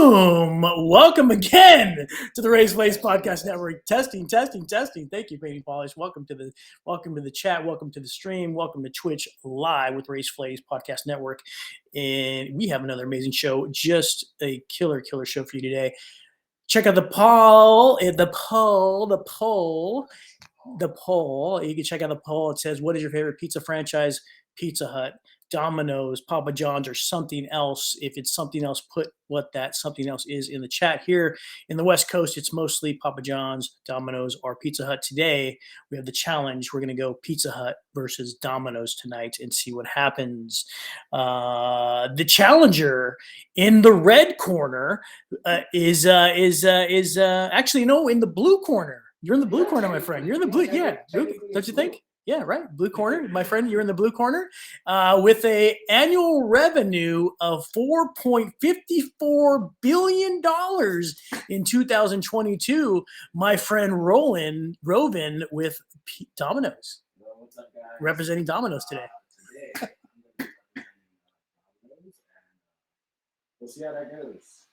Boom! Welcome again to the Raise Flames Podcast Network. Testing. Thank you, Painting Polish. Welcome to the chat. Welcome to the stream. Welcome to Twitch Live with Raise Flames Podcast Network. And we have another amazing show. Just a killer show for you today. Check out the poll. The poll. You can check out the poll. It says, "What is your favorite pizza franchise?" Pizza Hut, Dominoes, Papa John's, or something else. If it's something else, put what that something else is in the chat. Here in the West Coast, it's mostly Papa John's, Domino's, or Pizza Hut. Today, we have the challenge. We're going to go Pizza Hut versus Domino's tonight and see what happens. The challenger in the red corner is actually, no, in the blue corner. You're in the blue corner, my friend. You're in the blue. Yeah. Don't you think? Yeah, right. Blue corner. My friend, you're in the blue corner with an annual revenue of $4.54 billion in 2022. My friend Rovin with Domino's. What's up, guys? Representing Domino's today. We'll see how that goes.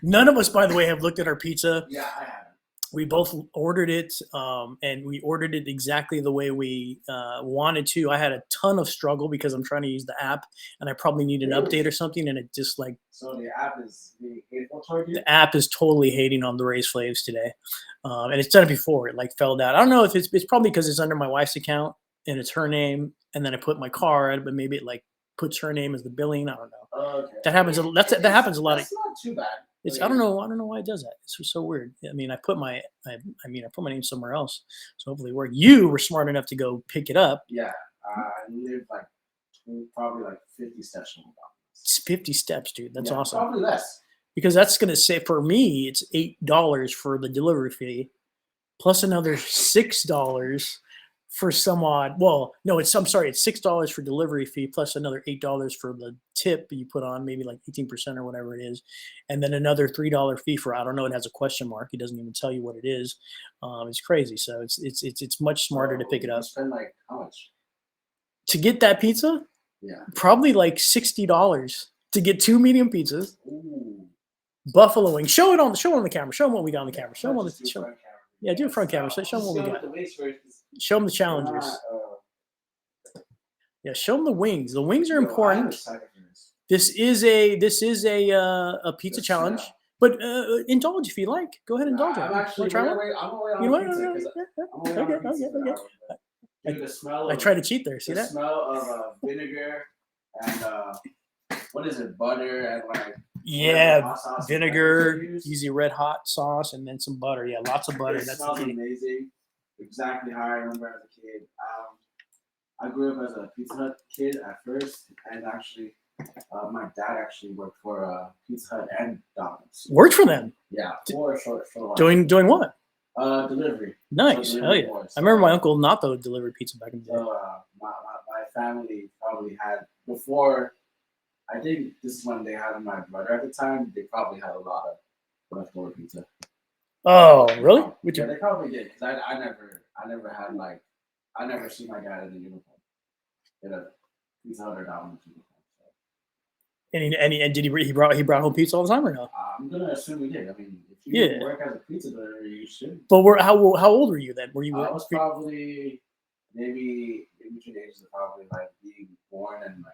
None of us, by the way, have looked at our pizza. Yeah, I have. We both ordered it, and we ordered it exactly the way we wanted to. I had a ton of struggle because I'm trying to use the app, and I probably need an update or something, and it just like... So the app is being hateful toward you? The app is totally hating on the Raise Flaves today. And it's done it before. It like fell down. I don't know if it's probably because it's under my wife's account, and it's her name, and then I put my card, but maybe it like puts her name as the billing. I don't know. Okay. That happens. That happens a lot. That's not too bad. I don't know why it does that. It's just so weird. I mean, I put my name somewhere else, so hopefully you were smart enough to go pick it up. Yeah, I live probably 50 steps from the doctor. It's 50 steps, dude. That's awesome. Probably less. Because that's gonna say, for me, it's $8 for the delivery fee, plus another $6 for some odd. Well, no, it's $6 for delivery fee plus another $8 for the tip you put on, maybe like 18% or whatever it is, and then another $3 fee for, I don't know, it has a question mark. It doesn't even tell you what it is. It's crazy. So it's much smarter to pick it up. Spend how much to get that pizza? Yeah, probably like $60 to get 2 medium pizzas. Ooh. Buffalo wings. Show it on the camera. Show them what we got on the camera. Show them on the show. Yeah, do a front camera. Show them what we got. Show them the challengers. Yeah, show them the wings. The wings are important. This is a pizza challenge, but indulge if you like. Go ahead and indulge. I'm actually try one. Okay. The smell. I try to cheat there. See that? The smell of vinegar and what is it? Butter and yeah, vinegar, easy red hot sauce, and then some butter. Yeah, lots of butter. It That's smells amazing. Exactly how I remember as a kid. I grew up as a Pizza Hut kid at first, and actually, my dad actually worked for Pizza Hut and Domino's. Worked for them? Yeah, for a short while. Doing what? Delivery. Nice. Hell yeah. So, I remember my uncle Nato delivered pizza back in the day. So my family probably had, before, I think this is when they had my brother at the time, they probably had a lot of leftover pizza. Oh, really? Yeah, they probably did, because I never had I never seen my dad in a uniform, in a Pizza Hut or Domino's uniform. So. And did he brought home pizza all the time or no? I'm gonna assume he did. I mean, if you work as a pizza delivery, you should. But how old were you then? Were you? I was probably maybe in between the ages of probably being born and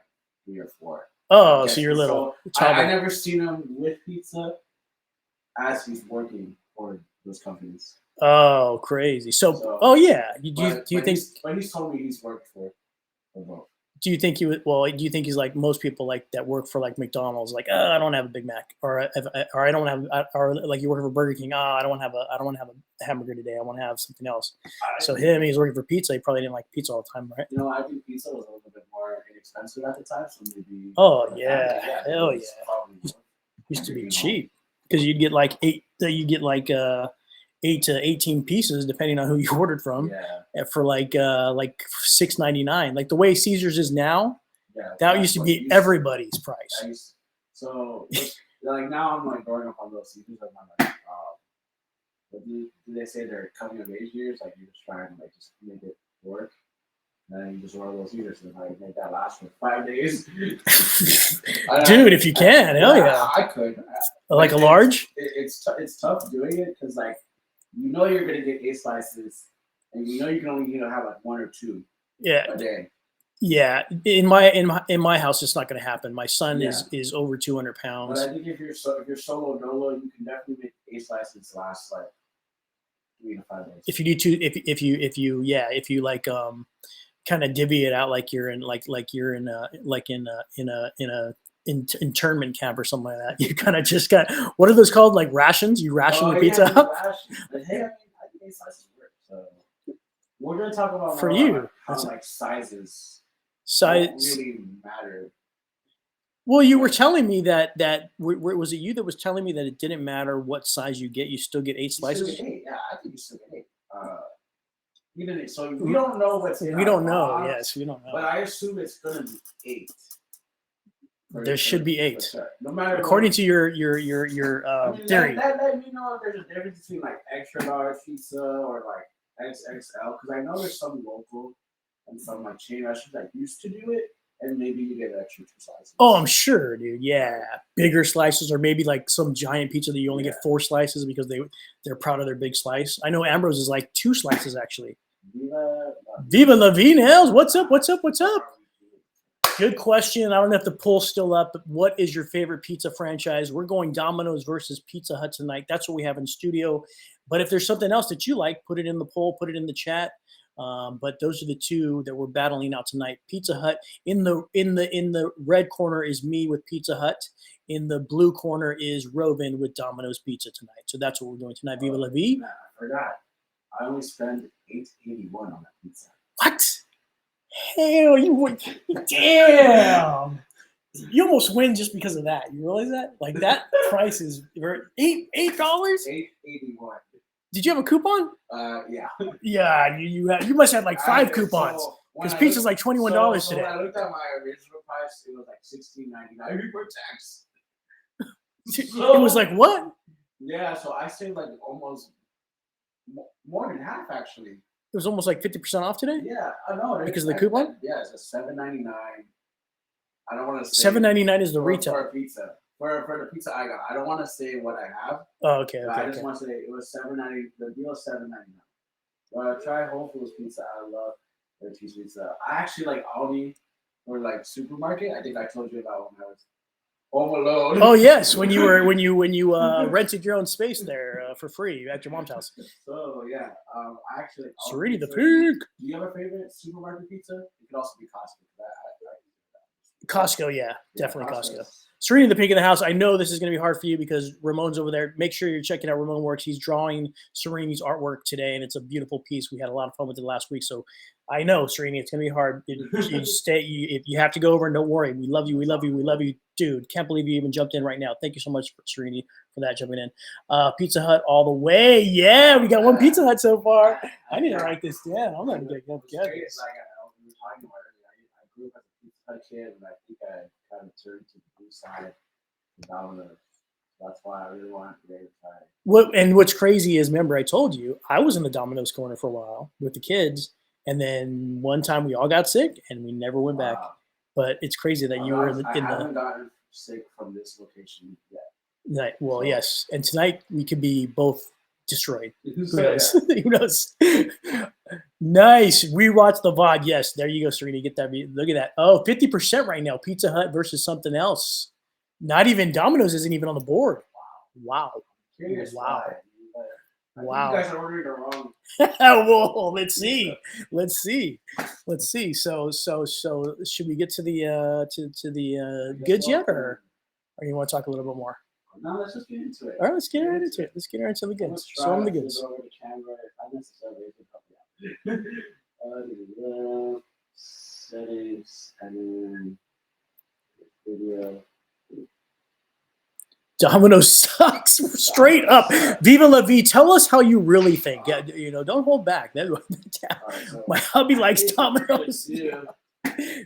3 or 4. Oh, so you're little. So I never seen him with pizza as he's working for those companies. Oh, crazy. So oh yeah. Do you think? But he's told me he's worked for both. Do you think do you think he's like most people that work for McDonald's, I don't have a Big Mac, or I don't have, or you work for Burger King, I don't want to have a hamburger today, I want to have something else. He's working for pizza, he probably didn't like pizza all the time, right? I think pizza was a little bit more inexpensive at the time, so maybe. Oh yeah, hell yeah. Used to be cheap because you'd get 8 to 18 pieces depending on who you ordered from. Yeah. For $6.99. Like the way Caesar's is now, that used to be everybody's price. So now I'm growing up on those Caesars. I'm but do they say they're coming of age years? You're just trying to just make it work? And then you just roll those heaters and like make that last for 5 days. Dude, if you can, hell yeah. I could. Like a large? It's tough doing it because like you know you're gonna get 8 slices, and you know you can only have like 1 or 2 a day. Yeah, in my house, it's not going to happen. My son is over 200 pounds. But I think if you're solo dolo, you can definitely make 8 slices last like 3 to 5 days. If you do two, if you like kind of divvy it out like you're in you're in a internment camp or something like that. You kind of just got, what are those called? Like rations? You ration your pizza up? But hey, I think 8 slices work. So we're gonna talk about for you how like sizes don't really matter. Well, you were telling me that was it you that was telling me that it didn't matter what size you get, you still get 8 slices? You still get 8. Yeah, I think you still get 8. So we don't know what's in we don't know. Box, yes, we don't know. But I assume it's gonna be 8. There should be 8. Sure. No matter according to your theory. Let me know if there's a difference between like extra large pizza or like XXL, because I know there's some local and some like chain restaurants that used to do it, and maybe you get an extra 2 slices. Oh, I'm sure, dude. Yeah, bigger slices, or maybe like some giant pizza that you only get 4 slices because they're proud of their big slice. I know Ambrose is like 2 slices actually. Viva La Vie, Nails. What's up? What's up? What's up? Good question. I don't know if the poll's still up, but what is your favorite pizza franchise? We're going Domino's versus Pizza Hut tonight. That's what we have in studio. But if there's something else that you like, put it in the poll, put it in the chat. But those are the 2 that we're battling out tonight. Pizza Hut in the red corner is me with Pizza Hut. In the blue corner is Rovin with Domino's Pizza tonight. So that's what we're doing tonight. Viva La Vie. I forgot. I only spent $8.81 on that pizza. What? Hell, you would. Damn. You almost win just because of that. You realize that? Like that price is $8. $8.81. Did you have a coupon? Yeah. Yeah, you must have like 5 coupons because pizza's like $21 today. When I looked at my original price, it was like $16.99 before tax. It was like what? Yeah, so I saved like almost more than half actually. It was almost like 50% off today. Yeah, I know. Because of the coupon. Yeah, it's a $7.99. I don't want to say $7.99 is the retail for a pizza. For the pizza I got, I don't want to say what I have. Oh, okay. I just want to say it was $7.90. The deal is $7.99. Well, try Whole Foods pizza. I love their cheese pizza. I actually like Aldi or like supermarket. I think I told you about when I was home alone. Oh yes, when you rented your own space there for free at your mom's house. So yeah, I actually. Serenity the Pig. Do you have a favorite supermarket pizza? It could also be Costco. Costco, yeah, definitely Costco. Serenity the Pig in the house. I know this is going to be hard for you because Ramon's over there. Make sure you're checking out Ramon Works. He's drawing Serenity's artwork today, and it's a beautiful piece. We had a lot of fun with it last week, so I know, Serenity, it's going to be hard. If you have to go over, and don't worry. We love you. We love you. We love you, dude. Can't believe you even jumped in right now. Thank you so much, Serenity, for that jumping in. Pizza Hut all the way. Yeah, we got 1 Pizza Hut so far. I need to write this down. I'm going to get together. I grew up as a Pizza Hut kid, and I think I kind of turned to the blue side of Domino's. That's why I really wanted to get inside. What's crazy is, remember, I told you I was in the Domino's corner for a while with the kids, and then one time we all got sick, and we never went back. But it's crazy that you were in the. I haven't gotten sick from this location yet. Right. Well, yes, and tonight we could be both destroyed. Who knows? Who knows? Nice. We watched the VOD. Yes, there you go, Serena. Get that. Look at that. Oh, 50% right now. Pizza Hut versus something else. Not even Domino's isn't even on the board. Wow. Wow. Wow. You guys are ordering the wrong. Well, let's see. Let's see. So should we get to the goods yet, or you want to talk a little bit more? No, let's just get into it. All right, let's get right into it. Let's get right into the goods. Show them the goods. Settings and then video. Domino's sucks straight up. Viva La Vie. Tell us how you really think. Yeah, don't hold back. My hubby likes Domino's.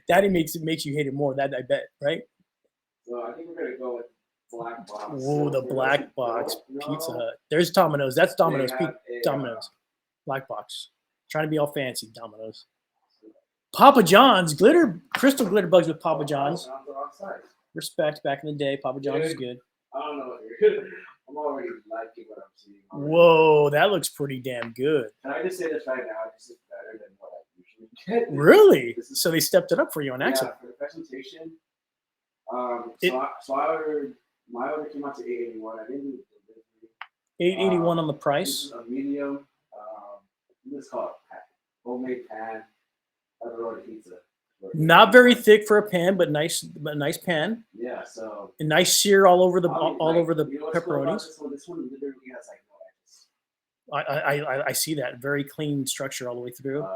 Daddy makes you hate it more. That I bet, right? So I think we're gonna go with black box. Oh, the black box Pizza Hut. There's Domino's. That's Domino's. Domino's. Black box. Trying to be all fancy. Domino's. Papa John's crystal glitter bugs with Papa John's. On the wrong side. Respect. Back in the day, Papa John's is good. I don't know. I'm already liking what I'm seeing. Already. Whoa, that looks pretty damn good. Can I just say this right now? This is better than what I usually get. Really? So they stepped it up for you on accident. Yeah, for the presentation. So I ordered. My order came out to $8.81. I didn't do delivery. $8.81 on the This price. is a medium. Let's call it homemade pan. Pepperoni pizza. Not very thick for a pan, but nice pan. Yeah. So. And nice sear all over the You know what's cool about pepperonis. This one literally has like no edges. I see that very clean structure all the way through.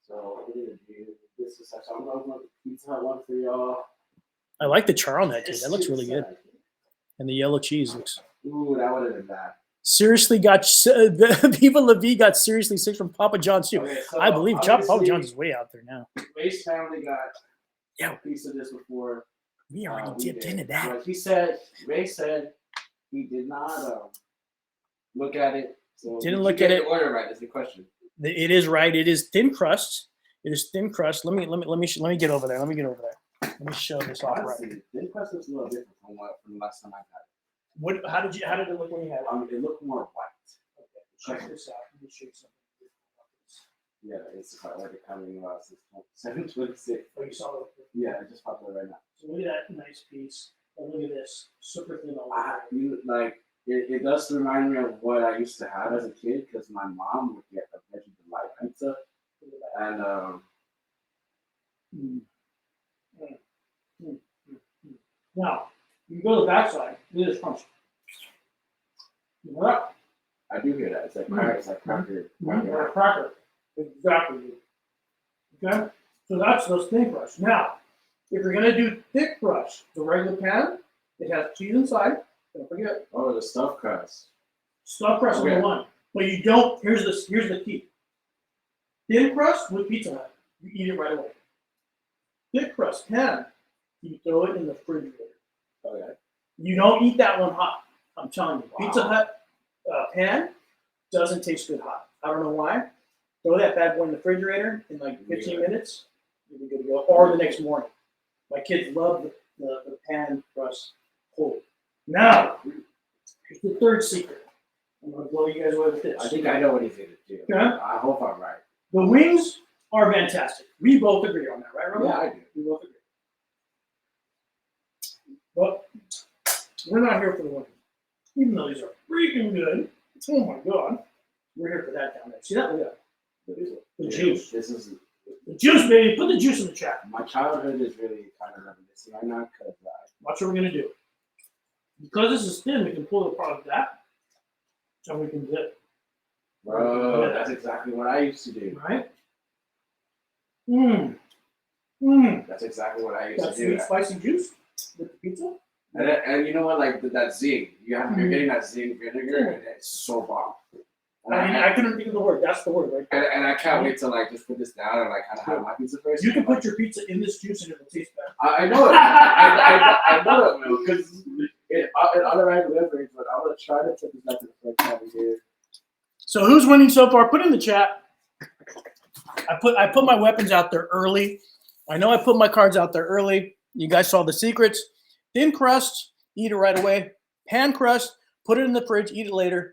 So this is I'm gonna open up the Pizza Hut one for y'all. I like the char on that too. That looks really good. And the yellow cheese looks. Ooh, that would have been bad. Seriously, the people Levy got seriously sick from Papa John's too. Okay, so I believe Papa John's is way out there now. Ray's family got a piece of this before. We already dipped into that. But Ray said he did not look at it. So Didn't look at it. The order right is the question. It is right. It is thin crust. It is thin crust. Let me get over there. Let me show this off right. Thin crust looks a little different from the last time I got it. How did it look when you had it? It looked more white. Okay, check this out. Let me show you something. Yeah, it's already coming since 7:26. Oh, you saw it? Yeah, it just popped up right now. So look at that nice piece. And look at this, super thin all over. It does remind me of what I used to have as a kid because my mom would get a veggie delight pizza, and Now you can go to the backside. Look at this crunch. You know that? I do hear that. It's like cracker. It's like cracker. Cracker. Exactly. Okay? So that's those thin crust. Now, if you're gonna do thick crust, the regular pan, it has cheese inside. Don't forget. Oh, the stuffed crust. Stuffed crust number one. But you don't, here's the key. Thin crust with Pizza Hut, you eat it right away. Thick crust pan, you throw it in the refrigerator. Okay. You don't eat that one hot. I'm telling you. Wow. Pizza Hut pan doesn't taste good hot. I don't know why. Throw that bad boy in the refrigerator in like 15 minutes. You'll be good to go. Or the next morning. My kids love the pan crust cold. Now, here's the third secret. I'm going to blow you guys away with this. I think I know what he's going to do. Okay? I hope I'm right. The wings are fantastic. We both agree on that, right, Ramon? Yeah, I do. We both agree. But we're not here for the wings. Even though these are freaking good. Oh my God. We're here for that down there. See that? Look at that. The juice. This is the juice, baby. Put the juice in the chat. My childhood is really kind of reminiscing right now because watch what we're gonna do. Because this is thin, we can pull it apart like that, so we can dip. Bro, that's exactly what I used to do. Right? That's exactly what I used to do. Sweet spicy juice with the pizza. And you know what? Like that zing. You're getting that zing vinegar, and it's so bomb. I couldn't think of the word. That's the word, right? And I can't wait to like just put this down and like kind of have my pizza first. You can put your pizza in this juice and it will taste better. I know it. I know it will because it automatically delivers. But I'm gonna try to put this back to the first time here. So who's winning so far? Put in the chat. I put my weapons out there early. I know I put my cards out there early. You guys saw the secrets. Thin crust, eat it right away. Pan crust, put it in the fridge, eat it later.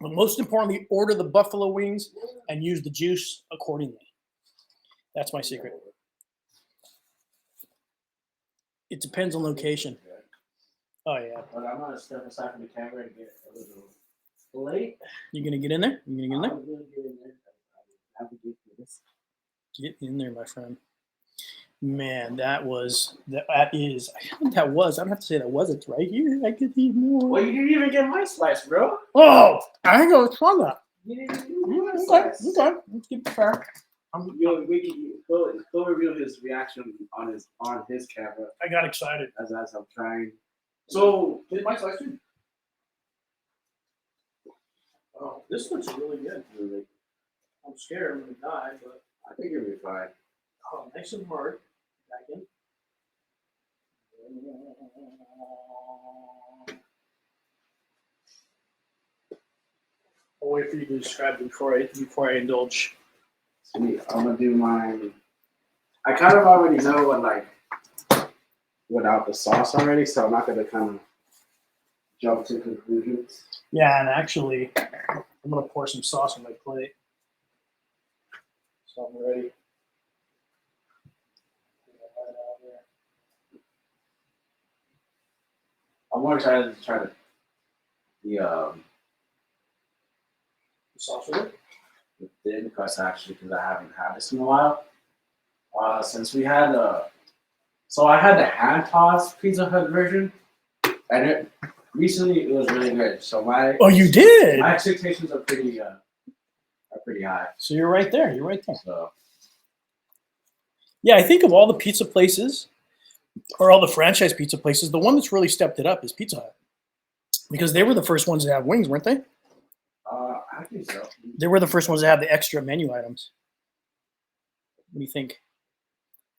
But most importantly, order the buffalo wings and use the juice accordingly. That's my secret. It depends on location. Oh, yeah. But I'm going to step aside from the camera and get a little plate. You going to get in there? You going to get in there? I'm going to get in there. I have to get through this. Get in there, my friend. Man, that is. I don't have to say that wasn't right here. I could eat more. Well, you didn't even get my slice, bro. Oh, I think I was trying that. You didn't even get my slice. Okay. Let's keep it fair. He'll reveal his reaction on his camera. I got excited as I'm trying. So, get my slice too. Oh, this looks really good. Really. I'm scared I'm gonna die, but I think you'll be fine. Oh, nice and hard. Back in. I'll wait for you to describe it before I indulge. Sweet. I'm gonna do mine I kind of already know what without the sauce already, so I'm not gonna kind of jump to conclusions. Yeah, and actually, I'm gonna pour some sauce on my plate. So I'm ready. I'm more excited to try the Sauce with it? the thin crust actually because I haven't had this in a while. Since we had so I had the hand tossed Pizza Hut version, and recently it was really good. So Oh, you did? my expectations are pretty high. So you're right there. You're right there. So Yeah, I think of all the pizza places or all the franchise pizza places, the one that's really stepped it up is Pizza Hut. Because they were the first ones to have wings, weren't they? I think so. They were the first ones to have the extra menu items. What do you think?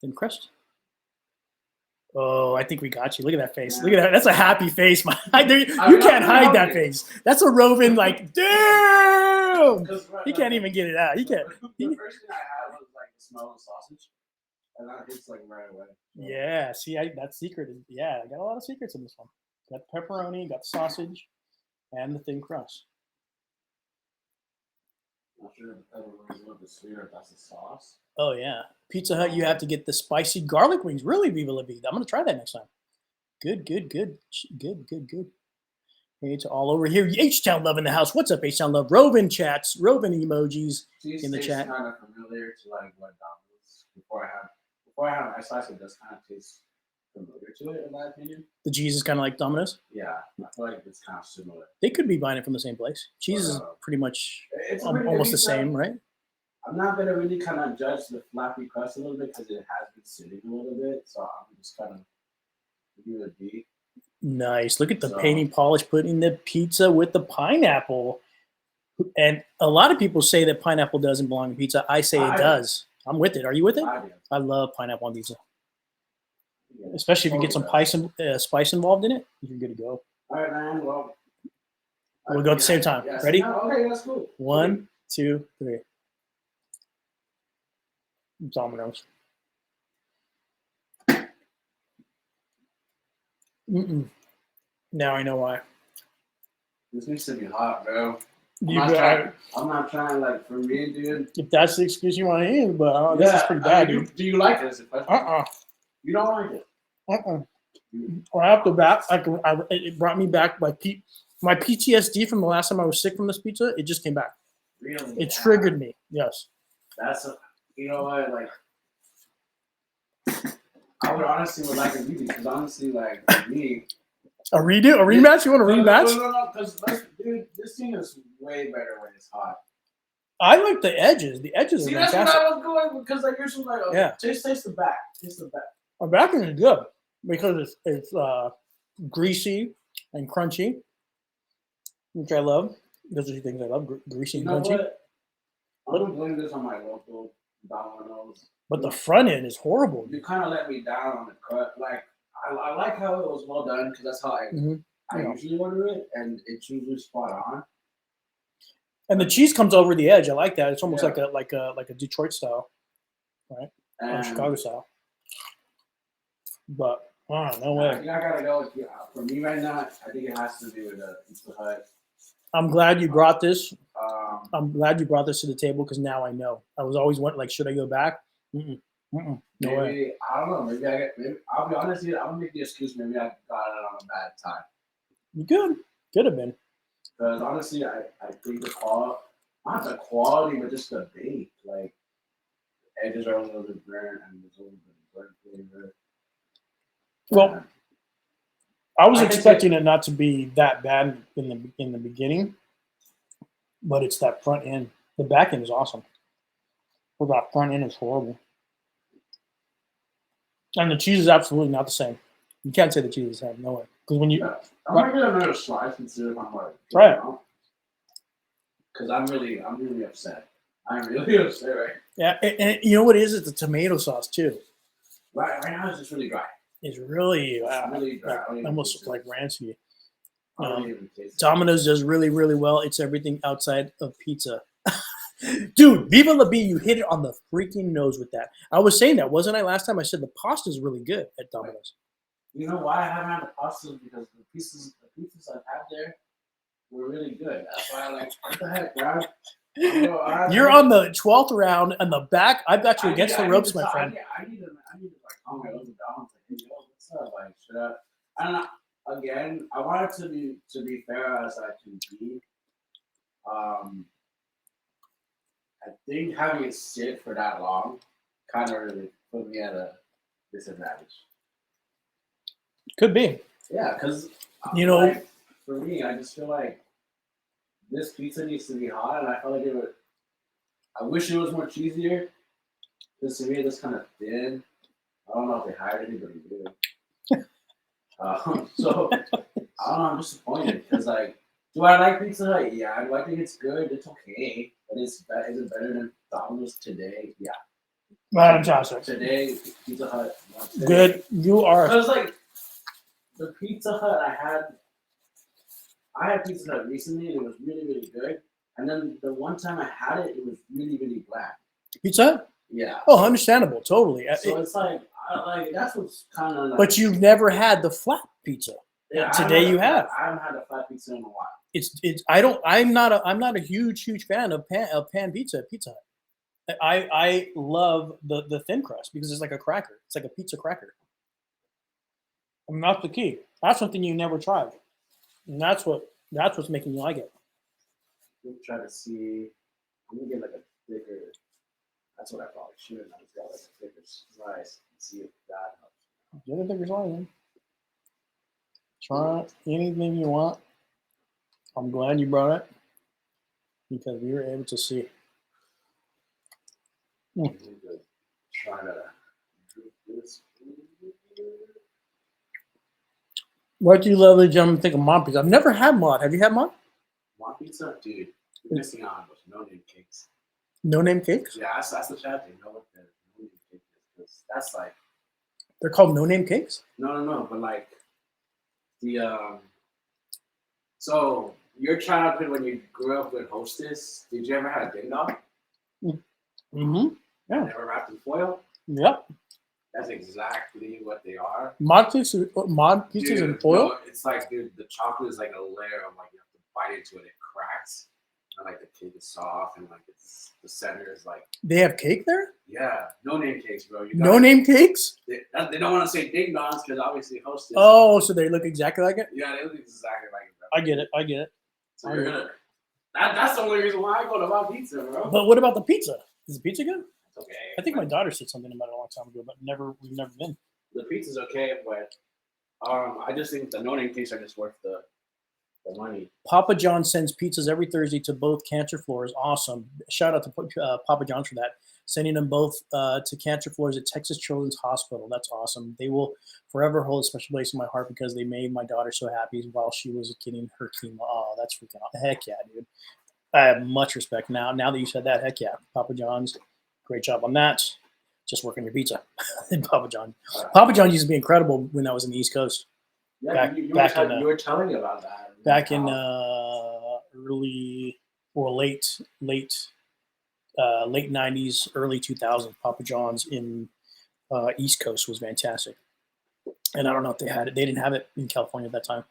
Thin crust? Oh, I think we got you. Look at that face. Yeah. Look at that. That's a happy face. You I'm can't hide not that it. face. That's a Roven like, damn. 'Cause He can't even get it out. He can't. The first thing I had was like the smell of sausage, and that hits like right away. So. Yeah, see, that secret is, yeah, I got a lot of secrets in this one. Got the pepperoni, got the sausage, and the thin crust. Not sure if the pepperoni is a little bit sweeter if that's the sauce. Oh, yeah. Pizza Hut, you have to get the spicy garlic wings. Really, Viva La Vida. I'm going to try that next time. Good, good, good. Good, good, good. Hey, it's all over here. H-Town Love in the house. What's up, H-Town Love? Roven chats, Roven emojis in the chat. Kind of familiar to like what Dominoes before I have my slice. It does kind of taste familiar to it, in my opinion. The cheese is kind of like Domino's. Yeah, I feel like it's kind of similar. They could be buying it from the same place. Cheese is pretty much it's almost the same, right? I'm not gonna really kind of judge the flappy crust a little bit because it has been sitting a little bit, so I'm just kind of give it a B. Nice. Look at the painting polish putting the pizza with the pineapple. And a lot of people say that pineapple doesn't belong in pizza. I say it does. I'm with it. Are you with it? I love pineapple on pizza. Yeah. Especially if you get some spice involved in it, you're good to go. All right, man. Well, we'll go at the same time. Yes. Ready? Okay, that's cool. 1, 2, 3. Dominoes. Now I know why. This needs to be hot, bro. I'm not trying like for me, dude. If that's the excuse you want to use, but this is pretty bad, dude. Do you like this? You don't like it? Right off the bat, it brought me back my PTSD from the last time I was sick from this pizza. It just came back. Really? It triggered me. Yes. You know what? Like, I would honestly like a redo because honestly, like for me. A rematch? You want a rematch? No, because dude, this thing is way better when it's hot. I like the edges. The edges are fantastic. That's what I was going because like yours was like, yeah. Taste the back. Taste the back. Our backing is good because it's greasy and crunchy, which I love. Those are the things I love: greasy and crunchy. What? I'm gonna blame this on my local Dominoes. But the front end is horrible. You kind of let me down on the cut. Like I like how it was well done because that's how I usually order it, and it's usually spot on. And the cheese comes over the edge. I like that. It's almost like a Detroit style, right? Or Chicago style. But no way. I think I gotta go with you. For me right now, I think it has to be with a Pizza Hut. I'm glad you brought this. I'm glad you brought this to the table because now I know. I was always wondering, like, should I go back? No way. I don't know. Maybe I'll be honest with you. I'm gonna make the excuse. Maybe I got it on a bad time. You could have been. Because honestly, I think the quality, not the quality, but just the bake. Like, the edges are a little bit burnt and there's a little bit of burnt flavor. Well, I was expecting it not to be that bad in the beginning, but it's that front end. The back end is awesome. Well, that front end is horrible. And the cheese is absolutely not the same. You can't say the cheese is the same. No way. Because when you... I'm going to get another slice and see if I'm like... Try it. Because I'm really upset. I'm really upset, right? Yeah, and you know what it is? It's the tomato sauce, too. Right now, it's just really dry. It's really, really dry. Almost like rancid. Domino's does really, really well. It's everything outside of pizza. Dude, Viva La Bee, you hit it on the freaking nose with that. I was saying that, wasn't I? Last time I said the pasta is really good at Domino's. You know why I haven't had the pastas? Because the pizzas I've had there were really good. That's why I like, what the heck, bro? You're on the 12th round and the back. I've got you against the ropes, my friend. I need to like calm my own down. Like, hey, yo, what's up? Like, should I don't know. Again, I want it to be fair as I can be. I think having it sit for that long kind of really put me at a disadvantage. Could be. Yeah, because You know, like, for me, I just feel like this pizza needs to be hot, and I felt like it would. I wish it was more cheesier. Because to me, it's kind of thin. I don't know if they hired anybody to do it. So I don't know. I'm disappointed because like, do I like Pizza Hut? Yeah, do I think it's good? It's okay, but is it better than Domino's today? Yeah. fantastic. Today, Pizza Hut. Today. Good. You are. So it's like the Pizza Hut I had Pizza Hut recently, and it was really, really good. And then the one time I had it, it was really, really bland. Pizza Hut? Yeah. Oh, understandable. Totally. So it's like that's what's kind of. Like, but you've never had the flat pizza. yeah, Today you have. I haven't had a flat pizza in a while. I'm not a huge fan of pan pizza at Pizza Hut. I love the thin crust because it's like a cracker. It's like a pizza cracker. And that's the key. That's something you never tried. And that's what's making you like it. Let me try to see. I'm gonna get like a thicker. That's what I probably should. I just got like a thicker slice and see if that helps. Get a thicker slice, man. Try anything you want. I'm glad you brought it because we were able to see. Try to do this. What do you lovely gentlemen think of mod pizza? I've never had mod. Have you had mod? Mod pizza, dude. You're missing out on those no-name cakes. No name cakes? Yeah, that's the sad thing. Know what the no-name cake is? Because that's like they're called no name cakes. No, but like the So your childhood when you grew up with Hostess, did you ever have ding dong? Mm-hmm. Yeah. Never wrapped in foil. Yep. That's exactly what they are. Mod pizzas in foil. No, it's like, dude, the chocolate is like a layer of like you have to bite into it, it cracks, and like the cake is soft, and like the center is like. They have cake there. Yeah, no name cakes, bro. No name cakes. They don't want to say ding dongs because obviously Hostess. Oh, so they look exactly like it. Yeah, they look exactly like it, bro. I get it. So you're gonna. That's the only reason why I go to my pizza, bro. But what about the pizza? Is the pizza good? It's okay. I think my daughter said something about it a long time ago, but we've never been. The pizza's okay, but I just think the no-name cakes are just worth the money. Papa John sends pizzas every Thursday to both cancer floors. Awesome. Shout out to Papa John's for that. Sending them both to cancer floors at Texas Children's Hospital. That's awesome. They will forever hold a special place in my heart because they made my daughter so happy while she was getting her chemo. Oh, that's freaking awesome. Heck yeah, dude. I have much respect now. Now that you said that, heck yeah. Papa John's, great job on that. Just working your pizza. Papa John. Papa John used to be incredible when I was in the East Coast. Yeah, you were telling me about that. Back in late 90s, early 2000s, Papa John's in East Coast was fantastic. And I don't know if they had it. They didn't have it in California at that time.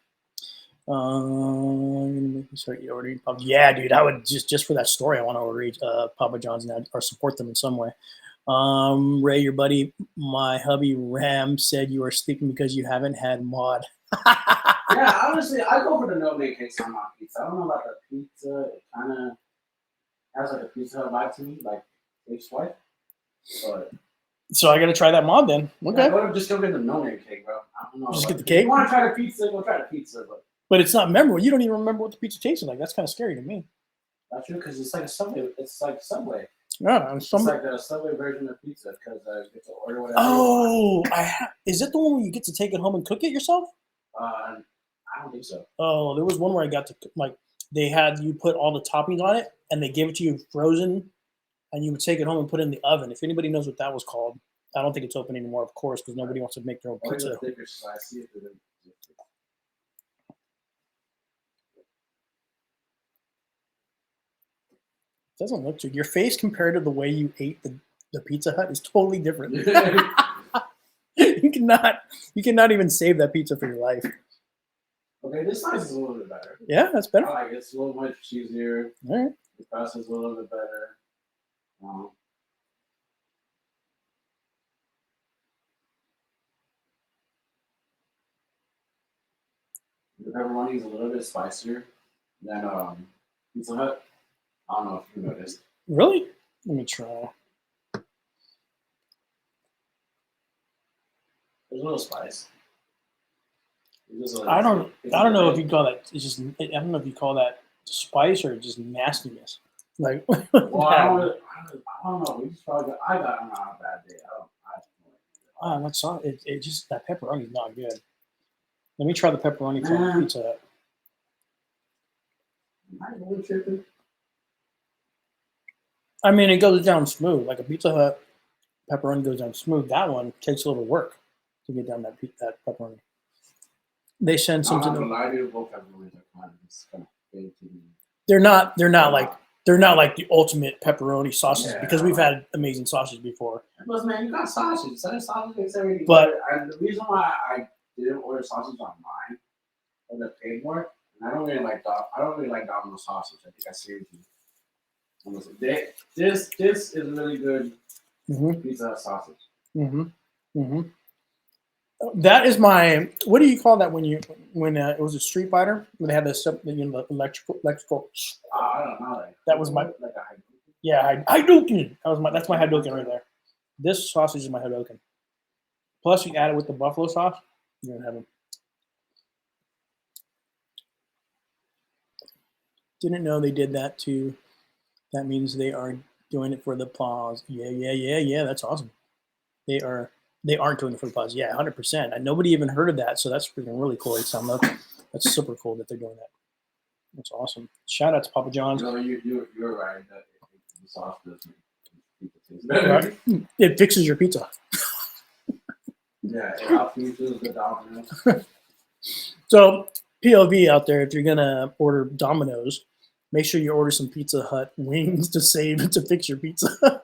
Sorry, ordering. Yeah, dude, I would just for that story, I want to order Papa John's now or support them in some way. Ray, your buddy, my hubby Ram said you are sleeping because you haven't had mod. Yeah, honestly, I go for the no-name cakes on my pizza. I don't know about the pizza. It kind of has like a Pizza Hut vibe to me, like Dave's wife. But so I got to try that mod then. Okay. Yeah, just go get the no-name cake, bro. I don't know. Just get the cake. If you want to try the pizza, go try the pizza. But it's not memorable. You don't even remember what the pizza tasted like. That's kind of scary to me. That's true because it's like a Subway. It's like Subway. Yeah, it's like a Subway version of pizza because you get to order whatever. Oh, is it the one where you get to take it home and cook it yourself? I don't think so. Oh, there was one where I got to they had you put all the toppings on it and they gave it to you frozen, and you would take it home and put it in the oven. If anybody knows what that was called, I don't think it's open anymore, of course, because nobody wants to make their own pizza. Doesn't look too. Your face compared to the way you ate the Pizza Hut is totally different. you cannot even save that pizza for your life. Okay, this slice is a little bit better. Yeah, that's better. I like it. It's a little much cheesier. All right. The crust is a little bit better. The pepperoni is a little bit spicier than Pizza Hut. I don't know if you noticed. Really? Let me try. There's a little spice. I don't know if you call that. It's just. I don't know if you call that spice or just nastiness. Like. Well, I don't know. We just probably got, I got on a bad day. That's all. It just that pepperoni is not good. Let me try the pepperoni from Pizza Hut. Am I really tripping? I mean, it goes down smooth. Like a Pizza Hut pepperoni goes down smooth. That one takes a little work to get down that pepperoni. They send some to them. Both pepperonis are kind of big to me. They're not like the ultimate pepperoni sausages because we've had amazing sausages before. But man, you got sausage. Sausage makes everything. But and the reason why I didn't order sausage on mine was I paid more. And I don't really like Domino's sausage. I think I saved you. This is really good Pizza Hut sausage. That is my. What do you call that when it was a Street Fighter when they had the electrical? I don't know. That was my. Like a yeah, Hadouken. That's my Hadouken right there. This sausage is my Hadouken. Plus, you add it with the buffalo sauce. You're gonna have them. Didn't know they did that too. That means they are doing it for the applause. Yeah. That's awesome. They aren't doing it for the applause. Yeah, 100%. And nobody even heard of that, so that's freaking really cool. That's super cool that they're doing that. That's awesome. Shout out to Papa John's. No, you're right. That the sauce does make pizza taste better. Right? It fixes your pizza. Yeah, it outfeatures the Dominoes. So POV out there, if you're gonna order Dominoes, make sure you order some Pizza Hut wings to fix your pizza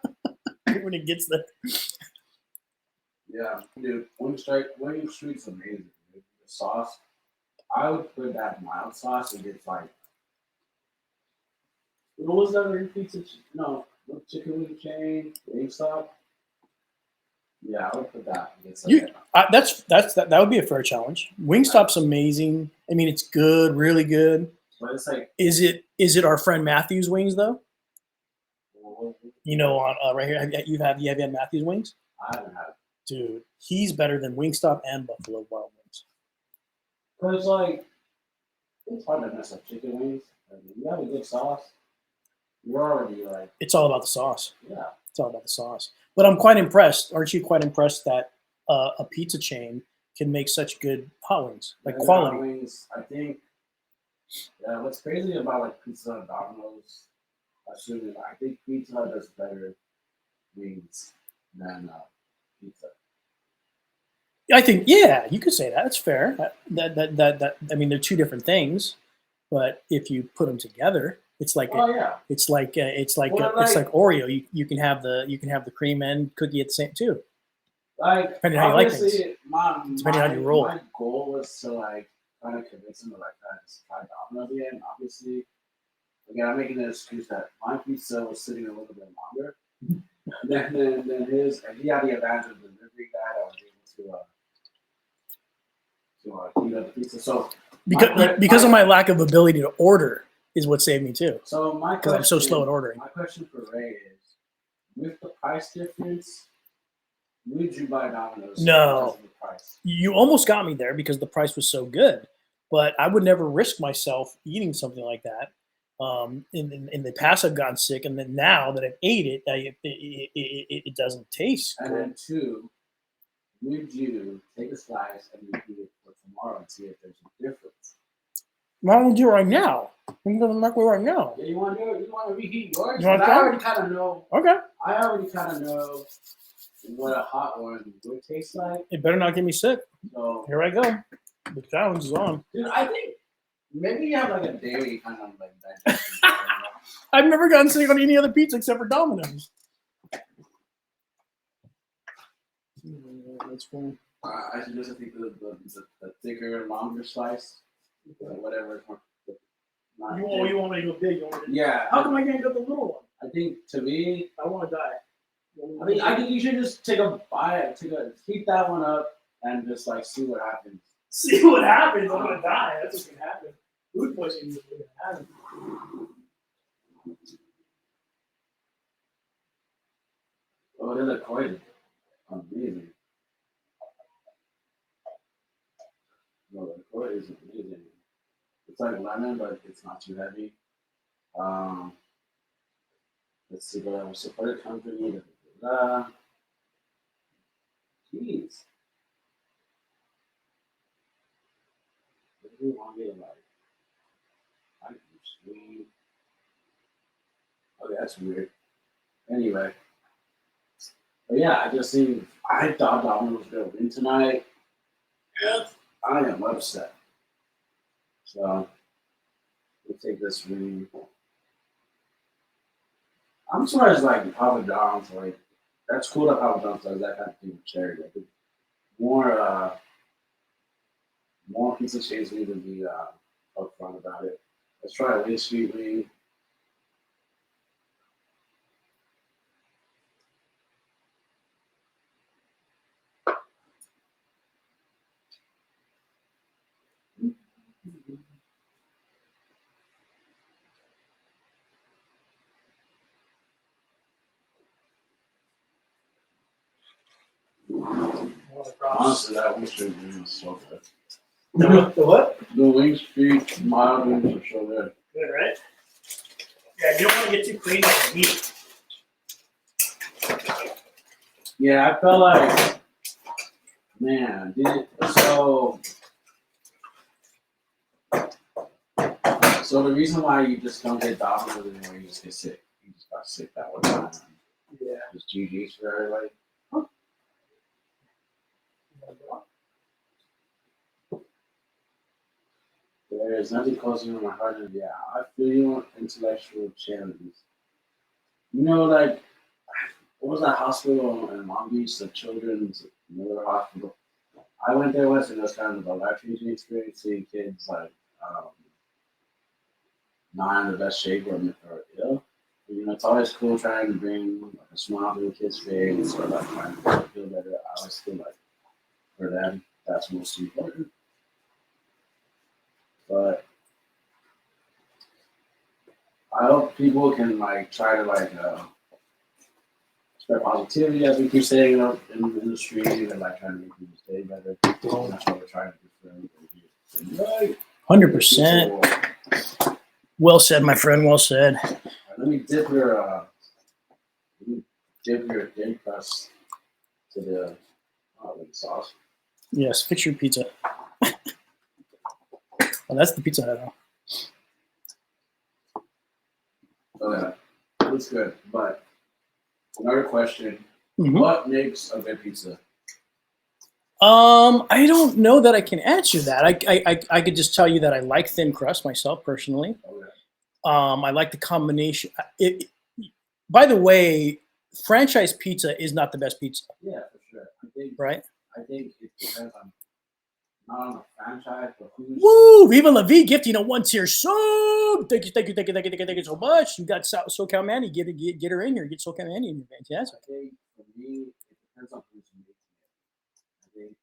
when it gets there. Yeah, dude, Wing Street's amazing. Dude. The sauce, I would put that mild sauce and get like, what was that other pizza? No, chicken wing chain, Wingstop. Yeah, I would put that. That would be a fair challenge. Wingstop's amazing. I mean, it's good, really good. But it's like, is it our friend Matthew's wings though? You know, on right here, have you had Matthew's wings? I haven't had it. Dude, he's better than Wingstop and Buffalo Wild Wings. Cause like, it's hard to mess up chicken wings. I mean, you have a good sauce, you're already like. It's all about the sauce. Yeah. It's all about the sauce. But I'm quite impressed. Aren't you quite impressed that a pizza chain can make such good hot wings, like quality? Hot wings, I think. Yeah, what's crazy about like Pizza Hut and Domino's, I think Pizza Hut does better wings than pizza. I think, yeah, you could say that. That's fair. That I mean, they're two different things, but if you put them together, it's like it's like Oreo. You can have the cream and cookie at the same too. Like depending on how you like things. Depending on how you roll. My goal was to like kind of convince him to like just try Domino's again. Obviously, again, I'm making an excuse that my pizza was sitting a little bit longer. Then his, and he had the advantage of the delivery guy that was able to heat up the pizza. So because of my lack of ability to order is what saved me too. So because I'm so slow at ordering. My question for Ray is, with the price difference, would you buy Domino's? No, because of the price? You almost got me there because the price was so good, but I would never risk myself eating something like that. In the past, I've gotten sick, and then now that I've ate it, it doesn't taste good. And then two, would you take a slice and reheat it for tomorrow and see if there's a difference? Why don't we do it right now? We can go to the microwave right now. Yeah, you want to do it? You want to reheat yours? You want I already kind of know. Okay. I already kind of know what a hot one would taste like. It better not get me sick. So here I go. The challenge is on. Dude, I think maybe you have like a dairy kind of like digestion. I've never gotten sick on any other pizza except for Domino's. That's fine. I should just think the thicker, longer slice, whatever. You want me to go big? Yeah. How come I can't get the little one? I think to me, I want to die. I think you should just take a bite, heat that one up, and just like see what happens. See what happens. I'm gonna die. That's what's gonna happen. Food poisoning is what's gonna happen. Oh, they're quite amazing. No, the core is amazing. It's like lemon, but it's not too heavy. Let's see what else. Support a company. Jeez. What do you want me to like? I can sweet. Okay, that's weird. Anyway. But yeah, I thought Dominoes was gonna win tonight. Yeah. I am upset. So we'll take this win. I'm surprised like Papa John's like that's cool that Papa John's does that kind of thing with charity. I think more pizza chains need to be upfront about it. Let's try a Wing Street wing. Honestly, that Wing Street wing is so good. The what? The Wing Street mild wings are so good. Good, right? Yeah, you don't want to get too clean with the meat. Yeah, I felt like, man, so the reason why you just don't get Dominoes anymore, you just get sick. You just got sick that one time. Yeah. Just GG's for everybody. There is nothing closer to my heart than I feel you on intellectual challenges. You know, like what was that hospital in Long Beach, the Children's Miller Hospital? I went there once and it was kind of a life-changing experience seeing kids like not in the best shape or ill. You know, it's always cool trying to bring like a smile to a kid's face or like trying to feel better. I always feel like for them that's most important. But I hope people can like try to like spread positivity as we keep saying in the industry and like trying to make people stay better. That's what we're trying to do for everybody. 100%. Well said, my friend. Well said. Let me dip your thin crust to the sauce. Yes, fix your pizza. Well, that's the Pizza Hut. Oh yeah, looks good. But another question: What makes a good pizza? I don't know that I can answer that. I could just tell you that I like thin crust myself personally. Okay. I like the combination. By the way, franchise pizza is not the best pizza. Yeah, for sure. I think it depends on not on the franchise, but who's. Woo! Viva la vie! Gifting a one-tier sub. Thank you so much. You got SoCal Manny. Get her in here. Get SoCal Manny in here. Fantastic. I think for me, it depends on who's making it. I think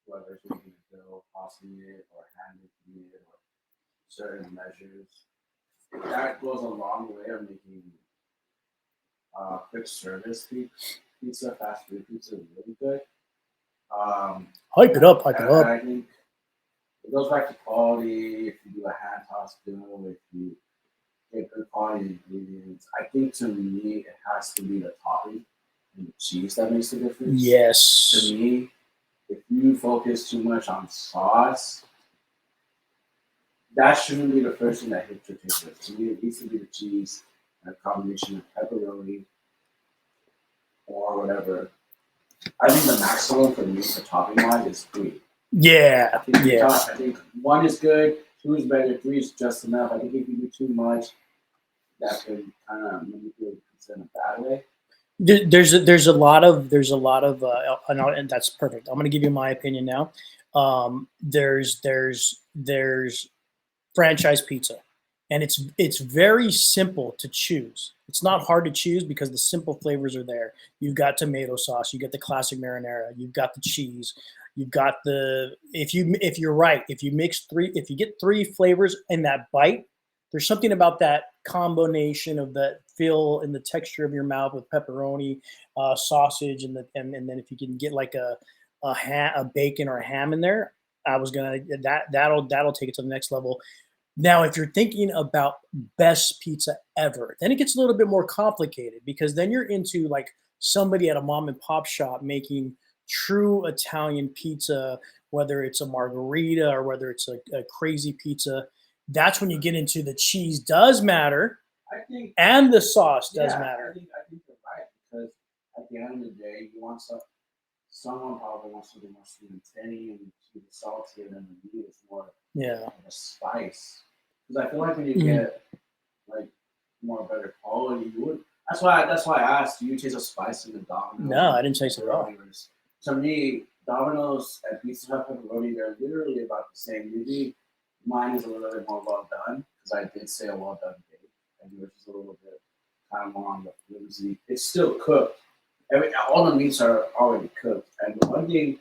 whether it's making a dough, tossing it, or hand making it, or certain measures, that goes a long way of making quick service pizza, fast food pizza really good. Hype it up. I think it goes back to quality. If you do a hand tossed dough, if you get good quality ingredients, I think to me it has to be the topping and the cheese that makes the difference. Yes. To me, if you focus too much on sauce, that shouldn't be the first thing that hits your taste buds. To me, it needs to be the cheese and a combination of pepperoni or whatever. I think the maximum for me for topping wise is 3. Yeah. I think 1 is good, 2 is better, 3 is just enough. I think if you do too much, that could kind of manipulate pizza in a bad way? There's a lot of and that's perfect. I'm going to give you my opinion now. There's franchise pizza, and it's very simple to choose. It's not hard to choose because the simple flavors are there. You've got tomato sauce, you get the classic marinara, you've got the cheese, you've got the if you're right, if you get three flavors in that bite, there's something about that combination of the feel and the texture of your mouth with pepperoni, sausage, and then if you can get like a bacon or a ham in there, I was gonna that'll take it to the next level. Now, if you're thinking about best pizza ever, then it gets a little bit more complicated because then you're into like somebody at a mom and pop shop making true Italian pizza, whether it's a margarita or whether it's a crazy pizza. That's when you get into the cheese does matter I think, and the sauce does yeah, matter. I think you're right because at the end of the day, you want someone probably wants something more sweet and tangy and sweet and salty, and then the meat is more Yeah. of a spice. Because I feel like when you Mhm. get like more better quality, you would. That's why I asked. Do you taste a spice in the Domino's? No, And I didn't taste it at all. pepperoni? To me, Domino's and Pizza Hut pepperoni, they're literally about the same. Maybe mine is a little bit more well done because I did say a well done bake, and yours is a little bit kind of more on the flimsy. It's still cooked. All the meats are already cooked, and the one thing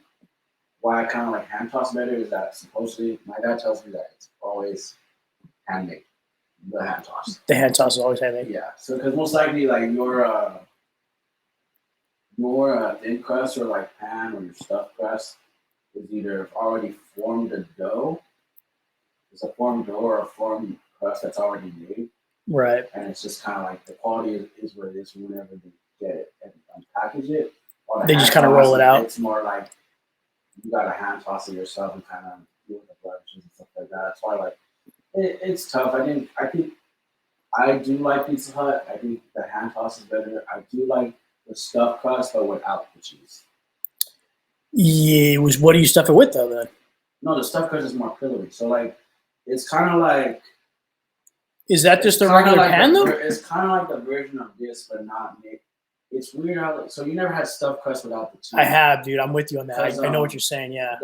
why I kind of like hand toss better is that supposedly my dad tells me that it's always handmade, the hand toss. The hand toss is always heavy. Yeah, so because most likely like your thin crust or like pan or your stuffed crust is either already formed a dough, it's a formed dough or a formed crust that's already made, Right. and it's just kind of like the quality is what it is whenever they get it and package it. Or the They just hand kind of toss, roll it out. It's more like you got to hand toss it yourself and kind of deal with the blemishes and stuff like that. That's why like it's tough. I think I do like Pizza Hut. I think the hand toss is better. I do like the stuffed crust, but without the cheese. Yeah, it was. What do you stuff it with though? Then No, the stuffed crust is more pillowy. So like, it's kind of like is that just a kinda regular like pan though? it's kind of like the version of this, but not made. It's weird how so you never had stuffed crust without the cheese. I have, dude. I'm with you on that. 'Cause, I know what you're saying. Yeah.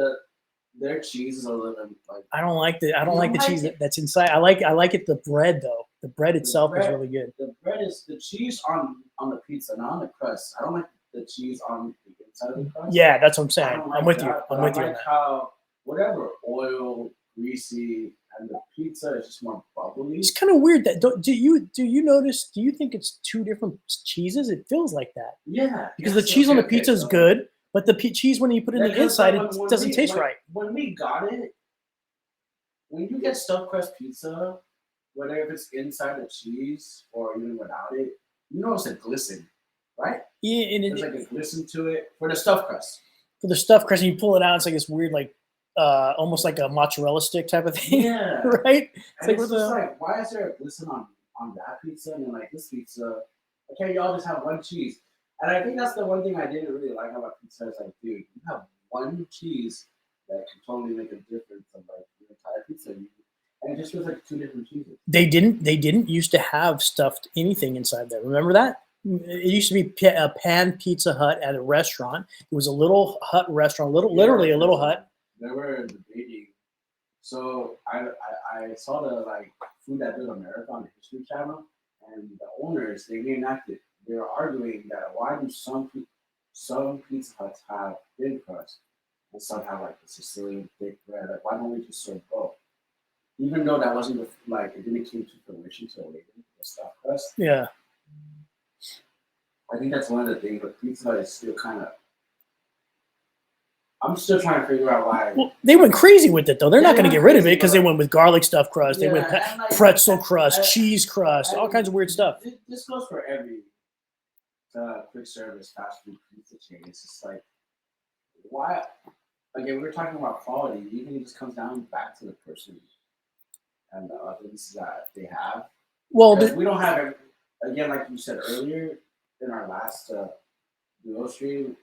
Their cheese is a little like I don't like the You don't cheese like it? that's inside. I like it the bread though. The bread itself is bread. really good. The bread is the cheese on the pizza, not on the crust. I don't like the cheese on the inside of the crust. Yeah, that's what I'm I saying. don't I'm like with you. that, but I'm with I you on like that. how whatever oil, greasy, and the pizza is just more bubbly. It's kind of weird that do you notice? Do you think it's two different cheeses? It feels like that Yeah, because yeah. the cheese on the pizza is So good, but the cheese when you put it in yeah, the because inside, like, it doesn't taste right. when we got it, when you get stuffed crust pizza, whether if it's inside the cheese or even without it, you notice a glisten, right? Yeah, and There's like a glisten to it for the stuffed crust. for the stuffed crust, and you pull it out, it's like this weird, like almost like a mozzarella stick type of thing, Yeah, right? and it's just like, why is there a glisten on that pizza and then like this pizza? Okay, y'all just have one cheese, and I think that's the one thing I didn't really like about pizza. Is like, dude, you have one cheese that can totally make a difference of like your entire pizza, and it just feels like two different cheeses. They didn't used to have stuffed anything inside there. Remember that? It used to be a pan Pizza Hut at a restaurant. It was a little hut restaurant, literally a little hut. They were debating. So I saw the like Food That Built America on the History Channel, and the owners they reenacted. They were arguing that why do some Pizza Huts have thin crust and some have like the Sicilian thick bread? Like why don't we just serve both? Even though that wasn't like it didn't come to fruition till later, the stuffed crust. Yeah. I think that's one of the things, but Pizza Hut is still kind of. I'm still trying to figure out why. Well, they went crazy with it though. They're Yeah, not they going to went get rid of it crazy, because but they went with garlic stuffed crust. They went and, like, pretzel crust, I- cheese crust, all kinds of weird stuff. This goes for every quick service fast food pizza chain. It's just like why? Again, we were talking about quality. Do you think it just comes down back to the person and the ovens that they have? Well, Because we don't have again, like you said earlier in our last duo stream,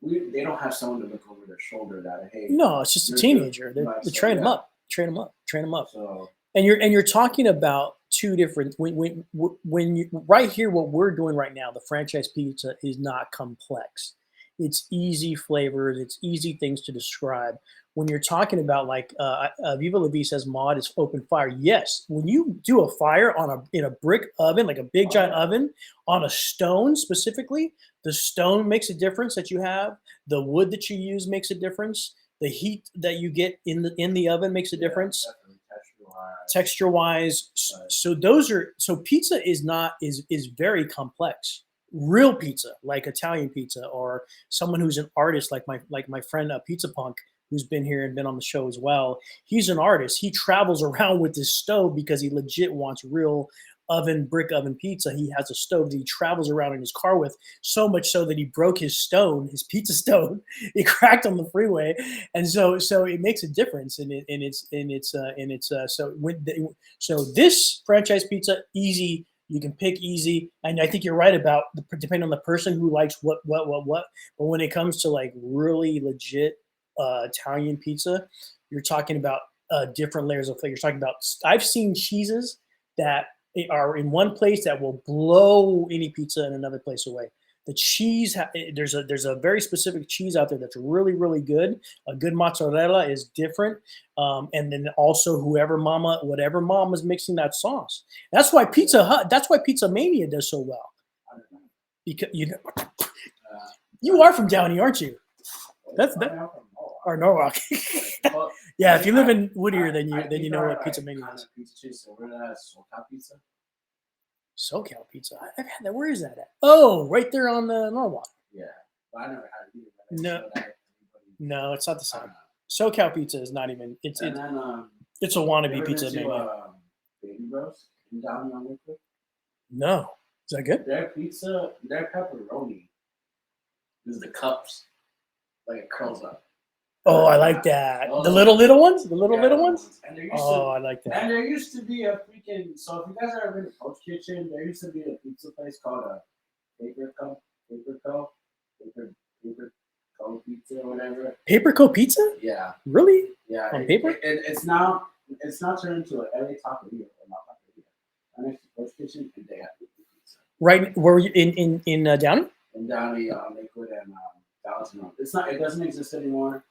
they don't have someone to look over their shoulder that hey. no, it's just a you're teenager. They right, so, train them yeah. up, train them up, train them up. So And you're talking about two different when you right here what we're doing right now, the franchise pizza is not complex. It's easy flavors, it's easy things to describe. When you're talking about like Viva La Vie says mod is open fire. Yes, when you do a fire on a in a brick oven, like a big giant oven on a stone specifically, the stone makes a difference that you have. The wood that you use makes a difference. The heat that you get in the oven makes a difference Definitely texture-wise. texture wise. Right. So those are so pizza is not is very complex. Real pizza, like Italian pizza, or someone who's an artist, like my friend Pizza Punk, who's been here and been on the show as well. He's an artist. He travels around with his stove because he legit wants real brick oven pizza. He has a stove that he travels around in his car with, so much so that he broke his pizza stone. It cracked on the freeway, and so it makes a difference. So this franchise pizza easy. You can pick easy, and I think you're right about depending on the person who likes what. But when it comes to like really legit Italian pizza, you're talking about different layers of flavor. You're talking about I've seen cheeses that are in one place that will blow any pizza in another place away. The cheese, there's a very specific cheese out there that's really really good. A good mozzarella is different, and then also whatever mama's mixing that sauce. That's why Pizza Hut. That's why Pizza Mania does so well. I don't know. Because Uh, you are from Downey, aren't you? That's I'm that from Norwalk. or Norwalk. But Yeah, if you live in I Whittier, then I you think know our, what Pizza like, Mania kind is. of pizza chaser, we're the SoCal pizza. SoCal Pizza. I've had that. Where is that at? Oh, right there on the Norwalk. Yeah, but I never had it either. But I No, saw that everybody. no, it's not the I same. don't know. SoCal Pizza is not even. And then It's a you wannabe ever Pizza been to Mania. Baby Bros in down on Liquid? No, is that good? Their pizza, their pepperoni is the cups, like it curls up. Oh, I like that. Those The are little ones. The little yeah, ones. And there used Oh, to I like and that. there used to be a freaking. So if you guys ever been to Coach Kitchen, there used to be a pizza place called a Paper Co, Paper Co, Paper Co Pizza or whatever. Paper Co Pizza? Yeah, Really? yeah. On paper? It's now turned into a LA Taqueria or not Taqueria. Right next to Coach Kitchen, and they have pizza. Right? Were you in Downey? And Downey, Lakewood, and Dallas. No, it's not. It doesn't exist anymore.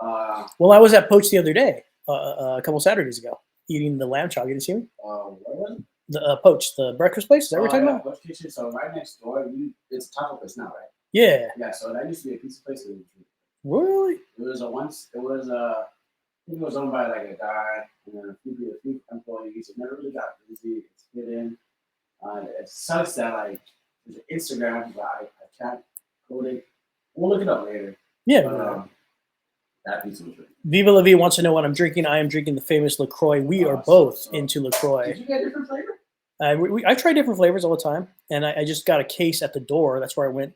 Well, I was at Poach the other day, a couple Saturdays ago, eating the lamb chop. You didn't see me? What was it? The Poach, the breakfast place. Is that what we're talking about? Coach Kitchen. So right next door, it's a taco place now, right? Yeah. Yeah. So that used to be a pizza place. Really? It was a once. It was I think it was owned by like a guy and then a few employees. It never really got busy. It's hidden. It sucks that like there's an Instagram, but I can't code it. We'll look it up later. Yeah. But, that pizza was really good. Viva La Vie wants to know what I'm drinking. I am drinking the famous LaCroix. We are both into LaCroix. Did you get a different flavor? I try different flavors all the time, and I just got a case at the door. That's where I went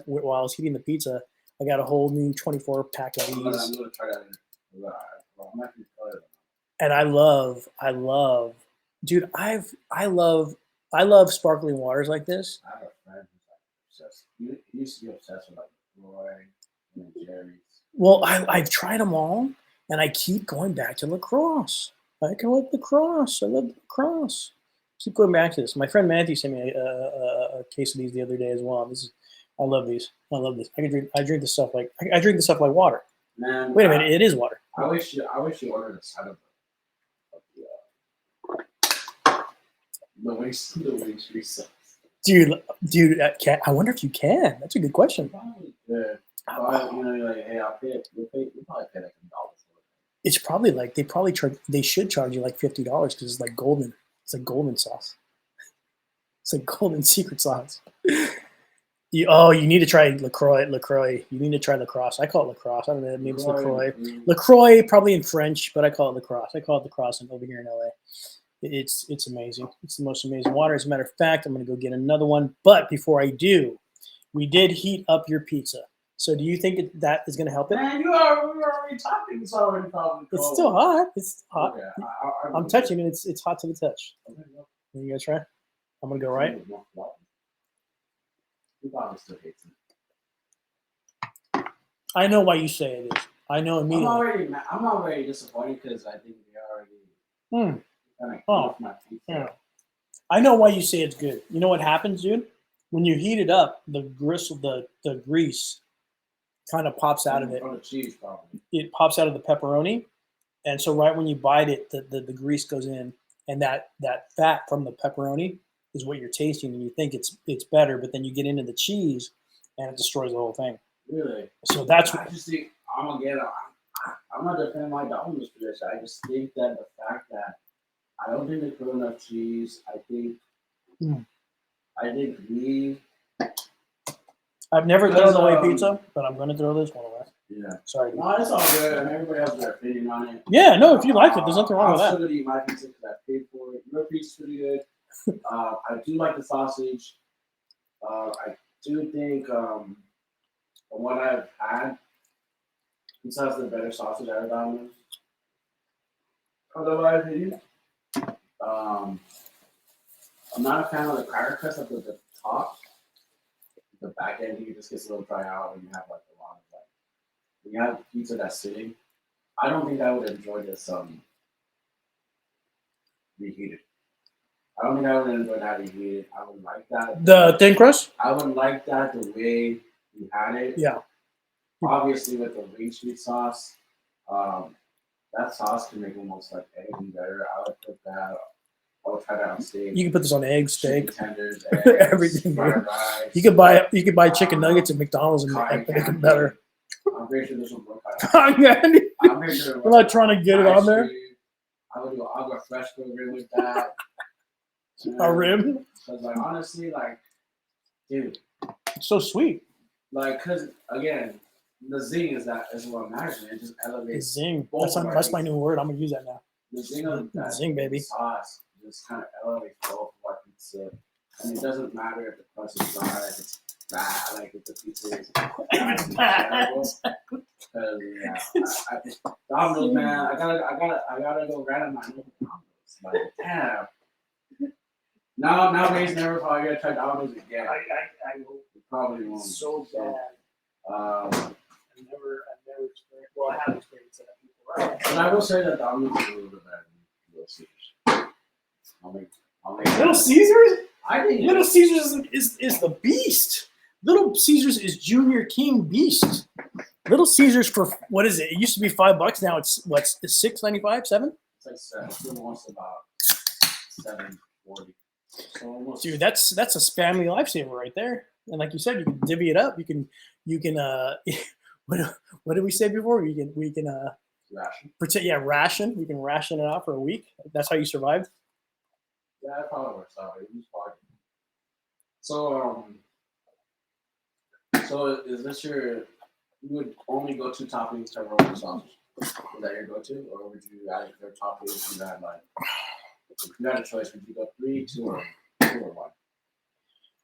while I was eating the pizza. I got a whole new 24 pack of I'm these, gonna try that. I'm not gonna try it. and I love, dude. I love sparkling waters like this. I have a friend who's like obsessed. He used to be obsessed with like Roy and Jerry's. Well, I've tried them all, and I keep going back to Lacrosse. I can like Lacrosse. I love Lacrosse. Keep going back to this. My friend Matthew sent me a case of these the other day as well. I love these. I love this. I drink this stuff like I drink this stuff like water. Man, Wait a minute, it is water. I wish you ordered a side of the wings free sauce. Dude, I wonder if you can. That's a good question. Probably good. But, you know, you're like, hey, I'll pay it. You'll probably pay like $1 for it. It's probably like they should charge you like $50 because it's like golden. It's like golden sauce. It's like golden secret sauce. You need to try LaCroix. You need to try Lacrosse. I call it Lacrosse. I don't know. Maybe it's LaCroix. LaCroix, probably in French, but I call it Lacrosse. I call it Lacrosse over here in LA. It's amazing. It's the most amazing water. As a matter of fact, I'm going to go get another one. But before I do, we did heat up your pizza. So do you think that is going to help it? Man, we were already talking. It's already probably cold. It's still hot. It's hot. Okay, I'm touching it. It's hot to the touch. Okay, well, You guys try? I'm going to go right. He probably still hates it. I know why you say it is. I know immediately. I'm already disappointed because I think they already kind of Oh. my pizza. Yeah. I know why you say it's good. You know what happens, dude? When you heat it up, the gristle, the grease kind of pops out of it. From the cheese, probably. It pops out of the pepperoni, and so right when you bite it, the grease goes in, and that fat from the pepperoni is what you're tasting, and you think it's better, but then you get into the cheese, and it destroys the whole thing. Really? So that's I just think I'm not defending my Domino's for this. I just think that the fact that I don't think they put enough cheese. Mm. I think we. I've never Because, thrown away pizza, but I'm going to throw this one away. Yeah. Sorry. No, it's all good. And everybody has their opinion on it. Yeah, no, if you like it, there's nothing wrong with I'm that. still gonna eat my pizza because I paid for it. Your pizza's pretty good. I do like the sausage. I do think from what I've had, pizza has the better sausage out of Domino's. Otherwise, I'm not a fan of the cracker crust at the top. The back end, you just gets a little dry out when you have like a lot of like when you have pizza that's sitting. I don't think I would enjoy this reheated. I don't think I would enjoy that reheated. I would like that. The thin crust? I would like that the way you had it. Yeah. Obviously, with the green sweet sauce, that sauce can make almost like anything better. I would put that. I would try that on steak. You can put this on eggs, steak, tenders, everything. fried rice. You could buy chicken nuggets at McDonald's and make them better. I'm pretty sure this will work out. I'm pretty sure. I'm not trying to get it on there. I would do an agua fresco rim with that. A rim? Because like honestly, like, dude, it's so sweet. Like, cause again, the zing is what I'm imagining. It just elevates. The zing. That's my new word. I'm gonna use that now. The zing of that zing, baby. Sauce just kind of elevates both of what pizza. And it doesn't matter if the crust is dry, if it's bad, like if the pizza is bad. Because Domino's, man, I gotta go right on my local Domino's. Like, damn. Nowadays, never probably gonna try Domino's again. I probably won't. So bad. I've never experienced. Well, I have experienced that before. But I will say that Domino's is a little bit better than Little Caesars. I'll make Little Caesars? I think Little Caesars is the beast. Little Caesars is Junior King beast. Little Caesars for what is it? It used to be $5. Now it's what's $6.95, $7? It's like $7. It's almost about $7.40. So almost. Dude, that's a family lifesaver right there. And like you said, you can divvy it up. You can what did we say before? We can ration. Ration. We can ration it out for a week. That's how you survived. Yeah, that probably works out. So is this you would only go to toppings pepperoni sausage? Is that your go-to, or would you add your toppings and that like? If you had a choice, would you go 3, 2, or 1?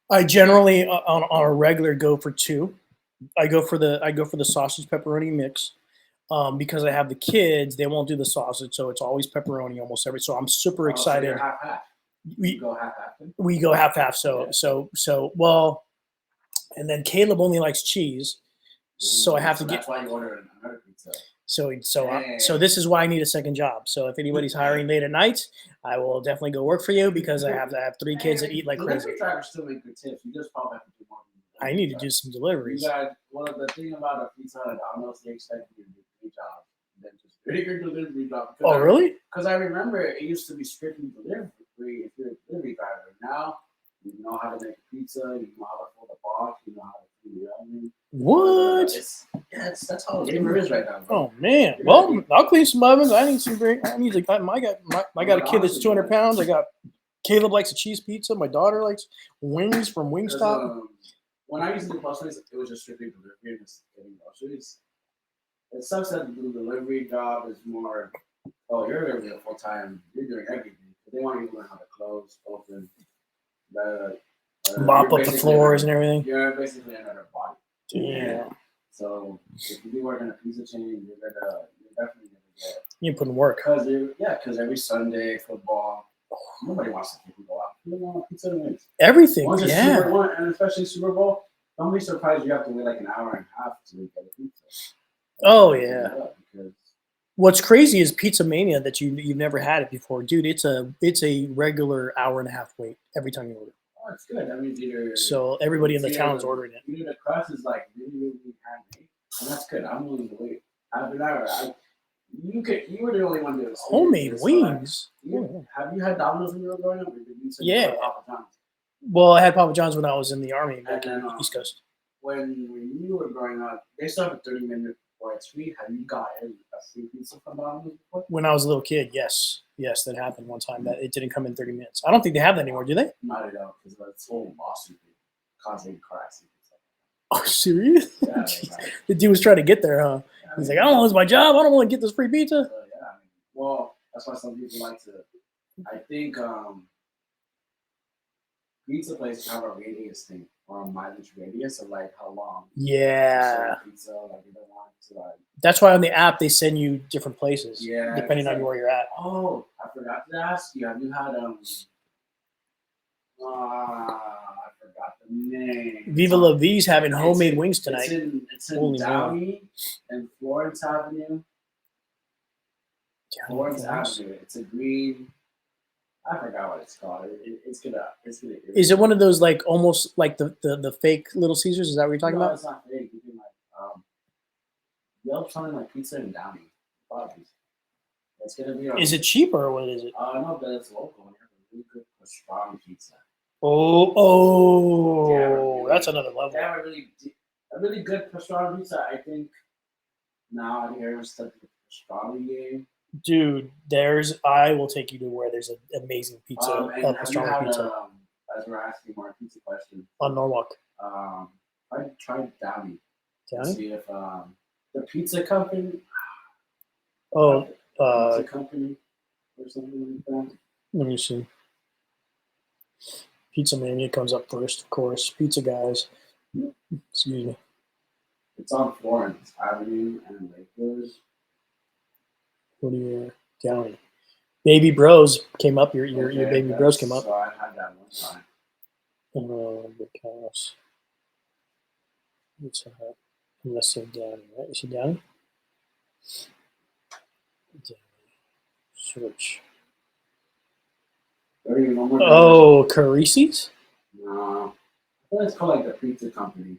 I generally on a regular go for 2. I go for the sausage pepperoni mix. Because I have the kids, they won't do the sausage, so it's always pepperoni almost every. So I'm super excited. So you're half-half. We go half-half. We go half-half. So well, and then Caleb only likes cheese, so I have to get. That's why you order another pizza. So this is why I need a second job. So if anybody's hiring late at night, I will definitely go work for you because I have 3 kids that eat like crazy. Delivery drivers still make good tips. You just probably have to do more. I need to do some deliveries. The thing about a pizza hut, I don't know if they expect you to do 3 jobs than just bigger delivery job. Oh, really? Because I remember it used to be strictly delivery if you're a delivery driver. Now you know how to make a pizza, you know how to fold a box, you know how to clean the oven. What? That's how labor is right now. Bro. Oh man! Well, I'll clean some ovens. I need some great. I got a kid that's 200 pounds. I got Caleb likes a cheese pizza. My daughter likes wings from Wingstop. When I used to do groceries, it was just strictly delivery and just getting groceries. It sucks that the delivery job is more. Oh, you're going to be a full time. You're doing everything. But they want you to learn how to close, open, mop up the floors and everything. You're basically another body. Yeah. So if you do work in a pizza chain, you're definitely gonna get. You put in work. Because every Sunday football, nobody wants to go out. They want pizza and wings. Everything. Once yeah. And especially Super Bowl, don't be surprised you have to wait like an hour and a half to get a pizza. Oh yeah. Because What's crazy is Pizza Mania that you've never had it before, dude. It's a regular hour and a half wait every time you order. Oh, it's good. That means So everybody in the town's the ordering it. either the crust is like really handmade, and that's good. I'm willing to wait. After that, you were the only one that was Homemade wings. Have you had Domino's when you were growing up? Or did you say Yeah. Papa John's? Well, I had Papa John's when I was in the army back in the East Coast. When you were growing up, they still have a 30-minute or it's free. Have you gotten a free pizza from Domino's before? When I was a little kid, yes, that happened one time. That it didn't come in 30 minutes. I don't think they have that anymore, do they? Not at all, because that's whole lawsuit causing car accidents. Oh, serious? Yeah, The dude was trying to get there, huh? yeah, He's like, I don't want to lose my job. I don't want to get this free pizza. yeah, well, that's why some people like to. I think pizza places have a radius thing or a mileage radius of like how long. Yeah. Pizza, like you don't want to like. That's why on the app they send you different places. Yeah. Depending on where you're at. Oh, I forgot to ask you. Have you had I forgot the name. Viva La V's having homemade wings tonight. It's in Downey and Florence Avenue. Florence Avenue. It's a green. I forgot what it's called. It's gonna. Is it one of those like almost like the fake Little Caesars? Is that what you're talking about? It's not fake. You can Yelp something like pizza in Downey. It's gonna be. Is it cheaper or what is it? No, but it's local. And have a really good pastrami pizza. That's another level. They have a really good pastrami pizza. I think now here's the pastrami game. Dude, I will take you to where there's an amazing pizza, pastrami pizza. As we're asking more pizza questions. On Norwalk. I tried Downey. Downey? See if the pizza company. Pizza company or something like that. Let me see. Pizza Mania comes up first, of course. Pizza Guys. Excuse me. It's on Florence Avenue and Lakewood. What do you Downey? Baby Bros came up. Your Baby Bros came up. So I had that one time. Because it's unless they're Downey, right? Is it Downey? Search. Oh, Carisi's? No. I thought it's called like the pizza company.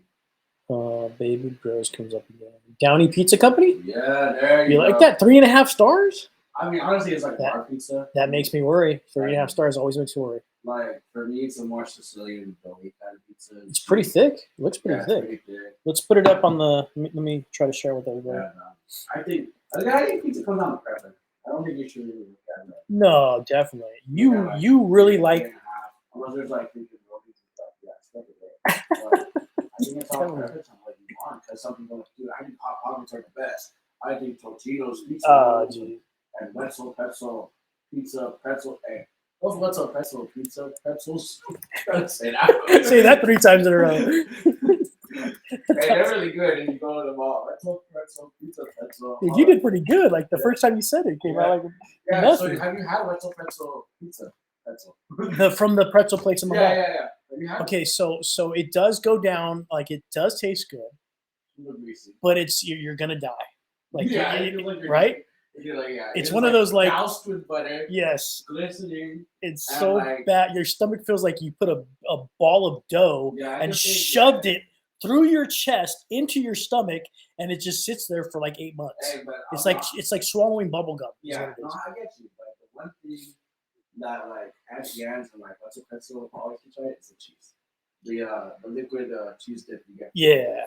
Baby Bros comes up again. Downey Pizza Company? Yeah, there you go. You like that? 3.5 stars? I mean, honestly, it's like bar pizza. That makes me worry. 3.5 stars always makes me worry. Like, for me, it's a more Sicilian Philly kind of pizza. It's pretty thick. It looks pretty thick. Pretty thick. Let's put it up on the. Let me try to share with everybody. Yeah, I think pizza comes down to preference. I don't think you should really look at it. No, definitely. You really like. Unless there's like freaking rotis and stuff. Yeah, it's like it. I think it's all preference on what you want. Because some people like, dude, I think hot pockets are the best. I think Totino's pizza and Wetzel pretzel pizza pretzel. Hey, those Wetzel pretzel pizza pretzels. Say that 3 times in a row. Hey, they're really good. And you go to the mall. Wetzel pretzel pizza pretzel. Dude, you did pretty good. Like the first time you said it, came out like nothing. So have you had Wetzel pretzel pizza? From the pretzel place in the mall. Yeah. Okay, so it does go down. Like it does taste good, but you're gonna die. Like right? It's one of those like doused with butter. Yes, glistening. It's so bad. Your stomach feels like you put a ball of dough and shoved it through your chest into your stomach, and it just sits there for like 8 months. Hey, it's like swallowing bubble gum. Yeah, no, I get you. But the one thing that like Auntie Anne's and like what's a pretzel always can try is the cheese. The liquid cheese dip you get. Yeah,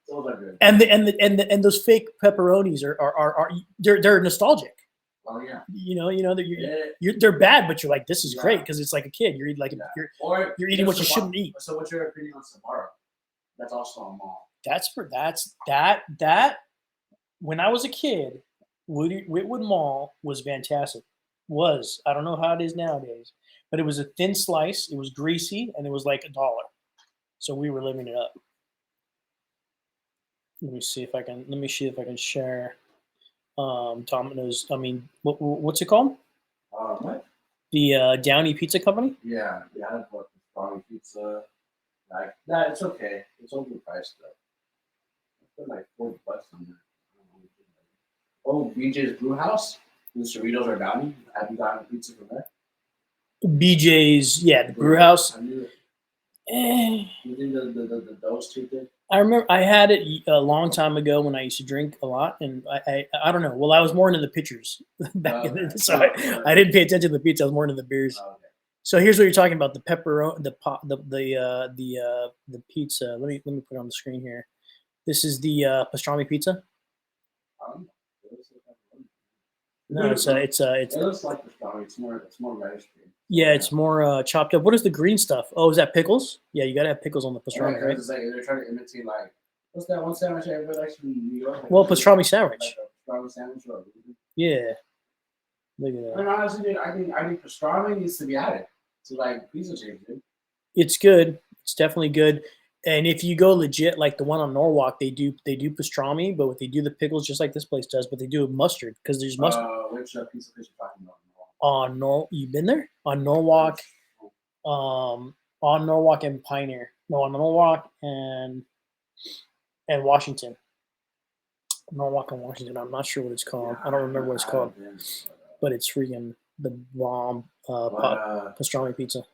those are good. And those fake pepperonis are they're nostalgic. Oh yeah. They're bad, but you're like, this is great because it's like a kid. You're eating like you're eating what you shouldn't eat. So what's your opinion on Sbarro? That's also a mall. That. When I was a kid, Whitwood Mall was fantastic. I don't know how it is nowadays, but it was a thin slice. It was greasy, and it was like $1. So we were living it up. Let me see if I can share Domino's. I mean, what's it called? What? The Downey Pizza Company. Yeah, I bought the Downey Pizza. Like that, it's okay. It's overpriced though. I put like $40 on there. Oh, BJ's Brew House. The Cerritos or Downey. Have you gotten a pizza from there? BJ's, yeah, the brew house. I knew it. Eh, You think the dough's too good? I remember I had it a long time ago when I used to drink a lot, and I don't know. Well, I was more into the pitchers back in Okay. so I didn't pay attention to the pizza. I was more into the beers. Okay. So here's what you're talking about: the pepperoni, the pizza. Let me put it on the screen here. This is the pastrami pizza. It looks like pepperoni. No, it's It looks like pastrami. It's more reddish green. yeah, it's more chopped up. What is the green stuff? Oh, is that pickles? Yeah, you gotta have pickles on the Yeah, pastrami, right? it's like they're trying to imitate like what's that one sandwich everybody likes from New York? Like, Well, pastrami sandwich. like a pastrami sandwich or a Yeah, look at that. and honestly, dude, I think pastrami needs to be added to like pizza chains, dude. It's good. It's definitely good. And if you go legit, like the one on Norwalk, they do pastrami, but what they do the pickles just like this place does, but they do mustard because there's mustard Which pizza place you talking about? on You've been there on Norwalk, on Norwalk and Pioneer. No, on Norwalk and Washington. Norwalk and Washington. I'm not sure what it's called. I don't remember what it's called, but it's freaking the bomb pastrami pizza.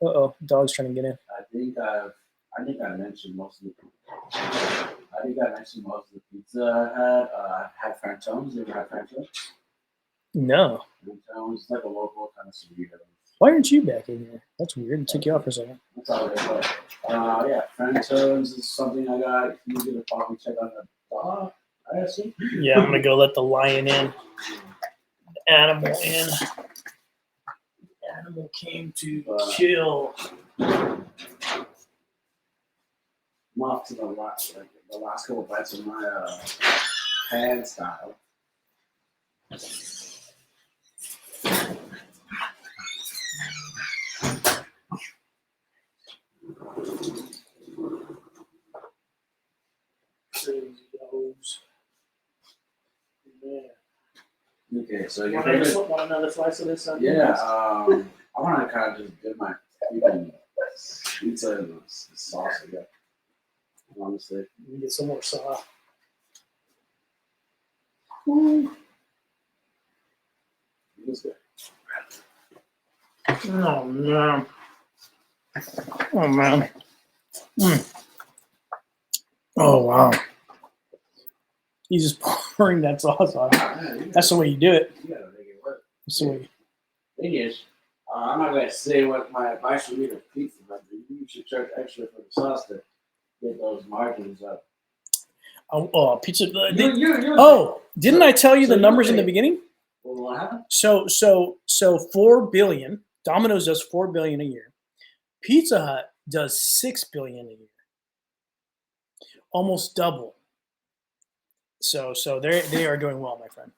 Uh-oh, dog's trying to get in. I think I mentioned most of the. I think I mentioned most of the pizza I had. I had Frantones. You ever had Frantones? No. Frantones is like a local kind of Cerritos. Why aren't you back in here? That's weird. It took you out for a second. That's all it is. But, yeah, Frantones is something I got. You get a probably check on the dog, I assume. Yeah, I'm gonna go let the lion in. The animal in. The animal came to chill. I'm off to the last couple bites of my pan style. Okay, so your favorite? Want another slice of this? Yeah, I want to kind of just dip my pizza in the sauce again. Honestly, Let me get some more sauce. Oh man! Oh man! Oh wow! He's just pouring that sauce on. That's the way you do it. You gotta make it work. That's the way. Thing is, I'm not gonna say what my advice would be to pizza, but you should charge extra for the sauce to get those margins up. Oh, pizza. You're Didn't I tell you so the numbers in the you're- beginning? Well, what happened? So 4 billion. Domino's does 4 billion a year. Pizza Hut does 6 billion a year. Almost double. So they are doing well, my friend.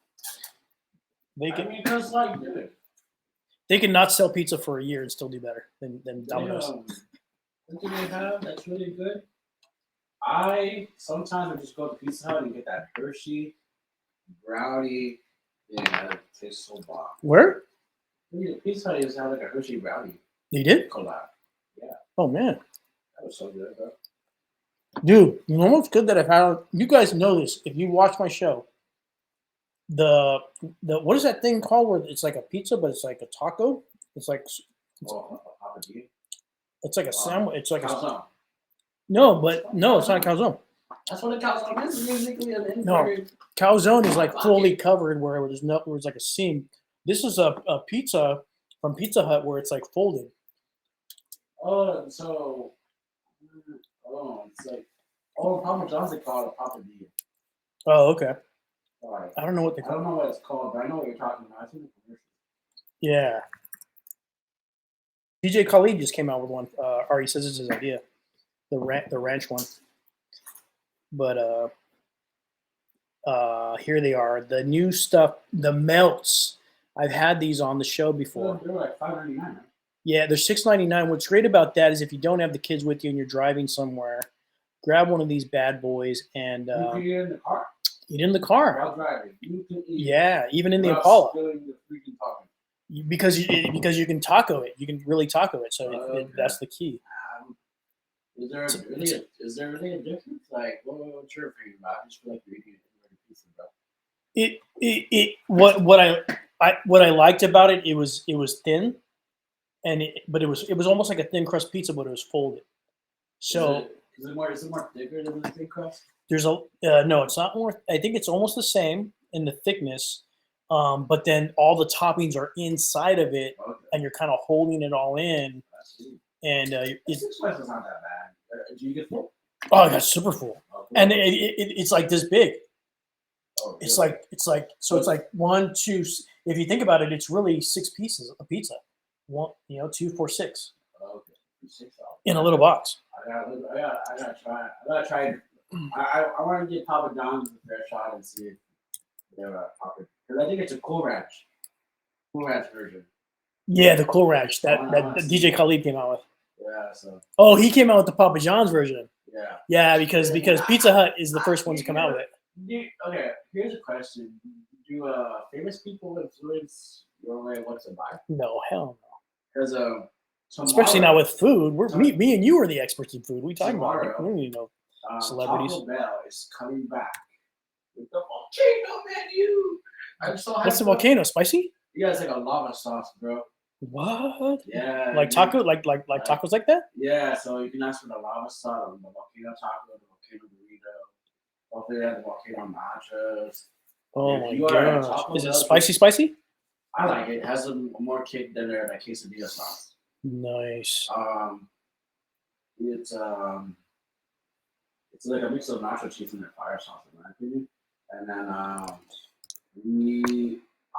They I can mean, because like, dude, they can not sell pizza for a year and still do better than Domino's. What do they have that's really good? I sometimes I just go to Pizza Hut and get that Hershey brownie. Yeah, that tastes so bomb. Where? Pizza Hut used to have like a Hershey brownie They did? collab. Oh man. That was so good, bro. Dude, you know what's good that I've had? You guys know this if you watch my show. The what is that thing called where it's like a pizza but it's like a taco? It's like Papa D. it's like a sandwich. It's like a Calzone. no, it's not a calzone. That's what a calzone is. It's basically an No. inverted. Calzone is like fully covered where there's like a seam. This is a pizza from Pizza Hut where it's like folded. Oh, so it's like Papa John's they call it a Papa D. Oh, okay. Sorry. I don't know what they I call don't know what it's called, but I know what you're talking about. I've seen the commercial. Yeah. DJ Khalid just came out with one. Or he says it's his idea. The ranch one. But here they are. The new stuff, the melts. I've had these on the show before. They're like $5.99, right? Yeah, they're $6.99. What's great about that is if you don't have the kids with you and you're driving somewhere, grab one of these bad boys and You can eat it in the car eat in the car. while driving. You can eat. Yeah, even in the without Impala. spilling the freaking talking. Because you can taco it. You can really taco it. So Okay. that's the key. Is there really a difference? Like, what's your opinion about it? I just feel like you're eating a pizza, bro. What I liked about it, it was thin, and but it was almost like a thin crust pizza, but it was folded. So Is it more thicker than the thin crust? there's a no, it's not more. I think it's almost the same in the thickness, but then all the toppings are inside of it, Okay, and you're kind of holding it all in. I see. And Six slices is not that bad. Do you get full? oh, I got super full, Oh, cool. and it's like this big. Oh, It's really? like so it's like one, two. If you think about it, it's really 6 pieces of pizza. One, 2, 4, 6 Oh, okay. Six dollars. in a little box. I gotta try. I gotta try. I want to give Papa John's a fair shot and see if they're popular. Because I think it's a Cool Ranch version. Yeah, the Cool Ranch that I wanna see DJ that. Khalid came out with. Yeah. So Oh, he came out with the Papa John's version. yeah. Yeah, because Pizza Hut is the first one to come out with it. Okay. Here's a question: Do famous people influence your way what to buy? No, hell no. Because Especially not tomorrow, with food. tom- Me and you are the experts in food. What are you talking about? Tomorrow. We don't need no celebrities. Taco Bell is coming back with the volcano menu. I'm so hyped. What's the up. volcano? Spicy? Yeah, it's like a lava sauce, bro. What? Yeah. Like taco? Like tacos like that? Yeah, so you can ask for the lava sauce, the volcano taco, the volcano burrito. Hopefully, they have the volcano nachos. Oh If my you are a gosh! Taco Is it Bell spicy? Spicy? I like it. It has a more kick than their quesadilla sauce. Nice. It's it's like a mix of nacho cheese and their fire sauce, in my opinion. And then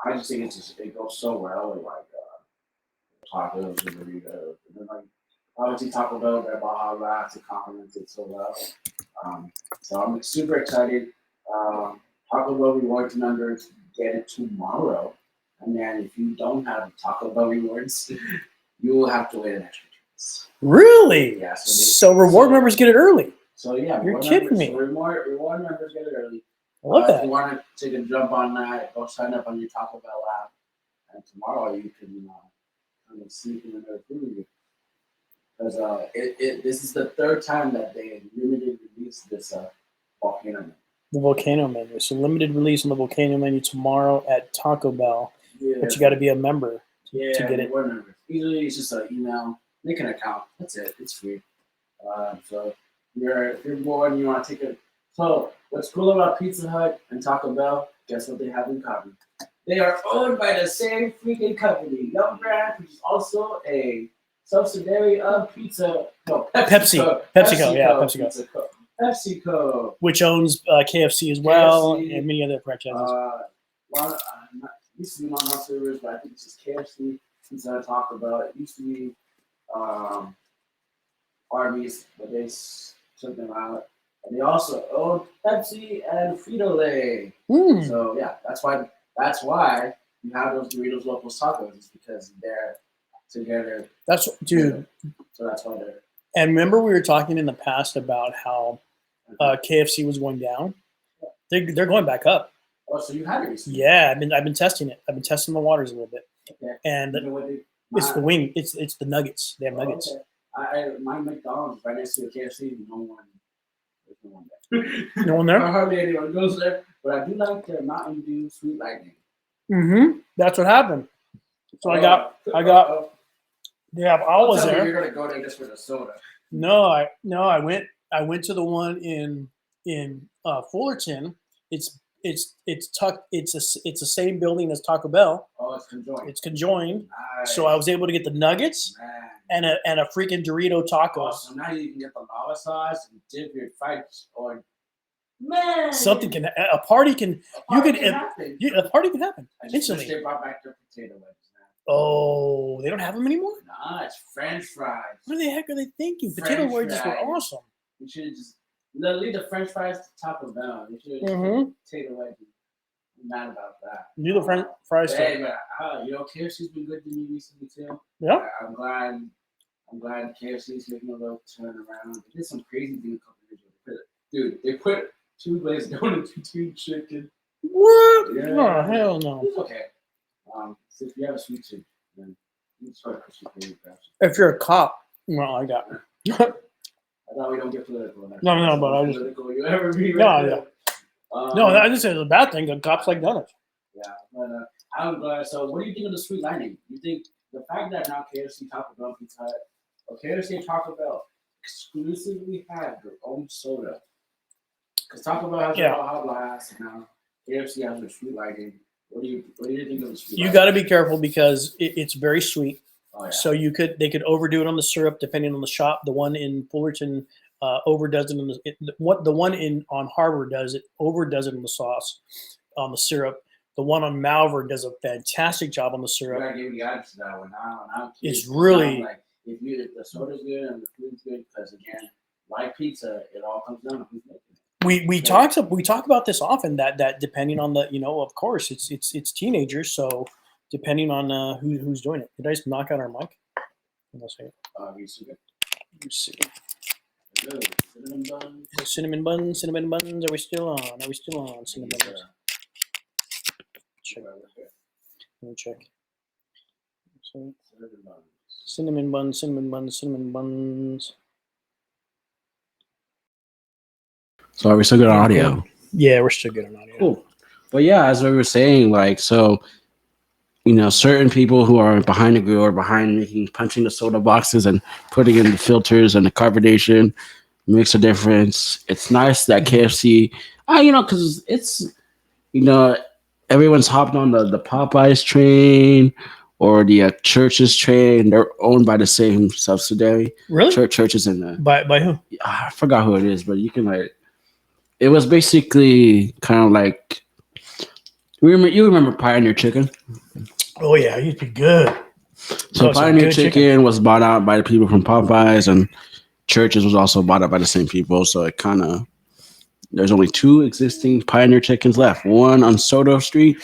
I just think it goes so well with like tacos and burritos, and then like obviously Taco Bell, their Baja Blast, it complements it so well. So I'm super excited. Taco Bell rewards members get it tomorrow, and then if you don't have Taco Bell rewards, you will have to wait an extra 2 weeks. Really? Yeah. So reward members get it early. So yeah, You're kidding me. So reward members get it early. I love If that. you want to take a jump on that, go sign up on your Taco Bell app, and tomorrow you can kind of sneak in another food review. Because this is the third time that they limited release this volcano menu. The volcano menu. So limited release on the volcano menu tomorrow at Taco Bell. Yeah. But you got to be a member Yeah, to get it. reward members. Usually it's just an email, make an account. That's it. It's free. So if you're bored and you want to take it. So what's cool about Pizza Hut and Taco Bell? Guess what they have in common? They are owned by the same freaking company, Yum Brand, which is also a subsidiary of Pepsi. PepsiCo. Yeah, PepsiCo. PepsiCo. Which owns KFC as well KFC, and many other franchises. Used to be Long House servers, but I think it's just KFC. Pizza Hut, Taco Bell. It used to be Arby's, but they took them out. And they also own Pepsi and Frito-Lay. So yeah, that's why you have those Doritos Locos Tacos. It's because they're together. Dude. So that's why they're. And remember we were talking in the past about how KFC was going down. They're going back up. Oh, so you had it recently? Yeah, I've been testing it. I've been testing the waters a little bit. Okay. And it's the wing. It's the nuggets. They have nuggets. Okay. My McDonald's right next to the KFC. There's no one there. No one there? Hardly anyone goes there. But I do like their Mountain Dew Sweet Lightning. That's what happened. So I got. Yeah, I was there. You're gonna go there just for the soda. No, I went to the one in Fullerton. It's tucked. It's the same building as Taco Bell. Oh, it's conjoined. It's conjoined. Nice. So I was able to get the nuggets and a freaking Dorito taco. Oh, so now you can get the lava sauce and dip your fights or man. Something can a party can a party can happen. A party can happen I just instantly. wish they brought back their potato wedges. Oh, they don't have them anymore? Nah, it's French fries. What the heck are they thinking? Potato wedges were awesome. You should have just leave the French fries to Taco Bell. You should have potato wedges. I'm mad about that. Do the French fries too. Hey, but KFC's been good to me recently too. Yeah. I'm glad KFC's making a little turnaround. They did some crazy thing a couple years ago. Dude, they put 2 glazed donuts in 2 chicken. What? Yeah. Oh, hell no. It's okay. So if you have a sweet tooth, then you just try to push your favorite. If you're a cop, well, I got it. I thought we don't get political. No, but I just political you ever be. no, Right yeah. No, I just say it's a bad thing. The cops like donuts. Yeah, but I'm glad. So, what do you think of the sweet lightning? You think the fact that now KFC, Taco Bell, Pizza Hut, or KFC and Taco Bell exclusively have their own soda? Because Taco Bell has their hot blast, and now KFC has their sweet lightning. What do you think of the sweet? You got to be careful because it's very sweet. Oh, yeah. So they could overdo it on the syrup depending on the shop. The one in Fullerton overdoes it. The one on Harbor overdoes it on the sauce, on the syrup. The one on Malvern does a fantastic job on the syrup. You gotta give me guidance to that one. It's really like if the soda's good and the food's good, because again, like pizza, it all comes down to who's making it. We talk about this often that depending on the of course it's teenagers, so depending on who's doing it. Did I just knock out our mic? Let's see. Cinnamon buns. Are we still on? Cinnamon buns. Check. Let me check. So, cinnamon buns. So are we still good on audio? Yeah, we're still good on audio. Cool. But yeah, as we were saying, like, so, certain people who are behind the grill or behind punching the soda boxes and putting in the filters and the carbonation makes a difference. It's nice that KFC, because it's, everyone's hopped on the Popeyes train or the Church's train. They're owned by the same subsidiary. Really? Churches in the by who? I forgot who it is, but you can it was basically kind of like you remember Pioneer Chicken? Oh yeah, it used to be good. So Pioneer Chicken was bought out by the people from Popeyes, and Church's was also bought out by the same people. So it kind of there's only 2 existing Pioneer Chickens left. One on Soto Street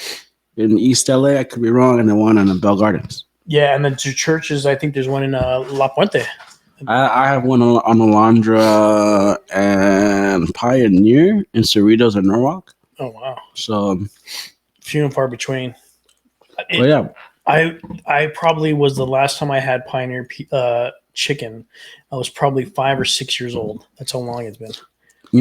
in East LA, I could be wrong, and then one in the Bell Gardens. Yeah, and then to Church's, I think there's one in La Puente. I have one on Alondra and Pioneer in Cerritos and Norwalk. Oh wow! So few and far between. Yeah, I probably was the last time I had Pioneer chicken. I was probably 5 or 6 years old. That's how long it's been.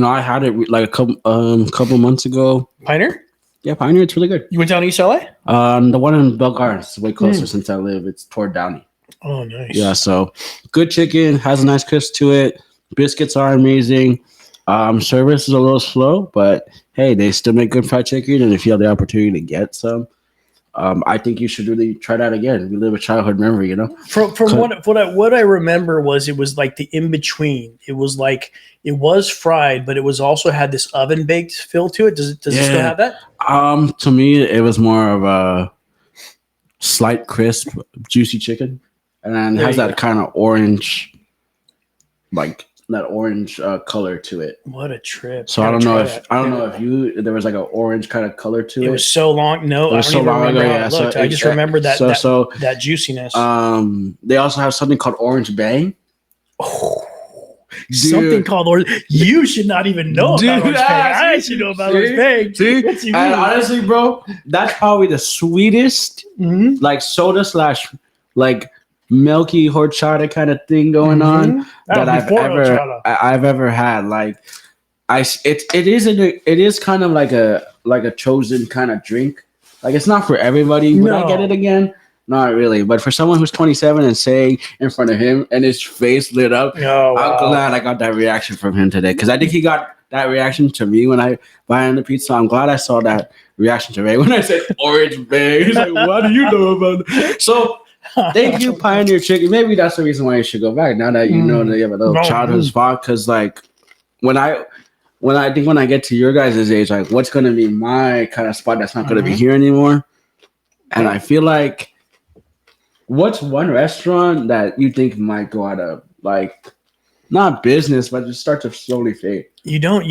I had it like a couple months ago. Pioneer? Yeah, Pioneer. It's really good. You went down to East LA? The one in Bell Gardens is way closer since I live. It's toward Downey. Oh, nice. Yeah, so good chicken, has a nice crisp to it. Biscuits are amazing. Service is a little slow, but hey, they still make good fried chicken. And if you have the opportunity to get some, I think you should really try that again. We live a childhood memory, From what I remember was it was like the in between. It was like it was fried, but it was also had this oven baked feel to it. Does it still have that? To me, it was more of a slight crisp, juicy chicken, and then it has that kind of orange, like that orange color to it. What a trip! So I don't know if there was like an orange kind of color to it. It was so long. No, I don't even remember how it looked. I just remember that juiciness. They also have something called Orange Bang. Oh, something called Orange. You should not even know about Orange Bang. I should know about Orange Bang. See, and honestly, bro, that's probably the sweetest, like soda / like milky horchata kind of thing going on that I've ever had. Like it is kind of like a chosen kind of drink. Like it's not for everybody. Would I get it again? Not really. But for someone who's 27 and saying in front of him and his face lit up, I'm glad I got that reaction from him today, because I think he got that reaction to me when I buy in the pizza. I'm glad I saw that reaction to Ray when I said Orange Bang. He's like, what do you know about it? So thank you, Pioneer Chicken. Maybe that's the reason why you should go back now that you know that you have a little childhood spot. Because like when I get to your guys' age, like what's gonna be my kind of spot that's not gonna be here anymore? And I feel like, what's one restaurant that you think might go out of, like, not business, but just start to slowly fade? You don't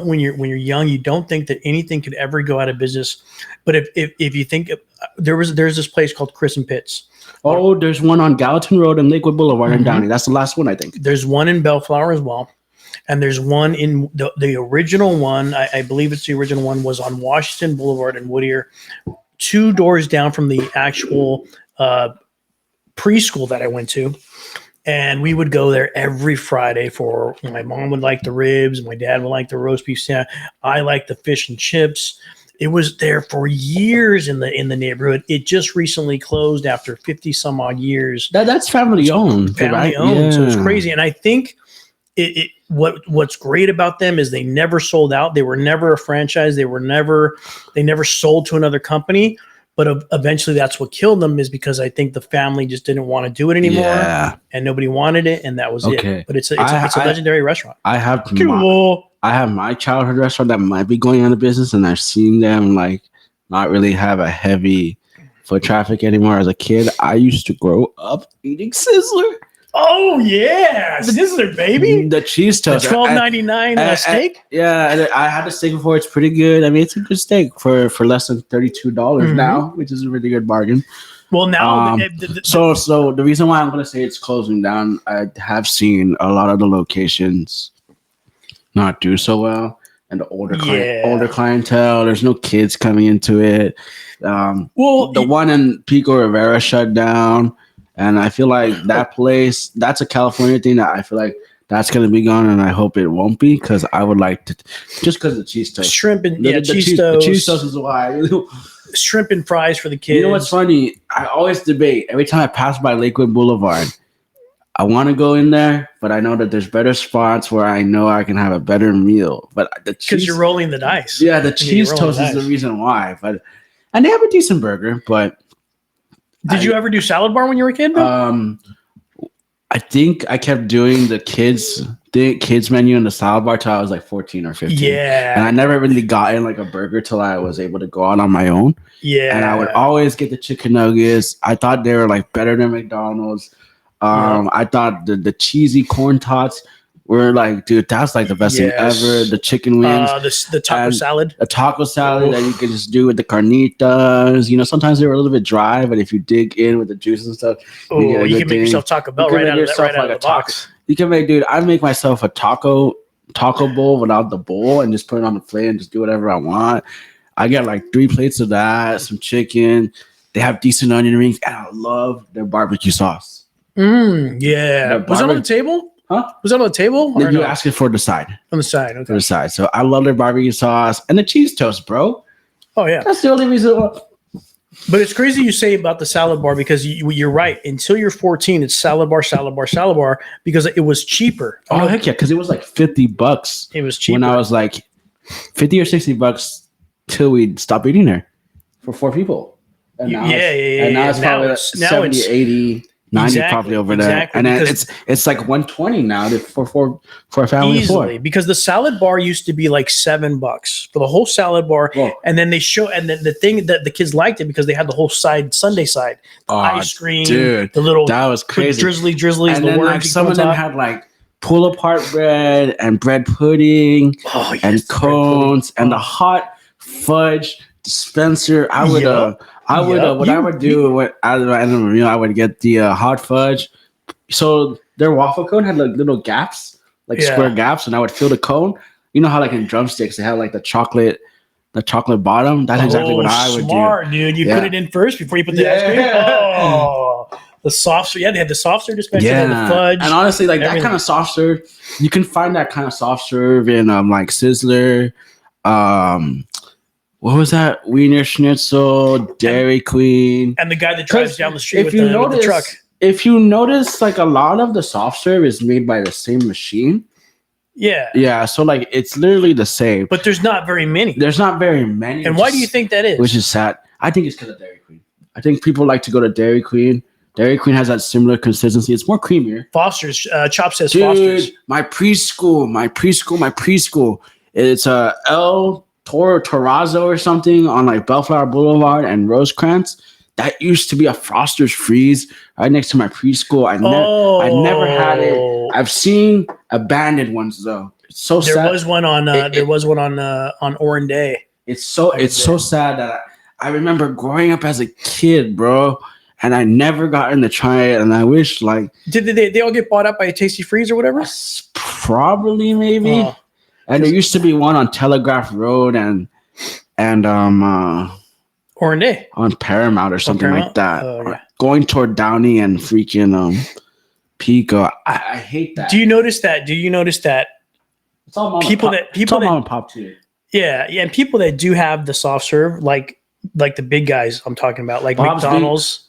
when you're young, you don't think that anything could ever go out of business. But if you think there's this place called Chris and Pitts. Oh, there's one on Gallatin Road and Lakewood Boulevard in Downey. That's the last one, I think. There's one in Bellflower as well. And there's one in the original one. I believe it's the original one was on Washington Boulevard in Whittier, 2 doors down from the actual preschool that I went to. And we would go there every Friday for my mom would like the ribs, my dad would like the roast beef sandwich. I like the fish and chips. It was there for years in the neighborhood. It just recently closed after 50 some odd years. That's family owned. Family right? owned. So it's Yeah. crazy. And I think what's great about them is they never sold out. They were never a franchise. They never sold to another company. But eventually that's what killed them, is because I think the family just didn't want to do it anymore, and nobody wanted it, and that was it. But it's a legendary restaurant. I have my childhood restaurant that might be going out of business, and I've seen them like not really have a heavy foot traffic anymore. As a kid, I used to grow up eating Sizzler. Oh yeah, Sizzler, baby. The cheese toast, the $12.99 steak. Yeah, I had the steak before. It's pretty good. I mean, it's a good steak for less than $32 now, which is a really good bargain. Well, now, so the reason why I'm going to say it's closing down, I have seen a lot of the locations not do so well, and the older clientele. There's no kids coming into it. The one in Pico Rivera shut down. And I feel like that place, that's a California thing that I feel like that's going to be gone. And I hope it won't be, because I would like to, just because of the cheese toast. Shrimp and cheese toast. The cheese toast is why. Shrimp and fries for the kids. You know what's funny? I always debate. Every time I pass by Lakewood Boulevard, I want to go in there, but I know that there's better spots where I know I can have a better meal. But because you're rolling the dice. Yeah, the cheese toast is the reason why. And they have a decent burger, but... Did you ever do salad bar when you were a kid? I think I kept doing the kids menu in the salad bar till I was like 14 or 15. Yeah. And I never really got in like a burger till I was able to go out on my own. Yeah. And I would always get the chicken nuggets. I thought they were like better than McDonald's. I thought the cheesy corn tots were like, dude, that's like the best thing ever. The chicken wings. The taco salad. A taco salad that you could just do with the carnitas. You know, sometimes they were a little bit dry, but if you dig in with the juice and stuff, you can make yourself Taco Bell right out of the box. You can make, dude, I make myself a taco bowl without the bowl and just put it on the plate and just do whatever I want. I get like 3 plates of that, some chicken. They have decent onion rings, and I love their barbecue sauce. Yeah. Was it on the table? Huh? Was that on the table? Did you ask it for the side? On the side, okay. For the side. So I love their barbecue sauce and the cheese toast, bro. Oh, yeah. That's the only reason why. But it's crazy you say about the salad bar, because you're right. Until you're 14, it's salad bar, because it was cheaper. Oh, heck yeah, because it was like $50. It was cheaper. When I was like $50 or $60 till we stopped eating there for 4 people. And now And now it's probably 70, 80. 90 probably over there, and then it's like 120 now for a family easily, of 4. because the salad bar used to be like $7 for the whole salad bar. And then the thing that the kids liked it because they had the whole sundae side, the ice cream, dude, the little that was crazy drizzlies, and the then like some of them had like pull apart bread and bread pudding and cones and the hot fudge dispenser. I would get the hot fudge. So their waffle cone had like little gaps, like square gaps, and I would fill the cone. You know how like in drumsticks they have like the chocolate bottom. That's exactly what I would do. Smart, dude. You put it in first before you put the ice cream. Oh, the soft serve. Yeah, they had the soft serve dispenser, and the fudge. And honestly, like that kind of soft serve, you can find that kind of soft serve in like Sizzler. What was that? Wiener Schnitzel, Dairy Queen. And the guy that drives down the street with the truck. If you notice, like a lot of the soft serve is made by the same machine. Yeah. Yeah. So like it's literally the same. But there's not very many. And why do you think that is? Which is sad. I think it's because of Dairy Queen. I think people like to go to Dairy Queen. Dairy Queen has that similar consistency. It's more creamier. Foster's. Chop says Dude, Foster's. My preschool. It's El Terrazzo or something on like Bellflower Boulevard and Rosecrans. That used to be a Foster's Freeze right next to my preschool. I never had it. I've seen abandoned ones though. It's so sad. There was one on Oranday. It's so sad that I remember growing up as a kid, bro, and I never gotten to try it. And I wish like did they all get bought up by a Tasty Freeze or whatever? Probably, maybe. Oh. And there used to be one on Telegraph Road and Oranday on Paramount or something like that. Going toward Downey and freaking pico. I hate that. Do you notice that? It's all mom People and pop. that It's all mom and pop too. yeah, and people that do have the soft serve, like the big guys I'm talking about, like Bob's McDonald's.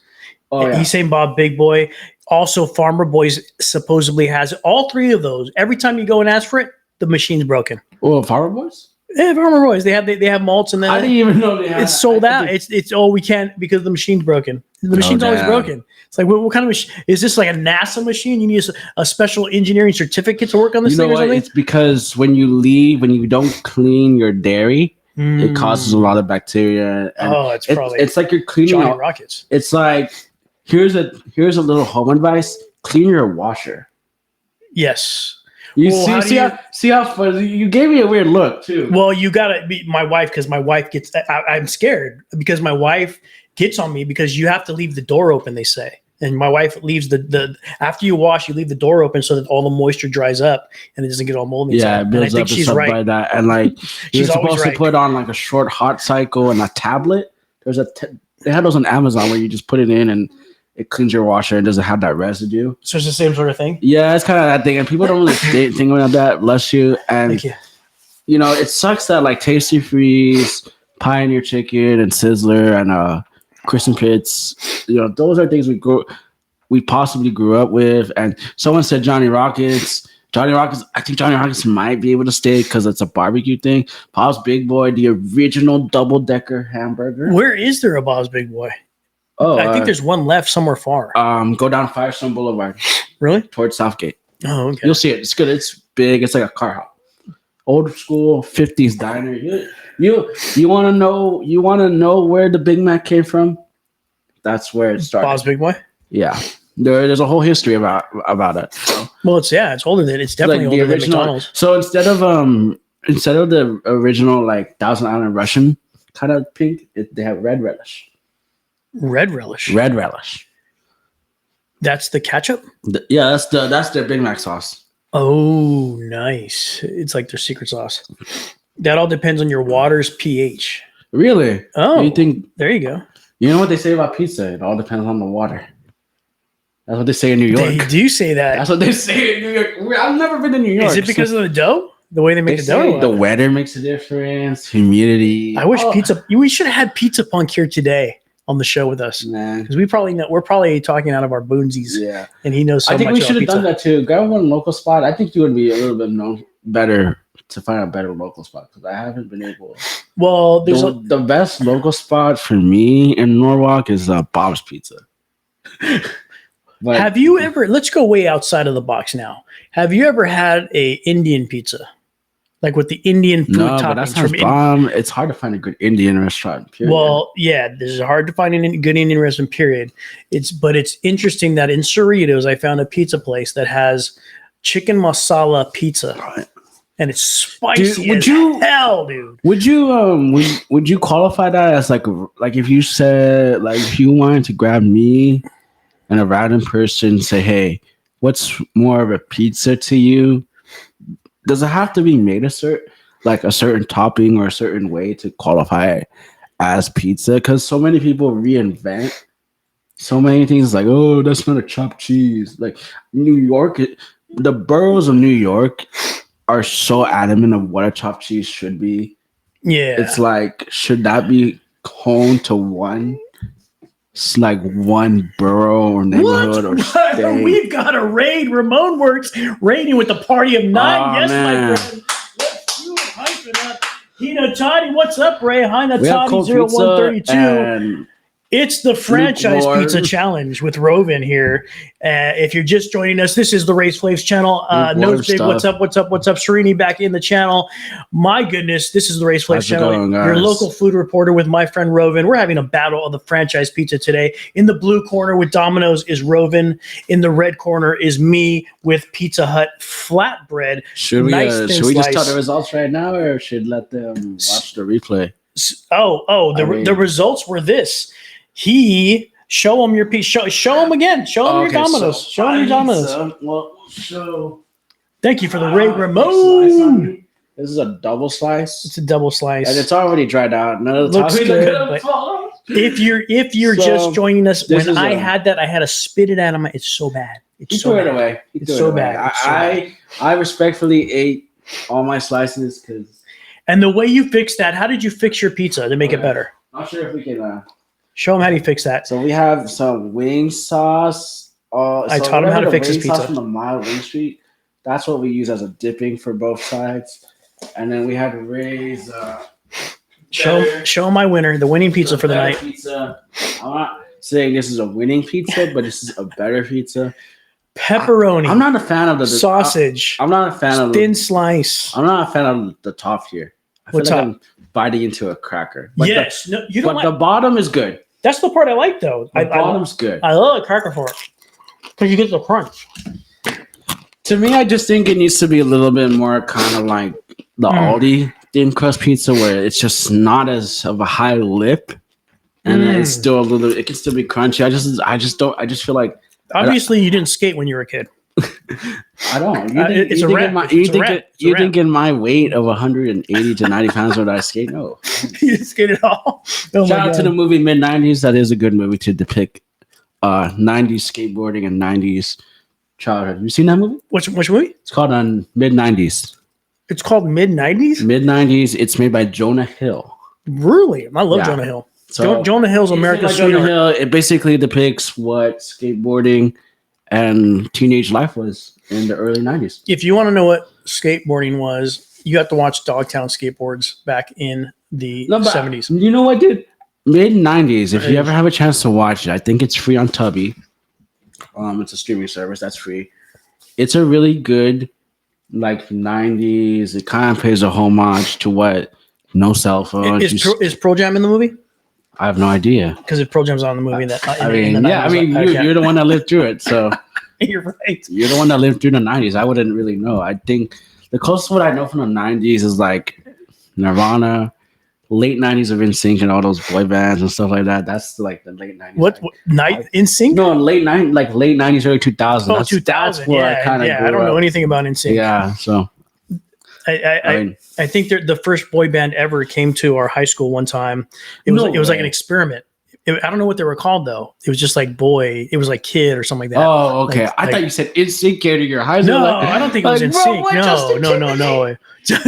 Oh yeah. He's saying Bob Big Boy. Also, Farmer Boys supposedly has all three of those. Every time you go and ask for it, the machine's broken. Oh, Farmer Boys. Yeah, Farmer Boys. They have malts, and then I didn't even know they had. it's sold out. It's we can't because the machine's broken. The machine's always broken. It's like what kind of machine is this? Like a NASA machine? You need a special engineering certificate to work on this thing or something? It's because when you don't clean your dairy, it causes a lot of bacteria. And it's like you're cleaning Johnny Rockets. It's like here's a little home advice: clean your washer. Yes. You see how funny you gave me a weird look too. Well, you gotta be my wife because my wife gets. I'm scared because my wife gets on me because you have to leave the door open. They say, and my wife leaves the after you wash, you leave the door open so that all the moisture dries up and it doesn't get all moldy. Yeah, it builds up and stuff like that. And like you're supposed to put on like a short hot cycle and a tablet. They had those on Amazon where you just put it in and it cleans your washer and doesn't have that residue. So it's the same sort of thing? Yeah, it's kind of that thing. And people don't really think about that. Bless you. And, thank you. You know, it sucks that like Tasty Freeze, Pioneer Chicken, and Sizzler, and Crisp Pits, you know, those are things we possibly grew up with. And someone said Johnny Rockets. I think Johnny Rockets might be able to stay because it's a barbecue thing. Bob's Big Boy, the original double-decker hamburger. Where is there a Bob's Big Boy? Oh, I think there's one left somewhere far. Go down Firestone Boulevard. Really? Towards Southgate. Oh, okay. You'll see it. It's good. It's big. It's like a car hop. Old school 50s diner. You want to know where the Big Mac came from? That's where it started. Bob's Big Boy? Yeah. There's a whole history about it. So. Well, it's older than it's definitely like older than McDonald's. So instead of the original like Thousand Island Russian kind of pink, they have red relish. Red relish. That's the ketchup? That's their Big Mac sauce. Oh, nice. It's like their secret sauce. That all depends on your water's pH. Really? Oh, you think? There you go. You know what they say about pizza? It all depends on the water. That's what they say in New York. They do say that. That's what they say in New York. I've never been to New York. Is it because of the dough? The way they make the dough? The weather makes a difference. Humidity. I wish pizza. We should have had Pizza Punk here today on the show with us because we're probably talking out of our boonsies. Yeah, and he knows so much. I think we should have done that too. Grab one local spot. I think you would be a little bit better to find a better local spot because I haven't been able. Well, there's the best local spot for me in Norwalk is Bob's Pizza. But, have you ever? Let's go way outside of the box now. Have you ever had a Indian pizza? Like with the Indian food toppings. But that sounds bomb. It's hard to find a good Indian restaurant, period. Well, yeah, this is hard to find a good Indian restaurant, period. But it's interesting that in Cerritos, I found a pizza place that has chicken masala pizza. Right. And it's spicy as hell, dude. Would you qualify that as like if you said like if you wanted to grab me and a random person say, hey, what's more of a pizza to you? Does it have to be made a certain topping or a certain way to qualify as pizza? Because so many people reinvent so many things like, oh, that's not a chopped cheese. Like New York, the boroughs of New York are so adamant of what a chopped cheese should be. Yeah. It's like, should that be honed to one? It's like one borough or neighborhood or state. We've got a raid. Ramon Works raiding with the party of nine. Oh, yes, man. My friend. Let's do it. Hype it up. Hino Toddy, what's up, Ray? Hina Toddy 0132. It's the franchise pizza challenge with Rovin here. If you're just joining us, this is the Race Flaves channel. Nose Big, what's up? Serini back in the channel. My goodness, this is the Race Flaves channel. Your local food reporter with my friend Rovin. We're having a battle of the franchise pizza today. In the blue corner with Dominoes is Rovin. In the red corner is me with Pizza Hut flatbread. Should we just tell the results right now, or should let them watch the replay? The results were this. Show them your piece. Show them again. Show them your Dominoes. Show them your Dominoes. Thank you for the raid, Ramon. This is a double slice. It's a double slice. And it's already dried out. None of the looks good. If you're So, just joining us, this when is I a- had that, I had to spit it out of my. It's so bad. It's He so threw it bad. away. He It's threw so it away. bad. It's so bad. I respectfully ate all my slices because And the way you fixed that, how did you fix your pizza to make it Okay. better? not sure if we can. Show them how you fix that. So we have some wing sauce. I taught him how to fix his wing sauce pizza. from the Mile Wing Street. That's what we use as a dipping for both sides. And then we had Ray's. Show 'em my winner, the winning pizza for the better night. Pizza. I'm not saying this is a winning pizza, but this is a better pizza. Pepperoni. I'm not a fan of the sausage. I'm not a fan of Thin slice. I'm not a fan of the top here. I feel What's like up? I'm biting into a cracker. But Yes. No, you don't but like. the bottom is good. That's the part I like though. The I bottom's good. love a cracker for it because you get the crunch. To me, I just think it needs to be a little bit more kind of like the Aldi thin crust pizza, where it's just not as of a high lip, and then it's still a little. It can still be crunchy. I just feel like Obviously, you didn't skate when you were a kid. I don't. It's a wrap. You think in my weight of 180 to 90 pounds would I skate? No. You didn't skate at all. Oh Shout my out to God. the movie mid 90s. That is a good movie to depict 90s skateboarding and 90s childhood. Have you seen that movie? Which movie? It's called mid 90s. It's called mid 90s. Mid 90s. It's made by Jonah Hill. Really, I love Yeah. Jonah Hill. So Jonah Hill's America's Jonah sweetheart. Hill, it basically depicts what skateboarding and teenage life was in the early 90s. If you want to know what skateboarding was, you have to watch Dogtown Skateboards back in the 70s. You know what, dude? Mid 90s. If you ever have a chance to watch it, I think it's free on Tubi. It's a streaming service that's free. It's a really good, like 90s. It kind of pays a homage to what No Cell Phone. Is Pro Jam in the movie? I have no idea. Because if Pro Jam's on the movie, that You're the one that lived through it, so you're right. you're the one that lived through the 90s. I wouldn't really know. I think the closest what I know from the 90s is like Nirvana, late 90s of NSYNC and all those boy bands and stuff like that. That's like the late 90s. What night in sync? No, late 90s, early 2000s. Oh, 2000. That's where I kind of I don't know anything about NSYNC. Yeah, so I think the first boy band ever came to our high school one time. It was like an experiment. I don't know what they were called though. It was just like boy. It was like kid or something like that. Oh, okay. Like, I thought you said NSYNC came to your high school. No, I don't think it was NSYNC. No.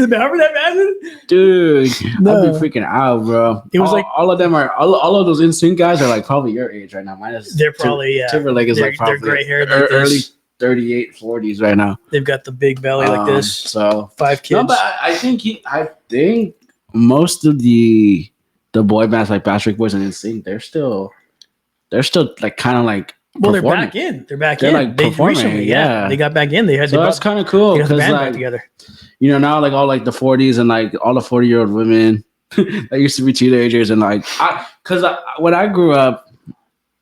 Remember that man? Dude, No. I'd be freaking out, bro. It was all of them are all of those NSYNC guys are like probably your age right now. Minus They're probably Timberlake is they're, like probably they're gray haired like early this. 38, 40s right now. They've got the big belly like this. So 5 kids. no, but I think most of the boy bands like Backstreet Boys and NSYNC, they're still like kind of like well, performing. they're back in. They're back They're in. like They performing, recently, yeah. they got back in. They had So that's kind of cool because because band back like together. now like all like the 40s and like all the 40-year-old women that used to be teenagers and like when I grew up,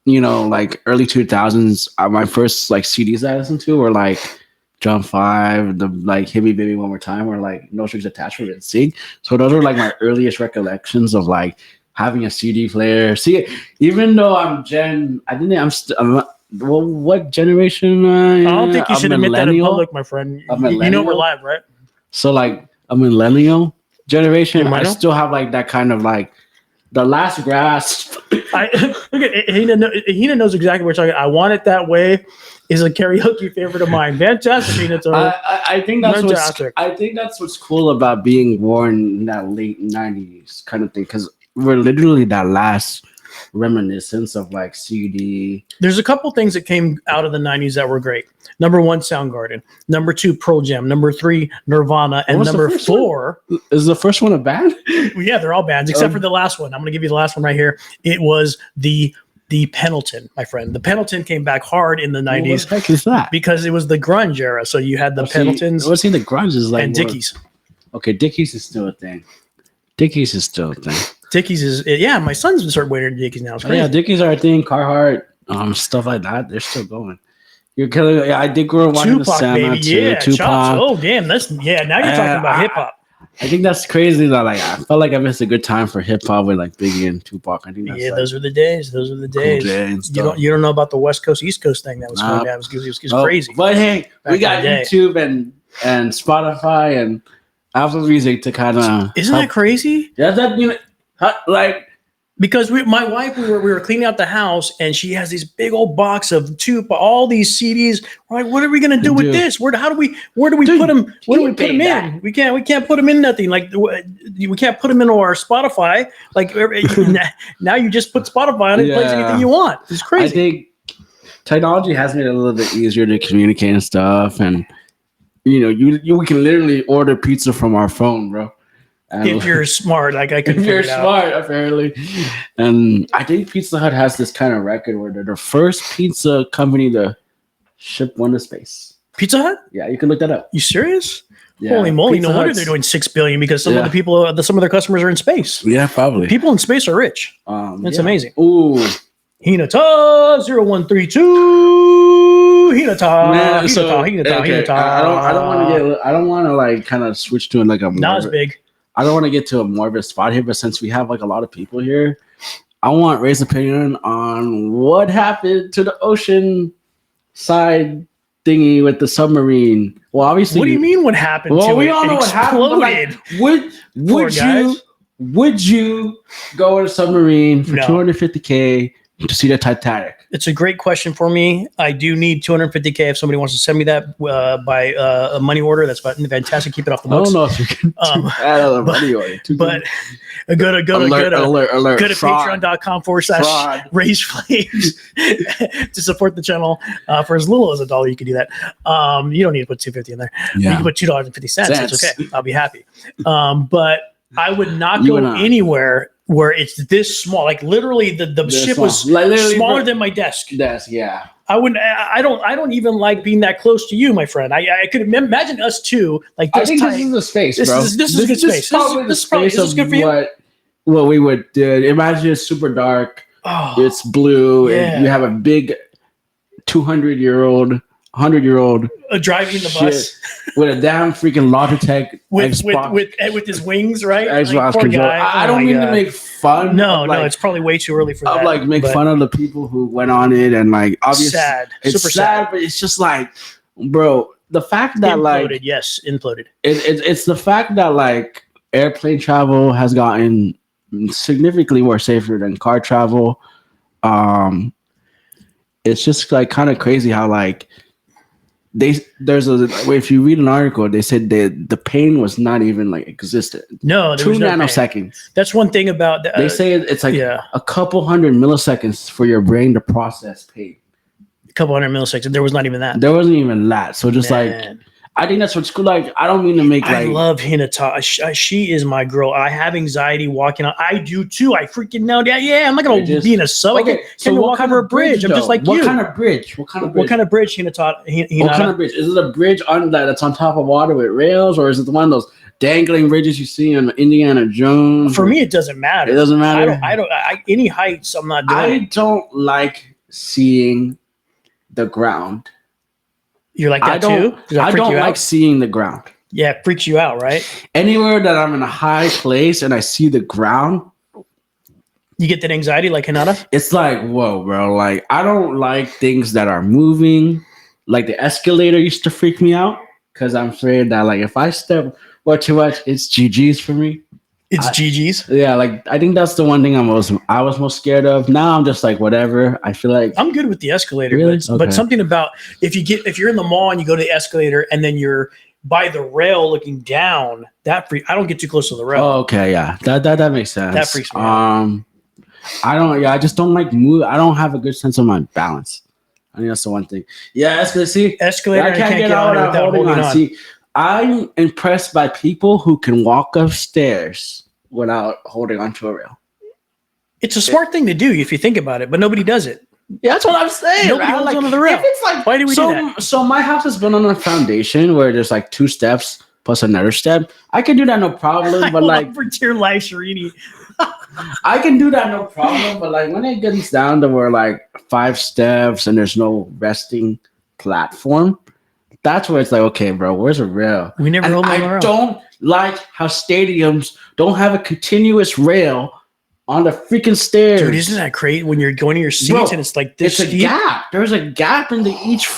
like early 2000s, my first like CDs I listened to were like Jump 5, the like Hit Me Baby One More Time, or like No Strings Attached for NSYNC. So those are like my earliest recollections of like having a CD player. See, even though what generation? I don't think you should admit that in public, my friend. A You know millennial? we're live, right? So like a millennial generation, I Millennial? still have like that kind of like the last grasp. Look at Hina knows exactly what you're talking. I Want It That Way is a karaoke favorite of mine. Fantastic, Hina. I think that's Fantastic. what's cool about being born in that late 90s kind of thing, because we're literally that last reminiscence of like CD. There's a couple things that came out of the 90s that were great. Number 1, Soundgarden. Number 2, Pearl Jam. Number 3, Nirvana. And What was the number first 4, Is the first one a band? yeah, they're all bands except for the last one. I'm going to give you the last one right here. It was the Pendleton, my friend. The Pendleton came back hard in the 90s What the heck is that? because it was the grunge era. So you had the Pendletons What's the grunge is like and more- Dickies. Okay, Dickies is still a thing. Dickies is still a thing. Dickies is my son's been starting wearing Dickies now. It's crazy. Yeah, Dickies are a thing. Carhartt, stuff like that. They're still going. You're killing. Yeah, I did grow up watching Tupac, the Sandman baby, too. yeah, Tupac. Chops. Oh, damn, now you're talking about hip hop. I think that's crazy. That like I felt like I missed a good time for hip hop with like Biggie and Tupac. I think that's Yeah, like, those were the days. Those were the Cool days. J and You stuff. don't know about the West Coast East Coast thing that was Nah. going down. It was Oh, crazy. But hey, Back we got in the day. YouTube and Spotify and Apple Music to kind of Isn't that crazy? Yeah, that like Because my wife, we were cleaning out the house, and she has these big old box of all these CDs. We're like, what are we gonna do with this? Where do we put them? Where do we put them in? We can't put them in nothing. Like we can't put them into our Spotify. Like now you just put Spotify on it, plays anything you want. It's crazy. I think technology has made it a little bit easier to communicate and stuff, and we can literally order pizza from our phone, bro. If you're smart, like I could. If you're smart, apparently. And I think Pizza Hut has this kind of record where they're the first pizza company to ship one to space. Pizza Hut? Yeah, you can look that up. You serious? Yeah. Holy moly! Pizza No wonder Hut's- they're doing $6 billion because some of the people, some of their customers are in space. Yeah, probably. People in space are rich. That's amazing. Ooh, Hinata 0132 Hinata. man. Hinata. I don't want to like kind of switch to like a. Not as big. I don't want to get to a morbid spot here, but since we have like a lot of people here, I want Ray's opinion on what happened to the ocean side thingy with the submarine. Well, obviously, What do you mean? What happened to we it? all It know what happened. But, exploded. like, would you go in a submarine for No. $250K to see the Titanic? It's a great question for me. I do need $250K if somebody wants to send me that by a money order. That's fantastic. Keep it off the I books. don't know if you can do that on a money order. But go to Alert. Fraud. patreon.com/raise flames to support the channel for as little as $1. You can do that. You don't need to put $2.50 in there. You Yeah. can put $2.50. It's okay. I'll be happy. But I would not You go would not. anywhere where it's this small. Like literally, the ship was Like, literally, smaller bro. than my desk. Yeah. I wouldn't. I don't even like being that close to you, my friend. I could imagine us two like this. I think tight. this is the space, This bro. is good space. Probably This is the probably- space this is of good for you? what we would do. Imagine it's super dark. Oh, It's blue, yeah. and you have a big 200-year-old, 100-year-old driving the shit bus with a damn freaking Logitech with Xbox, with his wings, right? Xbox poor controller. guy. I Oh don't my mean to God. make fun. No, of, like, it's probably way too early for that. of like make but fun of the people who went on it, and like obviously sad, it's super sad, sad. but it's just like, bro, the fact that Imploded, like yes, imploded. it's the fact that like airplane travel has gotten significantly more safer than car travel. It's just like kind of crazy how like if you read an article, they said that the pain was not even like existent. No, there 2 was no pain. nanoseconds. That's one thing about They say it's like yeah, a couple hundred milliseconds for your brain to process pain. a couple hundred milliseconds. There was not even that. There wasn't even that. So just like, Man. I think that's what's cool. Like, I don't mean to make I like love Hinata. She is my girl. I have anxiety walking on. I do too. I freaking know that. Yeah, I'm not gonna be in a sub. I can't even walk over a bridge. I'm just like what you. kind of bridge? What kind of bridge? What kind of bridge, Hinata? What kind of bridge? Is it a bridge on that's on top of water with rails, or is it one of those dangling bridges you see in Indiana Jones? For me, it doesn't matter. It doesn't matter. I don't. Any heights, I'm not doing. I it. don't like seeing the ground. You're like that too? Does that I freak don't you like out? seeing the ground. Yeah, it freaks you out, right? Anywhere that I'm in a high place and I see the ground, You get that anxiety like Hinata? it's like, whoa, bro. Like, I don't like things that are moving. Like the escalator used to freak me out because I'm afraid that like if I step way too much, it's GG's for me. It's GG's. Yeah, like I think that's the one thing I was most scared of. Now I'm just like whatever. I feel like I'm good with the escalator, Really? but Okay. something about if you're in the mall and you go to the escalator and then you're by the rail looking down, I don't get too close to the rail. oh, okay, yeah, that makes sense. That freaks me out. I just don't like move. I don't have a good sense of my balance. I think that's the one thing. Yeah, see, Escalator, I can't get out on it without without holding on. See, I'm impressed by people who can walk upstairs without holding onto a rail. It's a smart thing to do if you think about it, but nobody does it. Yeah, that's what I'm saying. Nobody right? holds Like, onto the rail. if it's like, Why do we do that? So my house has been on a foundation where there's like 2 steps plus another step. I can do that no problem, but like for dear life, Sharini. I can do that no problem. But like when it gets down to where like 5 steps and there's no resting platform, that's where it's like, okay, bro, where's the rail? We never And hold on the I rail. don't like how stadiums don't have a continuous rail on the freaking stairs. Dude, isn't that crazy when you're going to your seats Bro, and it's like this It's a steep? gap. There's a gap into each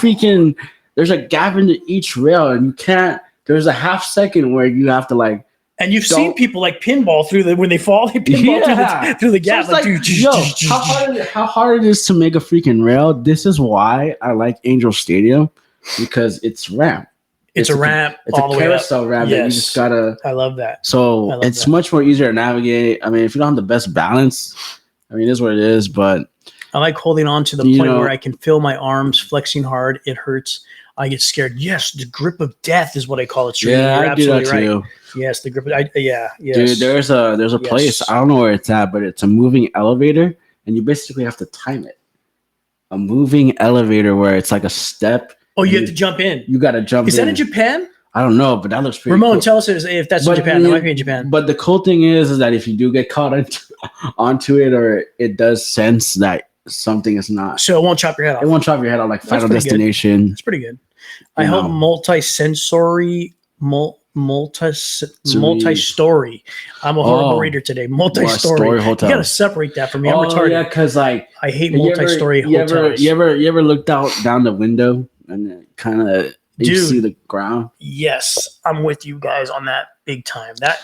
rail, and you can't. There's a half second where you have to like And you've seen people like pinball when they fall, they pinball through the gap. So it's dude, how hard it is to make a freaking rail. This is why I like Angel Stadium, because it's ramp. It's a ramp. It's a carousel ramp that you just gotta. I love that. So it's much more easier to navigate. I mean, if you don't have the best balance, I mean, it is what it is. But I like holding on to the point where I can feel my arms flexing hard. It hurts. I get scared. Yes, the grip of death is what I call it. Yeah, I do that too. Yes, the grip. Yes. Dude, there's a place. I don't know where it's at, but it's a moving elevator, and you basically have to time it. A moving elevator where it's like a step. Oh, you have to jump in. You got to jump in. Is that in Japan? I don't know, but that looks pretty Ramon, cool. tell us if that's in Japan. It might be in Japan. But the cool thing is that if you do get caught onto it, or it does sense that something is not. So it won't chop your head off. It won't chop your head off like Final Destination. That's pretty good. I hope multi-story. Multi-story. I'm a horrible reader today. Multi-story. Hotel. You gotta separate that from me. I'm retarded. Yeah, because like I hate multi-story hotels. You ever looked out down the window and kind of you see the ground? Yes, I'm with you guys on that big time. That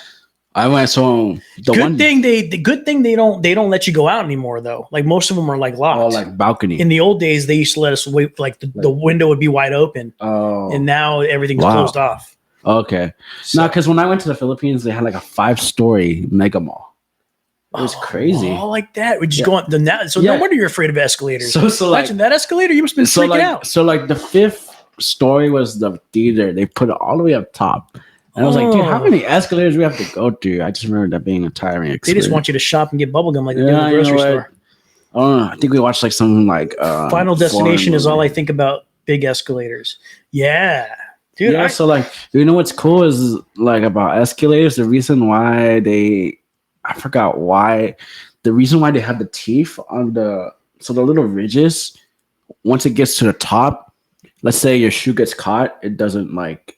I went so the good thing they don't let you go out anymore though. Like most of them are like locked. Oh, like balcony. In the old days, they used to let us wait. Like the window would be wide open. Oh, and now everything's closed off. Okay. So, no, because when I went to the Philippines, they had like a 5-story mega mall. It was crazy. Oh, like that. Would you go on the net? So no wonder you're afraid of escalators. So imagine that escalator. You must have been freaking out. So like the 5th story was the theater. They put it all the way up top. And I was like, dude, how many escalators do we have to go through? I just remember that being a tiring experience. They just want you to shop and get bubblegum like they do in the grocery store. I don't know. I think we watched like something like Final Destination is all I think about. Big escalators. Yeah. Dude, yeah, so like, you know what's cool is like about escalators. The reason why I forgot why. The reason why they have the teeth on the little ridges. Once it gets to the top, let's say your shoe gets caught, it doesn't like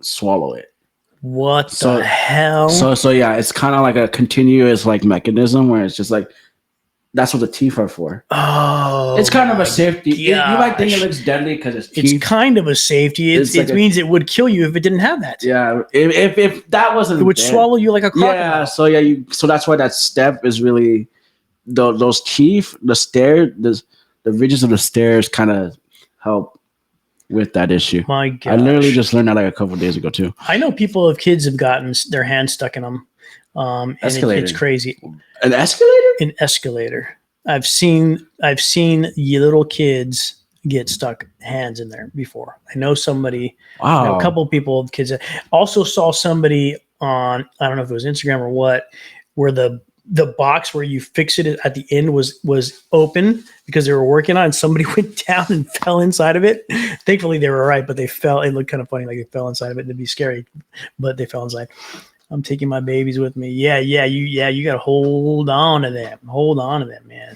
swallow it. What the hell? So yeah, it's kind of like a continuous like mechanism where it's just like. That's what the teeth are for. Oh, it's kind of a safety. You might think it looks deadly because it's teeth. It's kind of a safety. It means it would kill you if it didn't have that. Yeah, if that wasn't, it would swallow you like a crocodile. Yeah, so that's why that step is really those teeth, the ridges of the stairs kind of help with that issue. My God, I literally just learned that like a couple of days ago too. I know kids have gotten their hands stuck in them. And it's crazy. An escalator? An escalator. I've seen little kids get stuck hands in there before. I know somebody. Wow. A couple of people, kids. Also saw somebody on, I don't know if it was Instagram or what, where the box where you fix it at the end was open because they were working on it, and somebody went down and fell inside of it. Thankfully they were all right, but they fell. It looked kind of funny, like they fell inside of it. It'd be scary, but they fell inside. I'm taking my babies with me. You got to hold on to them. Hold on to them, man.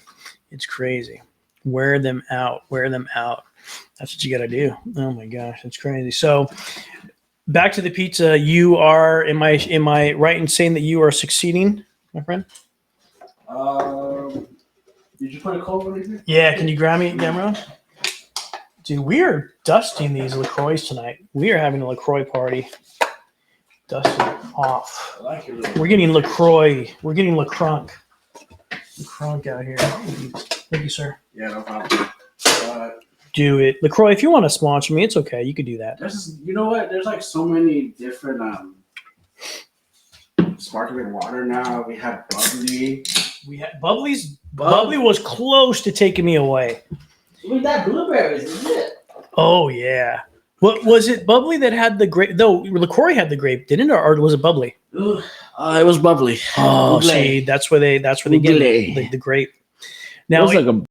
It's crazy. Wear them out. That's what you got to do. Oh my gosh, that's crazy. So back to the pizza. You are, am I right in saying that you are succeeding, my friend? Did you put a cold one in here? Yeah, can you grab me, Gamron? Dude, we are dusting these LaCroix tonight. We are having a LaCroix party. Dusting off. We're getting LaCroix. We're getting LaCrunk. LaCrunk out here. Thank you, sir. Yeah, no problem. Do it. LaCroix, if you want to sponsor me, it's okay. You could do that. You know what? There's like so many different sparkling water now. We have bubbly. Bubbly was close to taking me away. Look at that blueberries, isn't it? Oh, yeah. What was it? Bubbly that had the grape? Though LaCroix had the grape, didn't it? Or was it bubbly? It was bubbly. Oh, see, that's where they get the grape. Now it was like a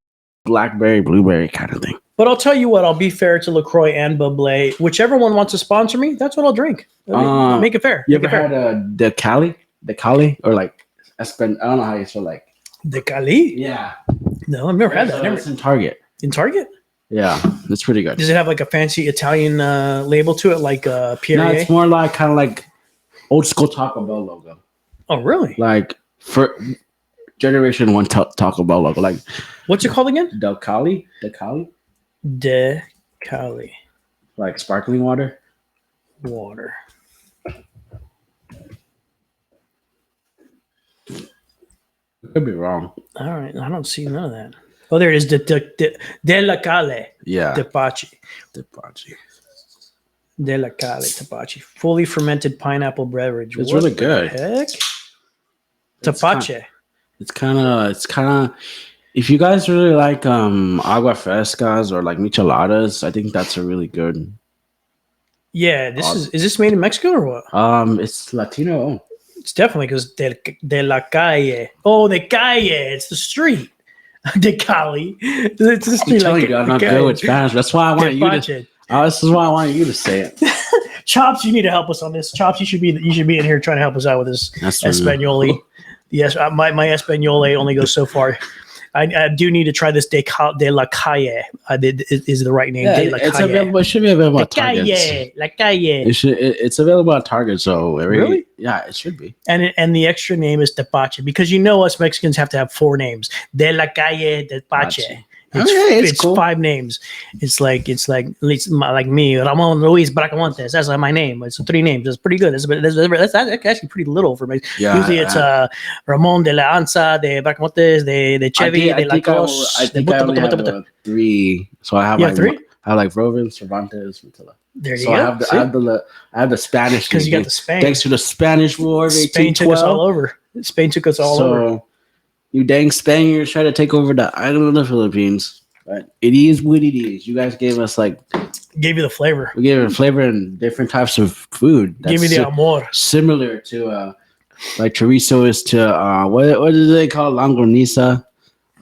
blackberry, blueberry kind of thing. But I'll tell you what, I'll be fair to LaCroix and bubbly. Whichever one wants to sponsor me, that's what I'll drink. Make it fair. You ever had the Cali, or like Espen? I don't know how you spell like the Cali. Yeah. No, I've never had that. It's in Target. In Target? Yeah, it's pretty good. Does it have like a fancy Italian label to it, like Pierre? No, it's more like kind of like old school Taco Bell logo. Oh, really? Like for Generation 1 Taco Bell logo. Like, what's it called again? De Cali. Like sparkling water. Could be wrong. All right, I don't see none of that. Oh, there it is. De la Calle Yeah. Tepache. Tepache. De la Calle Tepache. Fully fermented pineapple beverage. It's What really the good. heck? It's Tepache. It's kind of. If you guys really like agua frescas or like micheladas, I think that's a really good. Yeah, is this made in Mexico or what? It's Latino. It's definitely because de la Calle. Oh, de Calle. It's the street. De Cali. It's the street. I'm telling you, I'm not good with Spanish. That's why I want you to. This is why I want you to say it. Chops, you need to help us on this. Chops, you should be in here trying to help us out with this Espanol. Yes, my Espanol only goes so far. I do need to try this de la Calle. Is the right name? Yeah, de la it's Calle. available. It should be available at Target. La Calle. It's available at Target. So really, yeah, it should be. And the extra name is Tepache because you know us Mexicans have to have 4 names. De la Calle Tepache. It's cool. 5 names. It's like me, Ramon Luis Bracamontes. That's my name. It's 3 names. That's pretty good. That's actually pretty little for me. Yeah, usually it's Ramon de la Anza, de Bracamontes, de Chevy, de la Cruz. I think I only have 3. So I have 3. I have like Roven, Cervantes, Matilla. There you go. I have the Spanish because you got the Spain. Thanks to the Spanish War of 1812. Spain took us all over. Spain took us all over. You dang Spaniards try to take over the island of the Philippines. But it is what it is. You guys gave us gave you the flavor. We gave it a flavor and different types of food. Give me the amor. Similar to like chorizo is to what do they call longaniza?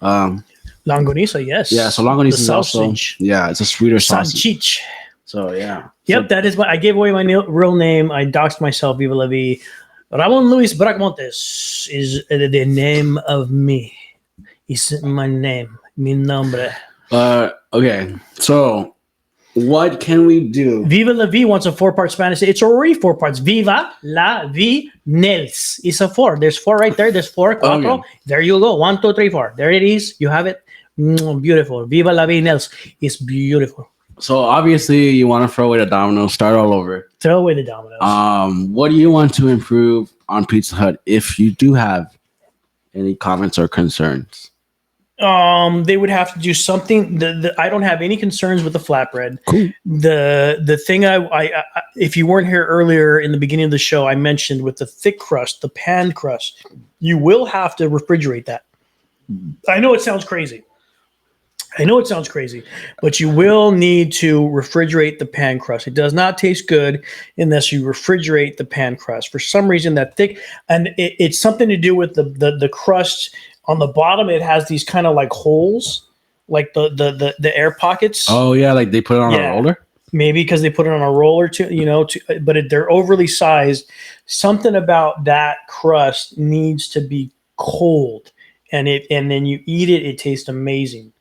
Longaniza, yes. Yeah, so longaniza is also it's a sweeter sausage. Sanchich. So yeah. Yep, that is what I gave away my real name. I doxed myself. Viva la vie. Ramon Luis Bracamontes is the name of me. It's my name. Mi nombre. Okay. So what can we do? Viva la vie wants a 4-part Spanish. It's already 4 parts. Viva la vie Nels. It's a 4. There's 4 right there. There's 4, 4. Okay. There you go. 1, 2, 3, 4. There it is. You have it. Beautiful. Viva la vie Nels. It's beautiful. So obviously you want to throw away the Dominoes, start all over. Throw away the Dominoes. What do you want to improve on Pizza Hut if you do have any comments or concerns? They would have to do something. I don't have any concerns with the flatbread. Cool. The thing I if you weren't here earlier in the beginning of the show, I mentioned with the thick crust, the pan crust, you will have to refrigerate that. I know it sounds crazy. But you will need to refrigerate the pan crust. It does not taste good unless you refrigerate the pan crust. For some reason, that thick, and it's something to do with the crust on the bottom. It has these kind of like holes, like the air pockets. Oh yeah, like they put it on a roller. Maybe because they put it on a roller but they're overly sized. Something about that crust needs to be cold, and then you eat it. It tastes amazing.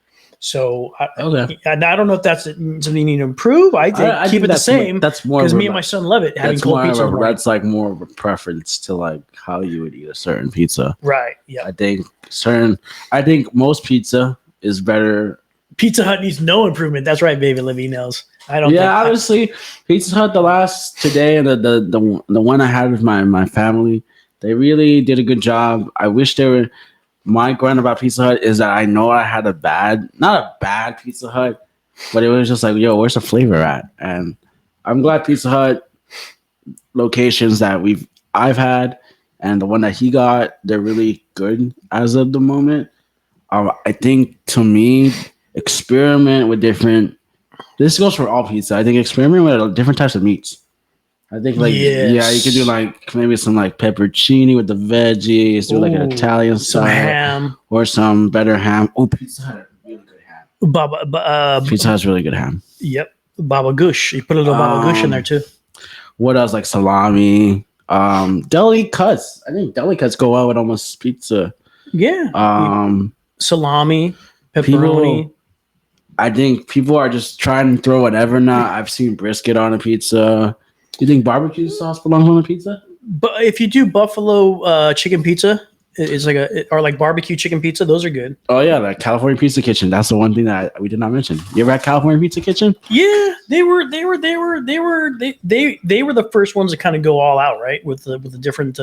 So I don't know if that's something you need to improve. I think keep it the same. That's more because me and my son love it. Having cold pizza. That's like more of a preference to like how you would eat a certain pizza. Right. Yeah. I think most pizza is better. Pizza Hut needs no improvement. That's right, baby. Livy knows. I don't. Yeah, honestly, Pizza Hut the last today and the one I had with my family, they really did a good job. I wish they were. My grind about Pizza Hut is that I know I had not a bad Pizza Hut, but it was just like, yo, where's the flavor at? And I'm glad Pizza Hut locations that I've had and the one that he got, they're really good as of the moment. I think to me, experiment with different. This goes for all pizza. I think experiment with different types of meats. I think you could do like maybe some like pepperoni with the veggies, do like an Italian style, ham or some better ham. Oh, Pizza Hut has really good ham. Pizza Hut has really good ham. Yep, baba goosh. You put a little baba goosh in there too. What else? Like salami, deli cuts. I think deli cuts go well with almost pizza. Yeah. Salami, pepperoni. I think people are just trying to throw whatever now. I've seen brisket on a pizza. Do you think barbecue sauce belongs on a pizza? But if you do buffalo chicken pizza, It's like or like barbecue chicken pizza. Those are good. Oh yeah, the California Pizza Kitchen. That's the one thing that we did not mention. You ever had California Pizza Kitchen? Yeah, they were the first ones to kind of go all out, right? With the different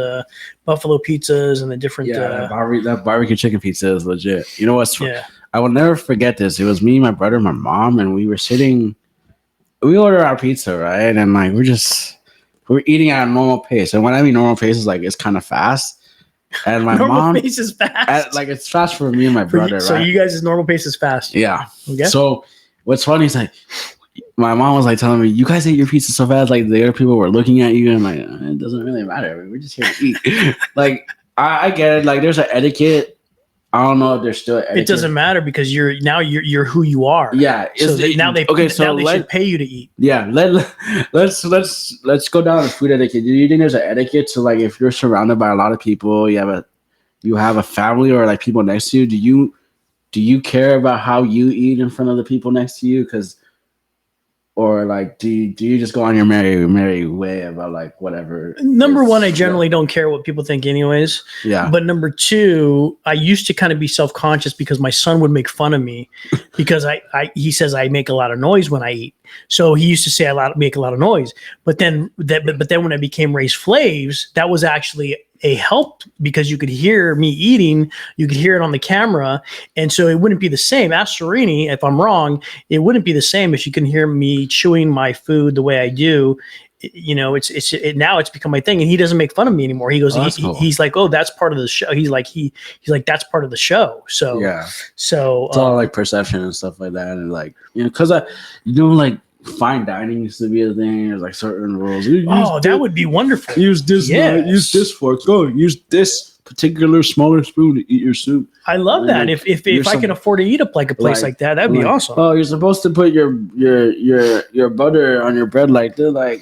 buffalo pizzas and the different that barbecue chicken pizza is legit. You know what's yeah. I will never forget this. It was me, my brother, my mom, and we were sitting. We ordered our pizza, right? And like we're eating at a normal pace. And when I mean normal pace is like it's kind of fast. And my normal mom pace is fast. like it's fast for me and my brother, so right? you guys' normal pace is fast. Yeah. Okay. So what's funny is like my mom was like telling me, "You guys ate your pizza so fast." Like the other people were looking at you, and like it doesn't really matter. We're just here to eat. Like I get it. Like there's an etiquette. I don't know if there's still etiquette. It doesn't matter because you're who you are. Yeah. So now they should pay you to eat. Yeah. Let's go down to food etiquette. Do you think there's an etiquette to like if you're surrounded by a lot of people, you have a family or like people next to you? Do you care about how you eat in front of the people next to you? Or like, do you just go on your merry way about like whatever? Number one, I generally don't care what people think, anyways. Yeah. But number two, I used to kind of be self-conscious because my son would make fun of me because he says I make a lot of noise when I eat. So he used to say make a lot of noise. But then when I became Race Flaves, that was actually a help because you could hear me eating, you could hear it on the camera, and so it wouldn't be the same. Ask Serini if I'm wrong. It wouldn't be the same if you can hear me chewing my food the way I do. You know, it's now it's become my thing, and he doesn't make fun of me anymore. He goes, cool. he's like, oh, that's part of the show. He's like, that's part of the show. So yeah, so it's all like perception and stuff like that, and like because like fine dining used to be a thing. There's like certain rules. That would be wonderful. Use this knife, use this fork. Go use this particular smaller spoon to eat your soup. I love that. Like, if I can afford to eat up like a place like that, that'd be awesome. Oh, you're supposed to put your butter on your bread like they're like.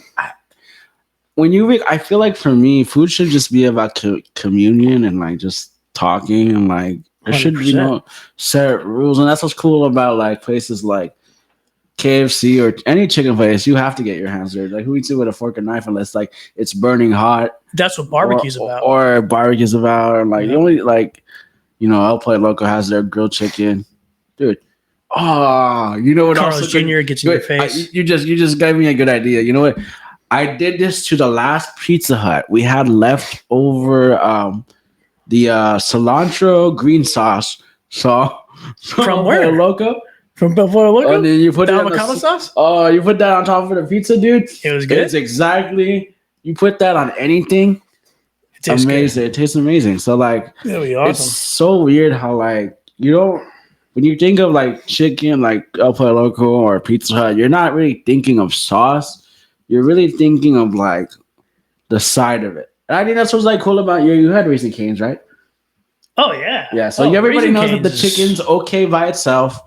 I feel like for me, food should just be about communion and like just talking and like there 100%. Should be no set rules, and that's what's cool about like places like KFC or any chicken place. You have to get your hands dirty. Like who eats it with a fork and knife unless like it's burning hot? That's what barbecue's about. Or barbecue's about. And like the only like El Pollo Loco has their grilled chicken, dude. Oh, you know what? Carl's Jr. gets in your face. You just gave me a good idea. You know what? I did this to the last Pizza Hut. We had leftover the cilantro green sauce. So from where? Loco. From Buffalo Loco? Oh, you put the avocado sauce? Oh, you put that on top of the pizza, dude. It was good. It's exactly. You put that on anything. It tastes amazing. Good. It tastes amazing. So like, that'd be awesome. It's so weird how like when you think of like chicken, like El Pollo Loco or Pizza Hut, you're not really thinking of sauce. You're really thinking of like the side of it. And I think that's what's like cool about you. You had Raising Cane's, right? Oh yeah. Yeah. So everybody knows that the chicken's okay by itself.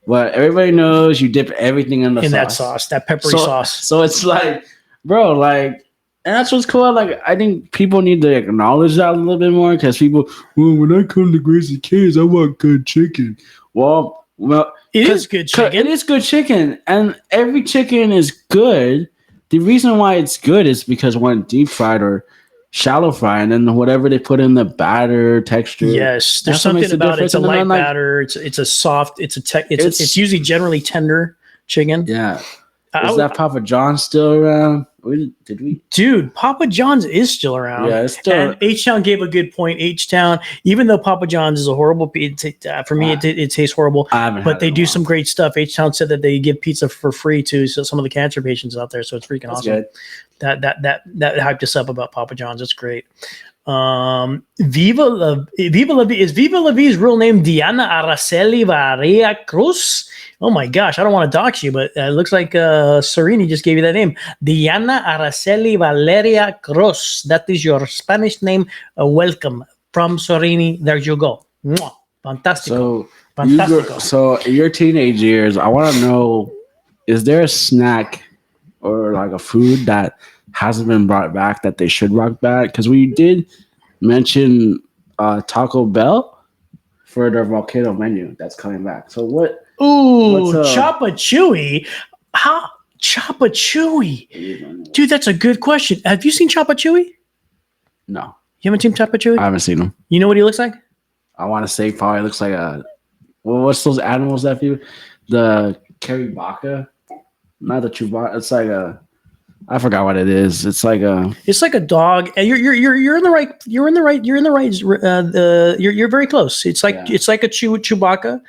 But everybody knows you dip everything in that sauce, that peppery sauce. So it's like, bro, like, and that's what's cool. Like, I think people need to acknowledge that a little bit more because people, when I come to Gracie K's, I want good chicken. Well, it is good chicken. It is good chicken, and every chicken is good. The reason why it's good is because when deep fried or shallow fry, and then whatever they put in the batter texture. Yes, there's something about it. It's a light batter. It's a soft. It's usually generally tender chicken. Yeah. Is that Papa John's still around? Did we? Dude, Papa John's is still around. Yeah, it's still. And H-Town gave a good point. H-Town, even though Papa John's is a horrible pizza, for me, it tastes horrible. But they do some great stuff. H-Town said that they give pizza for free to some of the cancer patients out there. So it's freaking awesome. Good. That hyped us up about Papa John's. It's great. Viva La Vie. Is Viva La Vie's real name Diana Araceli Varea Cruz? Oh my gosh, I don't want to dox you, but it looks like Serini just gave you that name. Diana Araceli Valeria Cruz. That is your Spanish name. Welcome from Serini. There you go. Mwah. Fantastico. So in your teenage years, I want to know, is there a snack or like a food that hasn't been brought back that they should bring back? Because we did mention Taco Bell for their volcano menu that's coming back. So what? Ooh, Chapa Chewy. How Chapa Chewy? Dude, that's a good question. Have you seen Chapa Chewy? No. You haven't seen Chapa Chewy? I haven't seen him. You know what he looks like? I want to say probably looks like a. Well, what's those animals that you? The Caribaka, not the Chewbacca. It's like a. I forgot what it is. It's like a. It's like a dog. And you're in the right. You're in the right. You're in the right. You're very close. It's like it's like a Chewbacca.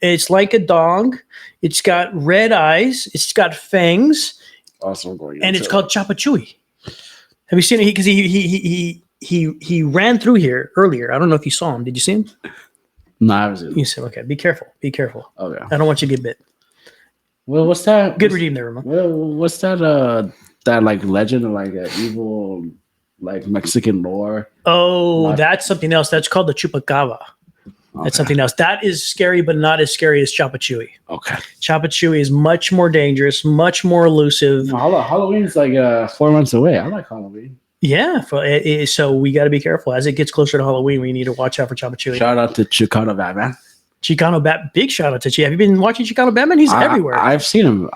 It's like a dog. It's got red eyes. It's got fangs. Also going. And it's called Chapa Chewy. Have you seen it? Because he ran through here earlier. I don't know if you saw him. Did you see him? No, I haven't seen him. You said, okay. Be careful. Be careful. Okay. I don't want you to get bit. Well, what's that? Good redeem there, Ramon. Well, what's that? That like legend of like an evil, like Mexican lore. Oh, that's something else. That's called the Chupacabra. Okay. That's something else. That is scary, but not as scary as Chapa Chewy. Okay. Chapa Chewy is much more dangerous, much more elusive. Halloween is like 4 months away. I like Halloween. Yeah. So we got to be careful. As it gets closer to Halloween, we need to watch out for Chapa Chewy. Shout out to Chicano Batman. Chicano Bat. Big shout out to Chi. Have you been watching Chicano Batman? He's everywhere. I've seen him.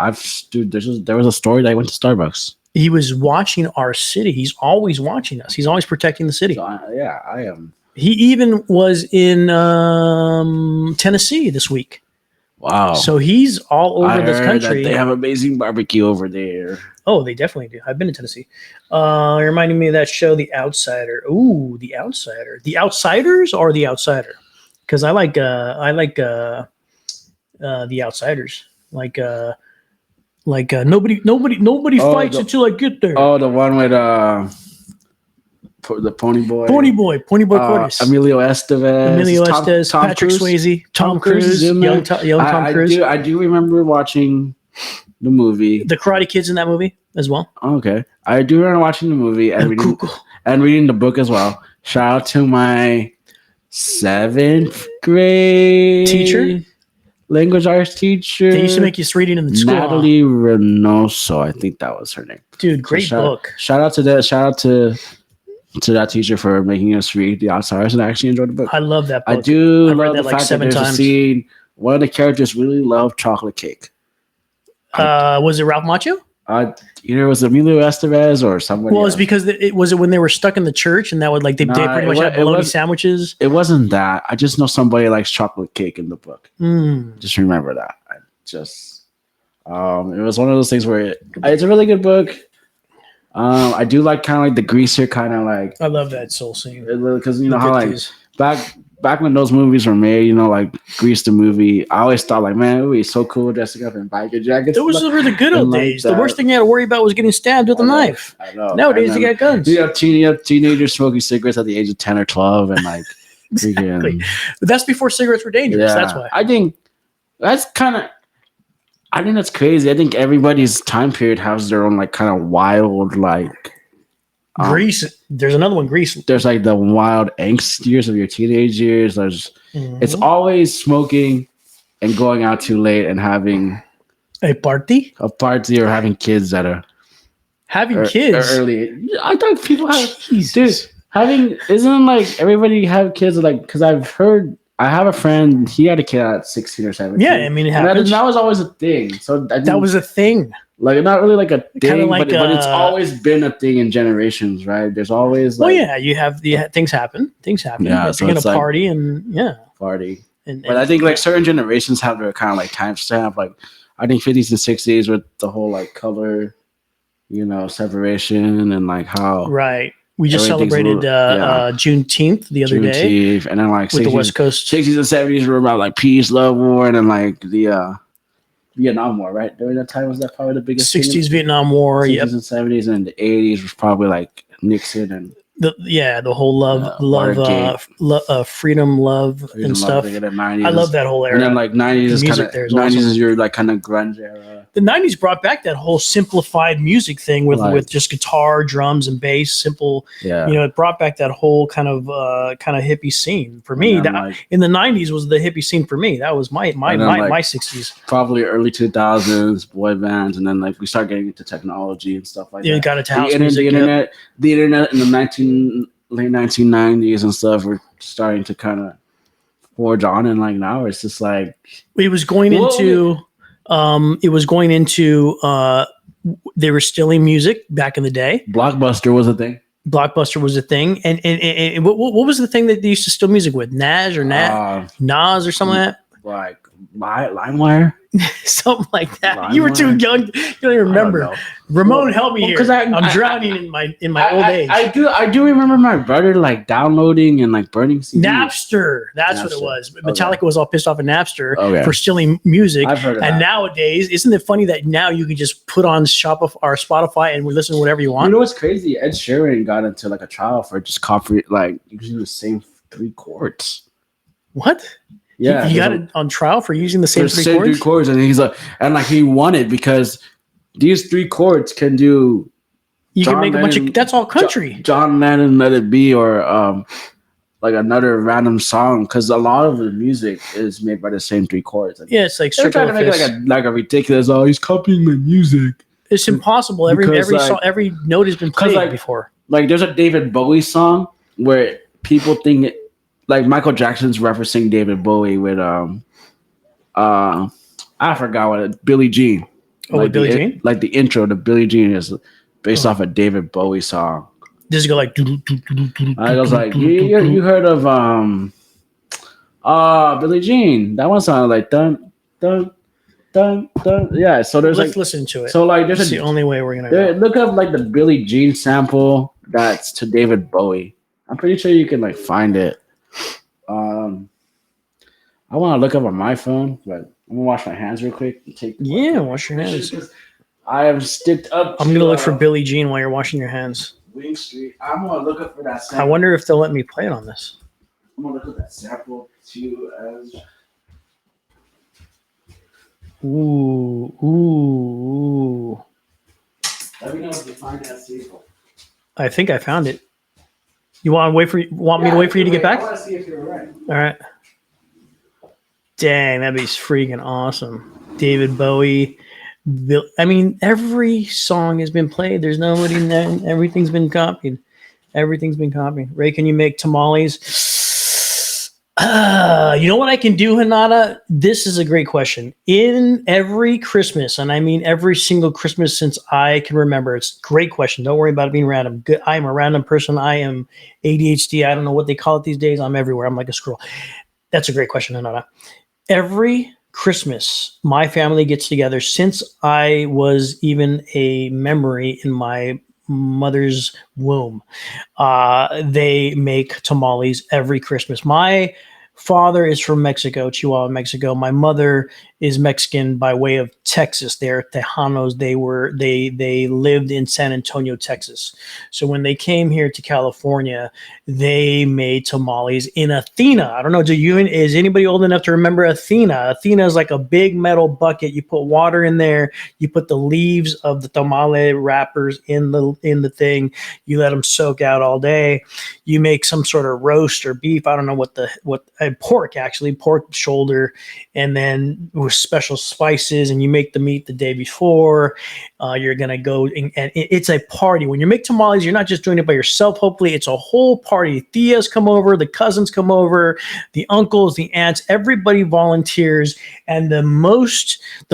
There was a story that I went to Starbucks. He was watching our city. He's always watching us. He's always protecting the city. So I am. He even was in Tennessee this week. Wow. So he's all over this country. That they have amazing barbecue over there. Oh, they definitely do. I've been to Tennessee. Reminding me of that show, The Outsider. Ooh, The Outsider. The Outsiders or The Outsider? Because I like The Outsiders. Nobody fights until I get there. Oh, the one with the Pony Boy. Pony Boy Curtis. Emilio Estevez. Tom Patrick Cruise. Swayze. Tom Cruise. Young Tom Cruise. I do remember watching the movie. The Karate Kid's in that movie as well. Okay. I do remember watching the movie and reading the book as well. Shout out to my 7th grade teacher. Language arts teacher. They used to make you reading in the school. Natalie Reynoso, I think that was her name. Dude, great book. Shout out to that. Shout out to that teacher for making us read The Outsiders, and I actually enjoyed the book. I love that book. I do I've read love that the like fact 7 that there's times. a scene. One of the characters really loved chocolate cake. Was it Ralph Macchio? Either it was Emilio Estevez or somebody. Well, it's because it was when they were stuck in the church and that would like they pretty much had bologna sandwiches. It wasn't that. I just know somebody likes chocolate cake in the book. Just remember that. It was one of those things where it's a really good book. I do like kind of like the greaser kind of like. I love that soul scene because you know how like back when those movies were made, you know, like Grease the movie. I always thought like, man, it would be so cool dressing up in biker jackets. Those were the good old days. The worst thing you had to worry about was getting stabbed with a knife. I know. Nowadays you got guns. You have teenagers smoking cigarettes at the age of 10 or 12 and like exactly. But that's before cigarettes were dangerous. Yeah, that's why. I think that's crazy. I think everybody's time period has their own like kind of wild like Grease. There's another one, Grease. There's like the wild angst years of your teenage years. It's always smoking and going out too late and having a party or having kids that are kids early. I thought people have isn't like everybody have kids like because I have a friend. He had a kid at 16 or 17. Yeah, I mean, it happens. That was always a thing. So that was a thing. Like not really like a thing, like but it's always been a thing in generations, right? There's always like, you have things happen. Yeah, so you're gonna party and party. But I think like certain generations have their kind of like time stamp. Like I think 50s and 60s with the whole like color, separation and like how right. We just celebrated Juneteenth the other day, and then like with the West Coast. 60s and 70s were about like peace, love, war, and then like the Vietnam War, right? During that time was that probably the biggest 60s Vietnam War, 60s and 70s, and the 80s was probably like Nixon and the whole freedom, love, and stuff. I love that whole era. And then like 90s is kind of 90s is your like kind of grunge era. The 90s brought back that whole simplified music thing with just guitar, drums, and bass. Simple. Yeah. It brought back that whole kind of hippie scene for me. In the 90s was the hippie scene for me. That was my 60s. Probably early 2000s boy bands, and then like we start getting into technology and stuff like that. You got into house music. The internet in the late 1990s and stuff. We're starting to kind of forge on, and like now it's just like it was going into. They were stealing music back in the day. Blockbuster was a thing. Blockbuster was a thing. And what was the thing that they used to steal music with? Nas or Nas or something like that? Like LimeWire, Something like that. You were too young. You don't even remember. Ramon, help me here. I'm drowning in my old age. I do remember my brother like downloading and like burning CDs. Napster. That's what it was. Metallica was all pissed off at Napster for stealing music. I've heard of and that. Nowadays, isn't it funny that now you can just put on Shopify or Spotify and listen to whatever you want? You know what's crazy? Ed Sheeran got into like a trial for just copy, like using the same 3 chords. What? Yeah, he got it on trial for using the same 3 chords, and he's like, he won it because these 3 chords can do. You can make a bunch of. That's all country. John Lennon, Let It Be, or like another random song, because a lot of the music is made by the same 3 chords. Yeah, it's like they're trying to make it like a ridiculous. Oh, he's copying my music. It's impossible. Every note has been played before. Like there's a David Bowie song where people think like Michael Jackson's referencing David Bowie with I forgot what Billie Jean. Oh, like Billie Jean? Like the intro to Billie Jean is based off a David Bowie song. Does it go like? I was like, you heard of Billie Jean? That one sounded like dun dun dun dun. Yeah, so there's Let's listen to it. So like there's the only way we're gonna go. Look up like the Billie Jean sample that's to David Bowie. I'm pretty sure you can like find it. I want to look up on my phone, but I'm gonna wash my hands real quick. Wash your hands. I am sticked up. I'm gonna look for Billie Jean while you're washing your hands. Wing Street. I'm gonna look up for that sample. I wonder if they'll let me play it on this. I'm gonna look up that sample too. Ooh. Let me know if you find that sample. I think I found it. You want me to wait for you to get back? I want to see if you're right. All right. Dang, that'd be freaking awesome. David Bowie. I mean, every song has been played. There's nobody in there. Everything's been copied. Ray, can you make tamales? You know what I can do, Hanada? This is a great question. In every Christmas, and I mean every single Christmas since I can remember, it's a great question. Don't worry about it being random. I'm a random person. I am ADHD. I don't know what they call it these days. I'm everywhere. I'm like a squirrel. That's a great question, Hanada. Every Christmas, my family gets together since I was even a memory in my mother's womb. They make tamales every Christmas. My father is from Mexico, Chihuahua, Mexico. My mother is Mexican by way of Texas. They're Tejanos. They lived in San Antonio, Texas. So when they came here to California, they made tamales in Athena. I don't know. Is anybody old enough to remember Athena? Athena is like a big metal bucket. You put water in there. You put the leaves of the tamale wrappers in the thing. You let them soak out all day. You make some sort of roast or beef. I don't know pork shoulder, and then with special spices, and you make the meat the day before. You're gonna go and it's a party. When you make tamales, you're not just doing it by yourself. Hopefully, it's a whole party. Tias come over, the cousins come over, the uncles, the aunts, everybody volunteers. And the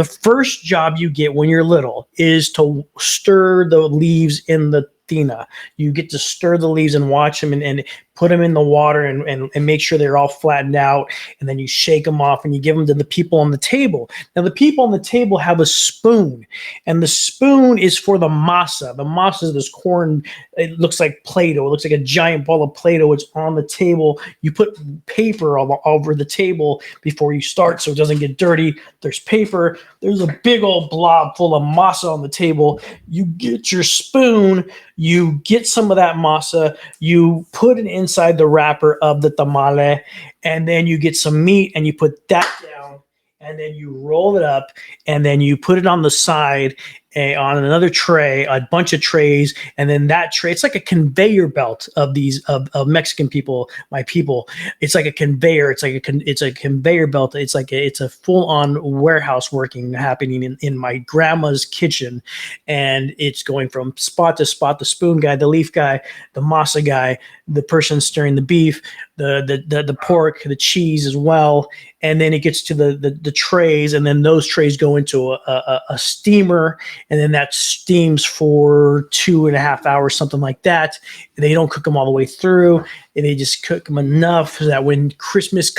first job you get when you're little is to stir the leaves in the Athena. You get to stir the leaves and watch them and put them in the water and make sure they're all flattened out. And then you shake them off and you give them to the people on the table. Now, the people on the table have a spoon, and the spoon is for the masa. The masa is this corn. It looks like Play-Doh. It looks like a giant ball of Play-Doh. It's on the table. You put paper all over the table before you start so it doesn't get dirty. There's paper. There's a big old blob full of masa on the table. You get your spoon. You get some of that masa. You put it inside the wrapper of the tamale, and then you get some meat and you put that down, and then you roll it up, and then you put it on the side on another tray, a bunch of trays, and then that tray, it's like a conveyor belt of these of Mexican people, my people. It's like a conveyor. It's a conveyor belt. It's a full on warehouse working happening in my grandma's kitchen, and it's going from spot to spot. The spoon guy, the leaf guy, the masa guy, the person stirring the beef, the pork, the cheese as well, and then it gets to the trays, and then those trays go into a steamer. and then that steams for 2.5 hours, something like that. They don't cook them all the way through, and they just cook them enough so that when Christmas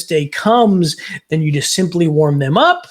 Day comes, then you just simply warm them up,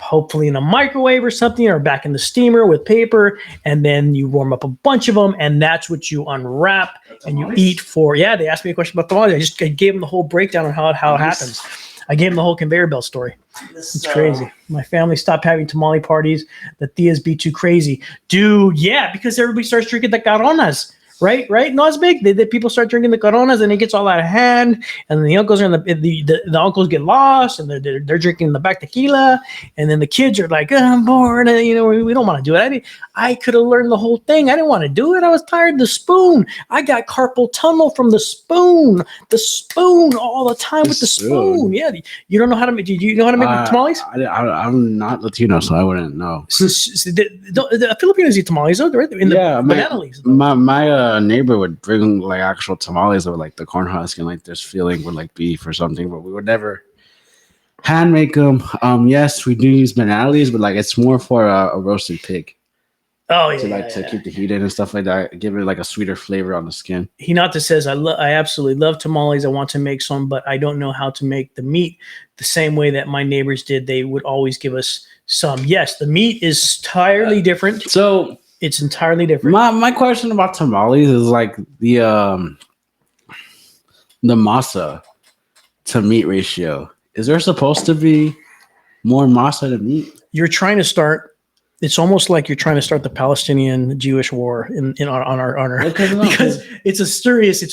hopefully in a microwave or something, or back in the steamer with paper, and then you warm up a bunch of them, and that's what you unwrap and you eat for. Yeah, they asked me a question about tamales. I gave them the whole breakdown on how it happens. I gave them the whole conveyor belt story. It's crazy. My family stopped having tamale parties. The tias be too crazy. Dude, yeah, because everybody starts drinking the caronas. Right? No, it's big. The people start drinking the coronas, and it gets all out of hand. And the uncles are the uncles get lost, and they're drinking the back tequila. And then the kids are like, I'm bored. And, we don't want to do it. I could have learned the whole thing. I didn't want to do it. I was tired of the spoon. I got carpal tunnel from the spoon. The spoon all the time with the spoon. Yeah, you don't know how to make. Do you know how to make tamales? I'm not Latino, so I wouldn't know. The Filipinos eat tamales, though, right? Banana leaves. My neighbor would bring like actual tamales or like the corn husk and like this filling with like beef or something, but we would never hand make them. Yes, we do use banana leaves, but like it's more for a roasted pig. Oh yeah, to keep the heat in and stuff like that, give it like a sweeter flavor on the skin. Hinata says, I absolutely love tamales. I want to make some, but I don't know how to make the meat the same way that my neighbors did. They would always give us some. Yes, the meat is entirely different. So it's entirely different. My question about tamales is like the masa to meat ratio. Is there supposed to be more masa to meat? You're trying to start. It's almost like you're trying to start the Palestinian-Jewish war on our because it's a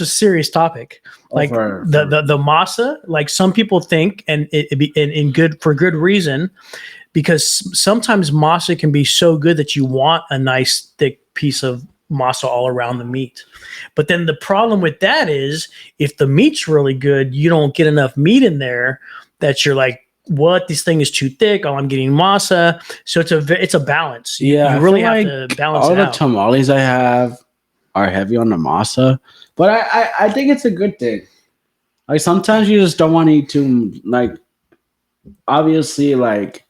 serious topic. Like the masa, like some people think, and for good reason. Because sometimes masa can be so good that you want a nice thick piece of masa all around the meat. But then the problem with that is if the meat's really good, you don't get enough meat in there that you're like, what? This thing is too thick. Oh, I'm getting masa. So it's a balance. Yeah, you really have to balance it out. All the tamales I have are heavy on the masa, but I think it's a good thing. Like sometimes you just don't want to eat too like. Obviously, like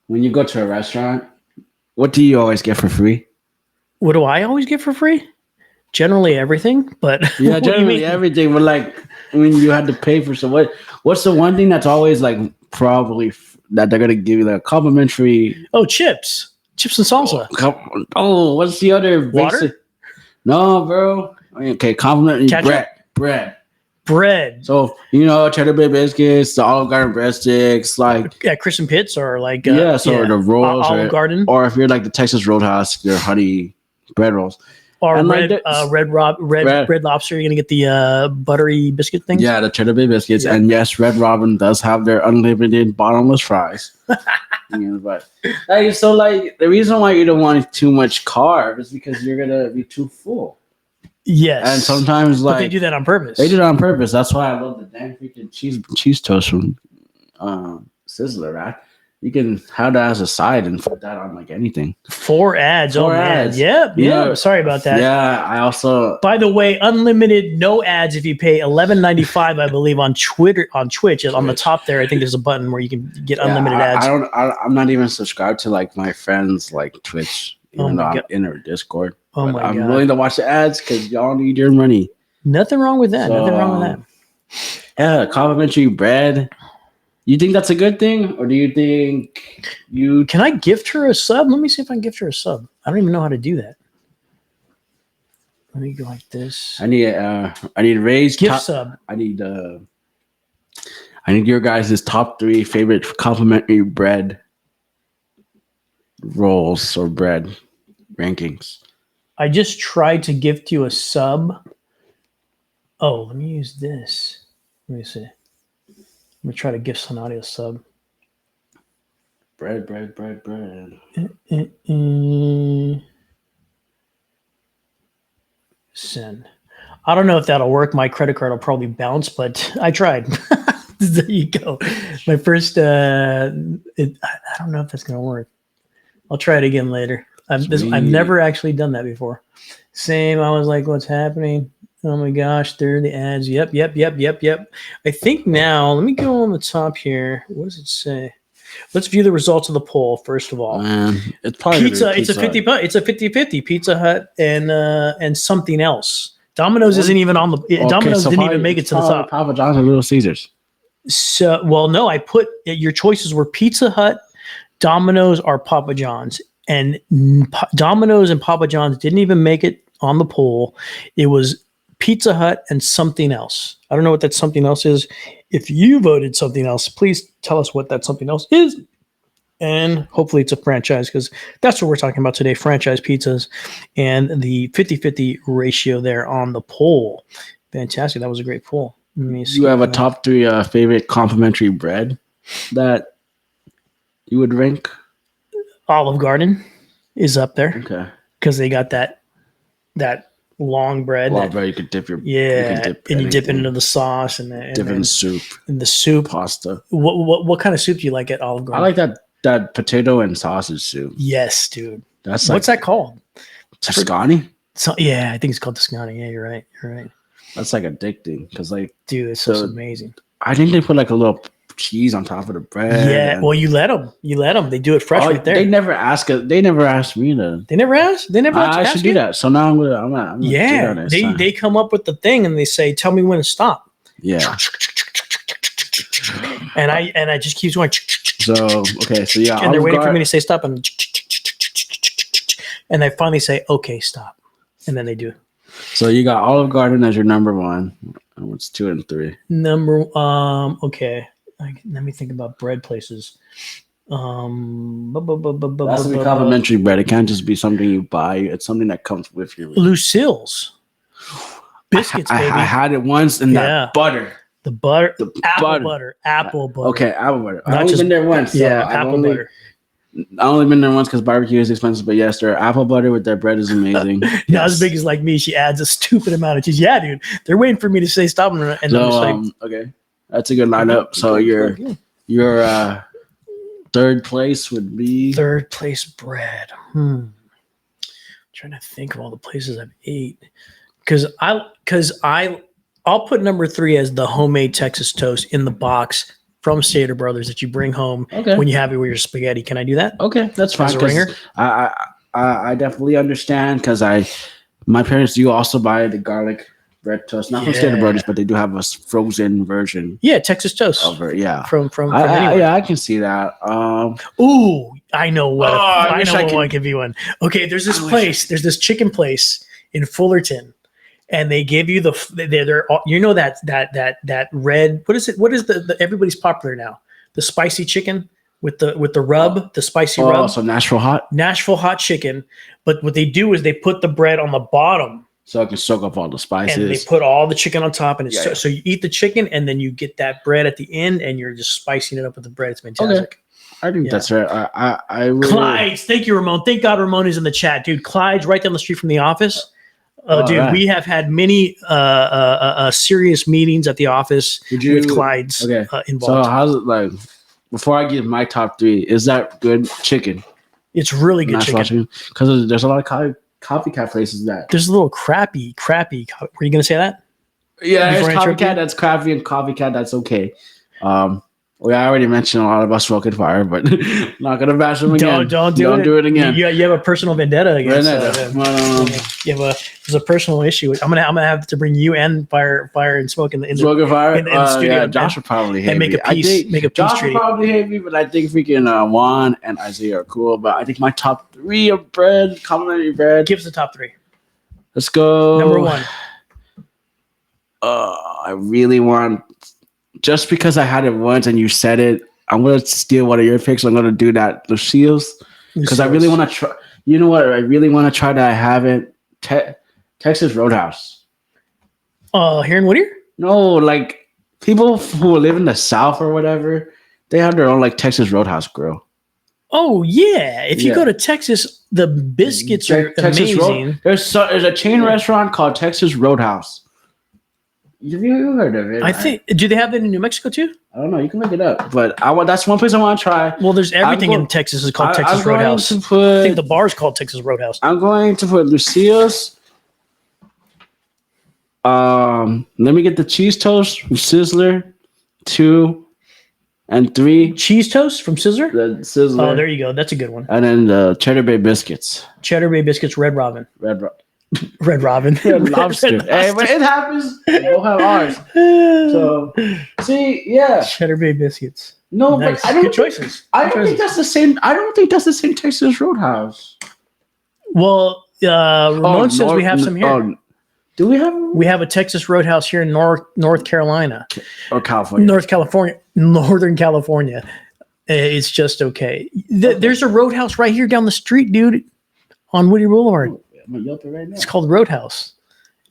when you go to a restaurant, what do you always get for free? What do I always get for free? Generally everything, but yeah, generally everything. But like when you had to pay for some, what's the one thing that's always like probably that they're gonna give you like complimentary? Oh, chips and salsa. Oh, what's the other? Water? Basic? No, bro. Okay, complimentary bread. So cheddar bay biscuits, the Olive Garden breadsticks, like Chris and Pitts, or like the rolls, Olive Garden, or if you're like the Texas Roadhouse, their honey bread rolls, or Red Lobster. You're gonna get the buttery biscuit things. Yeah, the cheddar bay biscuits, and yes, Red Robin does have their unlimited bottomless fries. But so like the reason why you don't want too much carb is because you're gonna be too full. Yes, and sometimes like they do that on purpose. They do that on purpose. That's why I love the damn freaking cheese toast from Sizzler, right? You can have that as a side and put that on like anything. 4 ads. Yeah. Sorry about that. Yeah, I also. By the way, unlimited, no ads if you pay $11.95. I believe on Twitter, on Twitch, on the top there. I think there's a button where you can get unlimited ads. I'm not even subscribed to like my friends like Twitch. Even though I'm in their Discord. I'm willing to watch the ads because y'all need your money. Nothing wrong with that. Nothing wrong with that. Yeah, complimentary bread. You think that's a good thing, or do you think you? Can I gift her a sub? Let me see if I can gift her a sub. I don't even know how to do that. Let me go like this. I need raised gift sub. I need your guys' top 3 favorite complimentary bread rolls or bread rankings. I just tried to gift you a sub. Oh, let me use this. Let me see. Let me try to gift Sonati a sub. Bread. Send. I don't know if that'll work. My credit card will probably bounce, but I tried. There you go. My first. I don't know if that's gonna work. I'll try it again later. I've never actually done that before. Same. I was like, what's happening? Oh my gosh, there are the ads. Yep. I think now, let me go on the top here. What does it say? Let's view the results of the poll first of all. It's probably Pizza. It's a 50. It's a 50-50. Pizza Hut and something else. Domino's isn't even on the. Domino's didn't even make it to the top. Papa John's and Little Caesars. So, well, no, I put your choices were Pizza Hut, Domino's, or Papa John's, and Domino's and Papa John's didn't even make it on the poll. It was Pizza Hut and something else. I don't know what that something else is. If you voted something else, please tell us what that something else is. And hopefully it's a franchise because that's what we're talking about today, franchise pizzas and the 50-50 ratio there on the poll. Fantastic. That was a great poll. You have a top 3 favorite complimentary bread that you would rank? Olive Garden is up there. Okay. Because they got that long bread. Long bread, you could dip your you dip it into the sauce and dip in soup. In the soup. Pasta. What kind of soup do you like at Olive Garden? I like that potato and sausage soup. Yes, dude. That's what's that called? Tuscany? Yeah, I think it's called Tuscany. Yeah, you're right. That's like addicting because dude, it's so amazing. I think they put like a little cheese on top of the bread. Yeah, well, you let them. They do it fresh right there. They never ask us. They never asked me to. They never asked. They never. I should do that. So now I'm gonna yeah, do that they come up with the thing and they say, "Tell me when to stop." Yeah. And I just keep going. So yeah, and they're waiting for me to say stop, and they finally say, "Okay, stop," and then they do. So you got Olive Garden as your number 1. What's 2 and 3? Okay. Let me think about bread places. That's to be complimentary bread. It can't just be something you buy. It's something that comes with you. Lucille's biscuits, baby. I had it once in that butter. The butter, apple butter. Okay, apple butter. I've only been there once. So apple butter. I only been there once because barbecue is expensive, but yes, their apple butter with their bread is amazing. Not as big as like me. She adds a stupid amount of cheese. Yeah, dude. They're waiting for me to say stop, and okay, that's a good lineup. So your third place would be third place bread. Trying to think of all the places I've ate because I'll put number 3 as the homemade Texas toast in the box from Stater Brothers that you bring home when you have it with your spaghetti. Can I do that? Okay, that's fine. As a ringer? I definitely understand because my parents do also buy the garlic bread toast, not from Stater Brothers, but they do have a frozen version. Yeah, Texas toast. From anywhere. Yeah, I can see that. Ooh, I know what. I know what one can be one. Okay, there's this place. There's this chicken place in Fullerton. And they give you they're that red, what is it? What is the everybody's popular now? The spicy chicken with the rub, the spicy rub. So Nashville hot chicken. But what they do is they put the bread on the bottom. So it can soak up all the spices. And they put all the chicken on top. And so you eat the chicken and then you get that bread at the end and you're just spicing it up with the bread. It's fantastic. Okay. I think that's right. I really... Clyde's. Thank you, Ramon. Thank God Ramon is in the chat. Dude, Clyde's right down the street from the office. Dude, we have had many serious meetings at the office with Clyde's involved. So how's it like? Before I give my top 3, is that good chicken? It's really good chicken. Because there's a lot of copycat places that. There's a little crappy. Were you going to say that? Yeah, there's copycat that's crappy and copycat that's okay. I already mentioned a lot of us smoking fire, but not gonna bash them again. Don't do it again. You have a personal vendetta against there's a personal issue. I'm gonna have to bring you and fire and smoke in the studio. Yeah, Josh would probably hate and make me. A peace Josh treaty. would probably hate me, but I think freaking Juan and Isaiah are cool. But I think my top 3 of bread, complimentary bread. Give us the top 3. Let's go. Number 1. I really want. Just because I had it once and you said it, I'm gonna steal one of your picks. I'm gonna do that, Lucille's, because I really want to try. You know what? I really want to try that. I haven't. Texas Roadhouse. Here in Whittier? No, like people who live in the South or whatever, they have their own like Texas Roadhouse grill. Oh yeah, if you go to Texas, the biscuits are amazing. There's a chain restaurant called Texas Roadhouse. Have you heard of it? I think. Do they have that in New Mexico too? I don't know. You can look it up. But that's one place I want to try. Well, there's everything in Texas is called Texas Roadhouse. I think the bar is called Texas Roadhouse. I'm going to put Lucille's. Let me get the cheese toast from Sizzler. 2. And 3, Cheese toast from Sizzler. the Sizzler. Oh, there you go. That's a good one. And then the Cheddar Bay biscuits. Cheddar Bay biscuits, Red Robin. Red Red Lobster. Red Hey, but it happens. We both have ours. So, see, yeah. Cheddar Bay biscuits. No, Nice. but I don't Good choices. I Good don't think choices. that's the same. I don't think that's the same Texas Roadhouse. Well, Ramon says we have some here. Do we have? We have a Texas Roadhouse here in North Carolina, Or California? Northern California. It's just okay. There's a Roadhouse right here down the street, dude, on Woody Boulevard. I'm gonna Yelp it right now. It's called Roadhouse,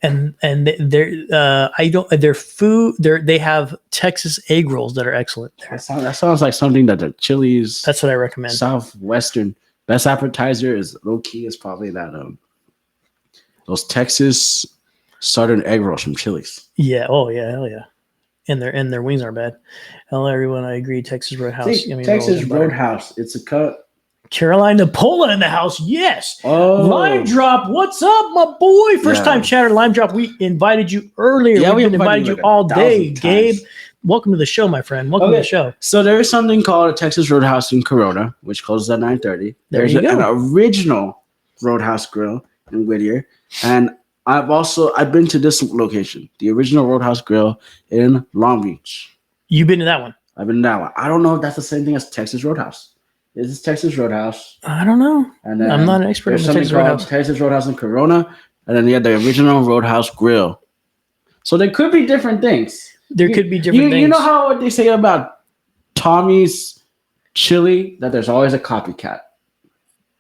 and their food. They have Texas egg rolls that are excellent. That sounds like something that the Chili's That's what I recommend. Southwestern best appetizer is low key is probably that those Texas Southern egg rolls from Chili's. Yeah. Oh yeah. Hell yeah. And their wings aren't bad. Hello everyone. I agree. Texas Roadhouse. See, Texas Roadhouse. It's a cut. Carolina Pola in the house. Yes. Oh, Lime Drop. What's up, my boy? First time chatter. Lime Drop. We invited you earlier. Yeah, We've been invited you like all day, 1,000 Gabe. times. Welcome to the show, my friend. Welcome to the show. So there is something called a Texas Roadhouse in Corona, which closes at 9:30. There's you go. an original Roadhouse Grill in Whittier, and I've been to this location, the original Roadhouse Grill in Long Beach. You've been to that one? I've been to that one. I don't know if that's the same thing as Texas Roadhouse. Is this Texas Roadhouse? I don't know. And then I'm not an expert in there's the something Texas called Roadhouse. Texas Roadhouse in Corona, and then you have the original Roadhouse Grill. So there could be different things. There could be different things. You know how what they say about Tommy's chili, that there's always a copycat.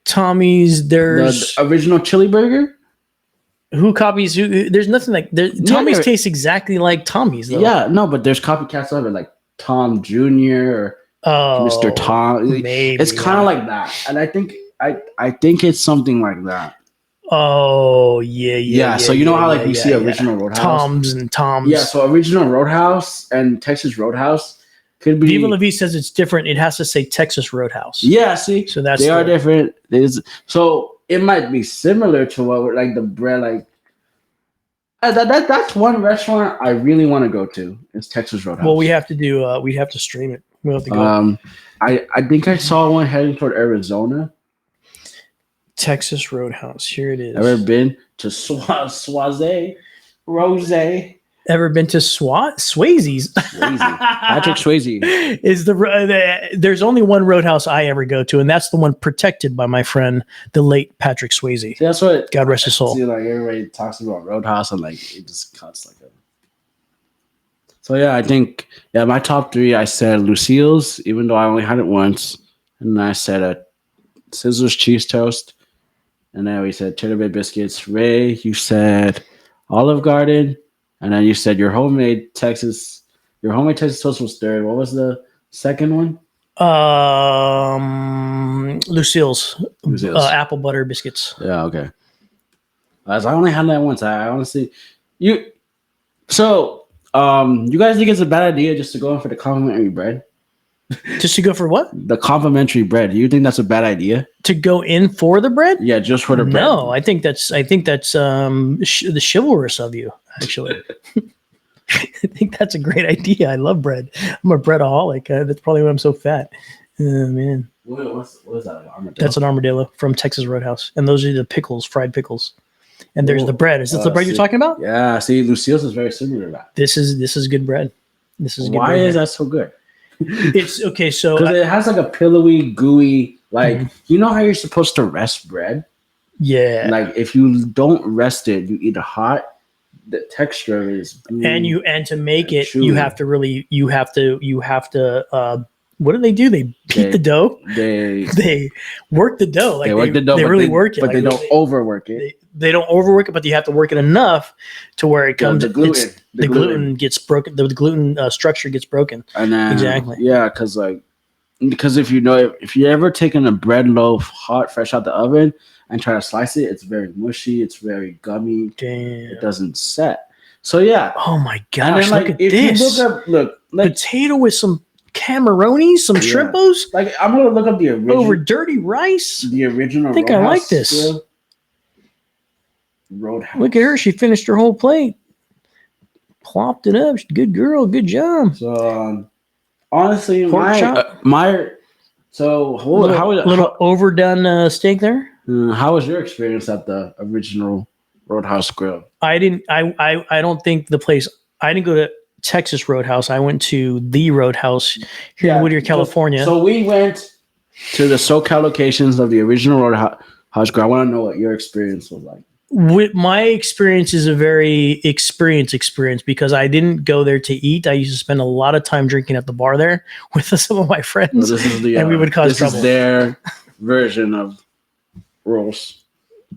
Tommy's, there's the original chili burger. who copies who. There's nothing like Tommy's there- tastes exactly like Tommy's though. Yeah, no, but there's copycats of it, like Tom Jr. or Oh, Mr. Tom. maybe, It's kind of like that, and I think it's something like that. Oh yeah. So you know how like yeah, we see yeah. original Roadhouse. Toms and Toms. Yeah, so original Roadhouse and Texas Roadhouse could be. Viva La Vie says it's different. It has to say Texas Roadhouse. Yeah, see, So that's they are different. So it might be similar to what we're, like the bread, like that's one restaurant I really want to go to. It's Texas Roadhouse. Well, we have to stream it. We'll have to go. I think I saw one heading toward Arizona. Texas Roadhouse. Here it is. Ever been to Swaze? Rose? Ever been to Swayze's? Patrick Swayze. Is there's only one Roadhouse I ever go to, and that's the one protected by my friend, the late Patrick Swayze. See, that's what. God rest his soul. See, like everybody talks about Roadhouse, and like it just cuts like a. So yeah, I think my top 3. I said Lucille's, even though I only had it once, and then I said a Sizzler's cheese toast, and then we said Cheddar Bay biscuits. Ray, you said Olive Garden, and then you said your homemade Texas toast was 3rd. What was the second one? Lucille's. Apple butter biscuits. Yeah, okay. As I only had that once. I honestly, So, you guys think it's a bad idea just to go in for the complimentary bread? Just to go for what? The complimentary bread. Do you think that's a bad idea? To go in for the bread? Yeah, just for the bread. No, I think that's the chivalrous of you, actually. I think that's a great idea. I love bread. I'm a breadaholic. That's probably why I'm so fat. Oh, man. What is that? An armadillo? That's an armadillo from Texas Roadhouse. And those are the pickles, fried pickles. And there's the bread. Is this the bread you're talking about? Yeah, see, Lucille's is very similar to that. This is good bread. This is good Why bread. is that so good? It's okay. So Because it has like a pillowy, gooey, like you know how you're supposed to rest bread? yeah. Like if you don't rest it, you eat it hot, the texture is gooey. And to make it, chewy. you have to what do? They beat the dough. They work the dough. Like they work the dough. They but really work it. But like, they don't overwork it. They don't overwork it, but you have to work it enough to where it comes. The gluten. The gluten gets broken. The gluten structure gets broken. And then, Exactly. Yeah, because if you ever taken a bread loaf hot, fresh out the oven, and try to slice it, it's very mushy. It's very gummy. Damn. It doesn't set. So yeah. Oh my And gosh! then, like, Look at if this. you look like Potato with some camaronis, some shrimpos like I'm gonna look up the original over dirty rice. the original. I think I Roadhouse like this. grill. Roadhouse. Look at her. She finished her whole plate. Plopped it up. Good girl. Good job. So honestly, Pork chop? So little overdone steak there. how was your experience at the original Roadhouse Grill? I didn't. I don't think the place. I didn't go to Texas Roadhouse. I went to the Roadhouse here in Whittier, California. So we went to the SoCal locations of the original Roadhouse Grill. I want to know what your experience was like. With my experience is a very experience because I didn't go there to eat. I used to spend a lot of time drinking at the bar there with some of my friends, and we would cause trouble. This is their version of rolls.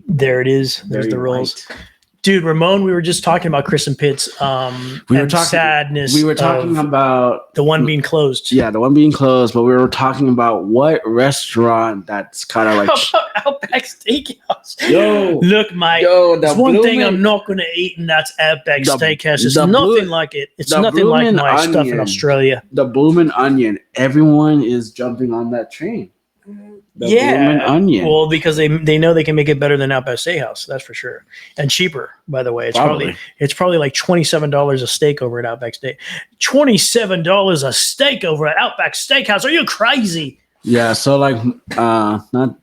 There it is. There's the rolls. Right. Dude, Ramon, we were just talking about Chris and Pitt's sadness. We were talking about the one being closed. Yeah, the one being closed, but we were talking about what restaurant that's kind of like Outback Steakhouse. Yo, look, Mike. There's one thing I'm not going to eat, and that's Outback Steakhouse. It's nothing like it. It's nothing like my stuff in Australia. The Bloomin' Onion. Everyone is jumping on that train. Bloomin' Onion. Well, because they know they can make it better than Outback Steakhouse, that's for sure, and cheaper. By the way, it's probably like $27 a steak over at Outback Steak. $27 a steak over at Outback Steakhouse? Are you crazy? Yeah. So like, not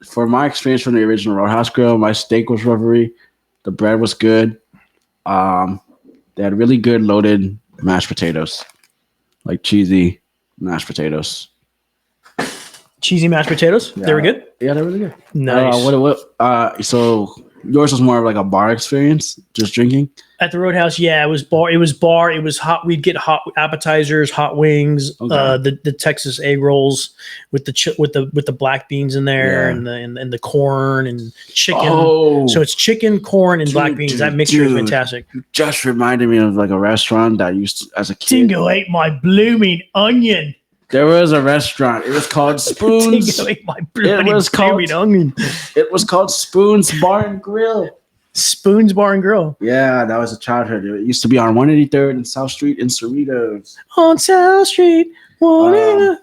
for my experience from the original Roadhouse Grill, my steak was rubbery. The bread was good. They had really good loaded mashed potatoes, like cheesy mashed potatoes. Cheesy mashed potatoes. Yeah. They were good. Yeah, they were really good. Nice. So yours was more of like a bar experience, just drinking at the Roadhouse. Yeah, it was bar. It was hot. We'd get hot appetizers, hot wings, the Texas egg rolls with the black beans in there, and the corn and chicken. Oh, so it's chicken, corn, and black beans. That mixture is fantastic. You just reminded me of like a restaurant that I used to, as a kid. Dingo ate my blooming onion. There was a restaurant. It was called Spoons. It was called Spoons Bar and Grill. Spoons Bar and Grill. Yeah, that was a childhood. It used to be on 183rd and South Street in Cerritos. On South Street, you know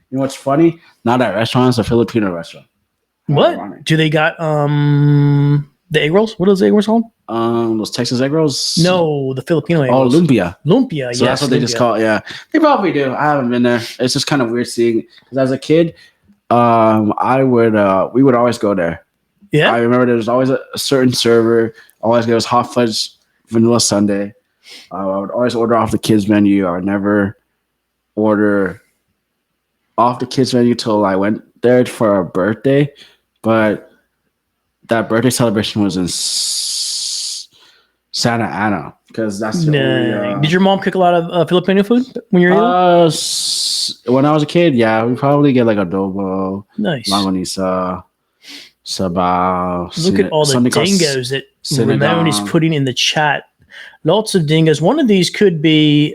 what's funny? Now that restaurant is a Filipino restaurant. What? Ironic. Do they got the egg rolls? What are those egg rolls called? Those Texas egg rolls? No, the Filipino egg rolls. Lumpia. Lumpia, so that's what they just call it. Yeah, they probably do. I haven't been there. It's just kind of weird seeing. Because as a kid, we would always go there. Yeah, I remember there was always a certain server. Always get us hot fudge vanilla sundae. I would always order off the kids menu. I would never order off the kids menu till I went there for a birthday, but that birthday celebration was in Santa Ana because that's the only, Did your mom cook a lot of Filipino food when you were young? When I was a kid, yeah, we probably get like adobo, nice, longanisa, sabaw. Look at all the dingoes that Ramon is putting in the chat. Lots of dingoes. One of these could be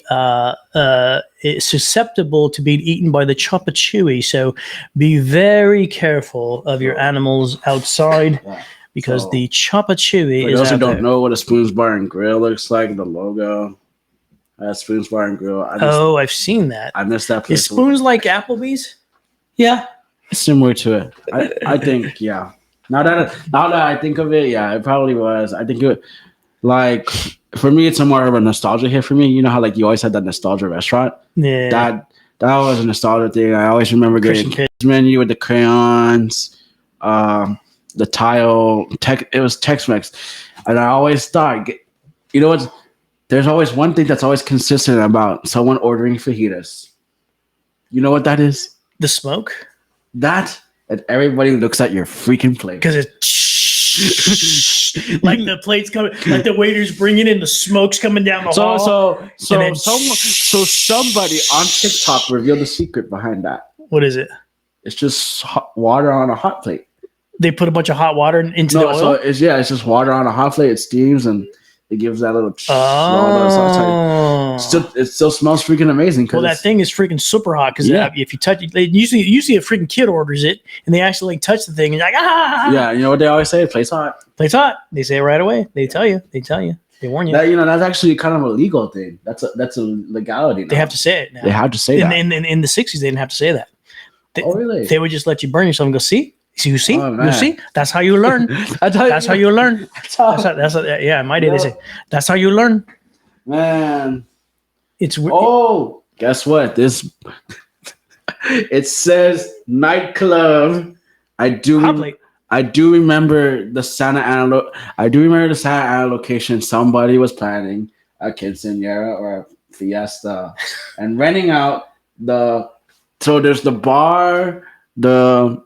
susceptible to being eaten by the choppa-chewy. So be very careful of your animals outside because the choppa-chewy is those who don't know what a Spoons Bar and Grill looks like, the logo. Spoons Bar and Grill. I've seen that. I missed that place. Is Spoons like Applebee's? Yeah. Similar to it. I think, yeah. Now that I think of it, yeah, it probably was. I think it like for me, it's more of a nostalgia hit for me. You know how like you always had that nostalgia restaurant? Yeah. That was a nostalgia thing. I always remember getting kids menu with the crayons, the tile. It was Tex-Mex, and I always thought, you know what? There's always one thing that's always consistent about someone ordering fajitas. You know what that is? The smoke. That and everybody looks at your freaking plate because it's like the plates coming, like the waiters bringing in the smoke's coming down the hall. So somebody on TikTok revealed the secret behind that. What is it? It's just hot water on a hot plate. They put a bunch of hot water into the oil. So it's just water on a hot plate. It steams and it gives that little. It still smells freaking amazing. Well, that thing is freaking super hot because if you touch it, usually a freaking kid orders it and they actually like touch the thing and you're like Yeah, you know what they always say? Plate's hot. Plate's hot. They say it right away. They tell you. They warn you. That's actually kind of a legal thing. That's a legality. Now. They have to say it now. They have to say that. In the 60s, they didn't have to say that. Really? They would just let you burn yourself and go, see? You see? You see? That's how you learn. That's how you learn. Yeah, in my day, they say, that's how you learn. Man. It's oh, Guess what? This it says nightclub. I Hot do. plate. I do remember the Santa Ana. I do remember the Santa Ana location. Somebody was planning a quinceañera or a fiesta, and renting out the. So there's the bar, the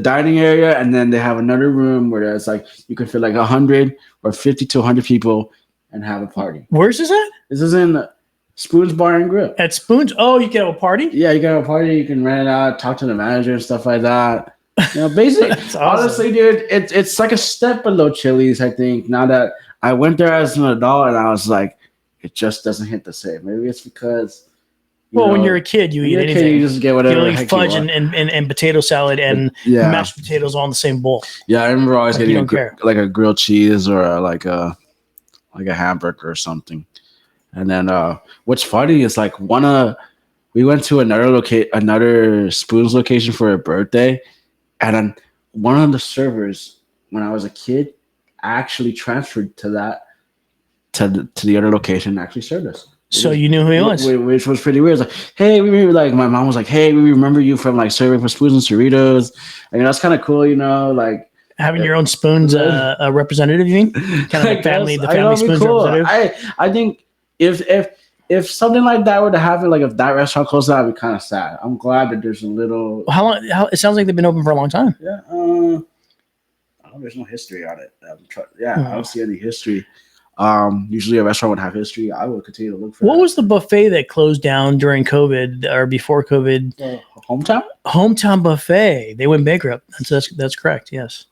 dining area, and then they have another room where there's like you can fit like 100 or 50 to 100 people and have a party. Where's this at? This is in Spoon's Bar and Grill. At Spoons? Oh, you can have a party? Yeah, you can have a party. You can rent it out, talk to the manager and stuff like that. You know, basically, That's awesome. honestly, dude, it's like a step below Chili's. I think now that I went there as an adult, and I was like, it just doesn't hit the same. Maybe it's because. When you're a kid, you eat anything. You just get whatever. You eat fudge and potato salad and mashed potatoes all in the same bowl. Yeah, I remember always Like, getting like a grilled cheese or like a hamburger or something. And then what's funny is like we went to another Spoon's location for a birthday, and then one of the servers when I was a kid actually transferred to the other location and actually served us. So you knew who he was, which was pretty weird. It's like, hey, my mom was like, hey, we remember you from like serving for Spoons and Cerritos, and that's kind of cool, like having your own Spoons representative. You mean kind of like the family Spoons cool. representative? I think if something like that were to happen, like if that restaurant closed down, I'd be kind of sad. I'm glad that there's a little. How long? It sounds like they've been open for a long time. Yeah. There's no history on it. I don't see any history. Usually a restaurant would have history. I would continue to look for. What was the buffet that closed down during COVID or before COVID? Hometown Buffet. They went bankrupt. That's correct. Yes.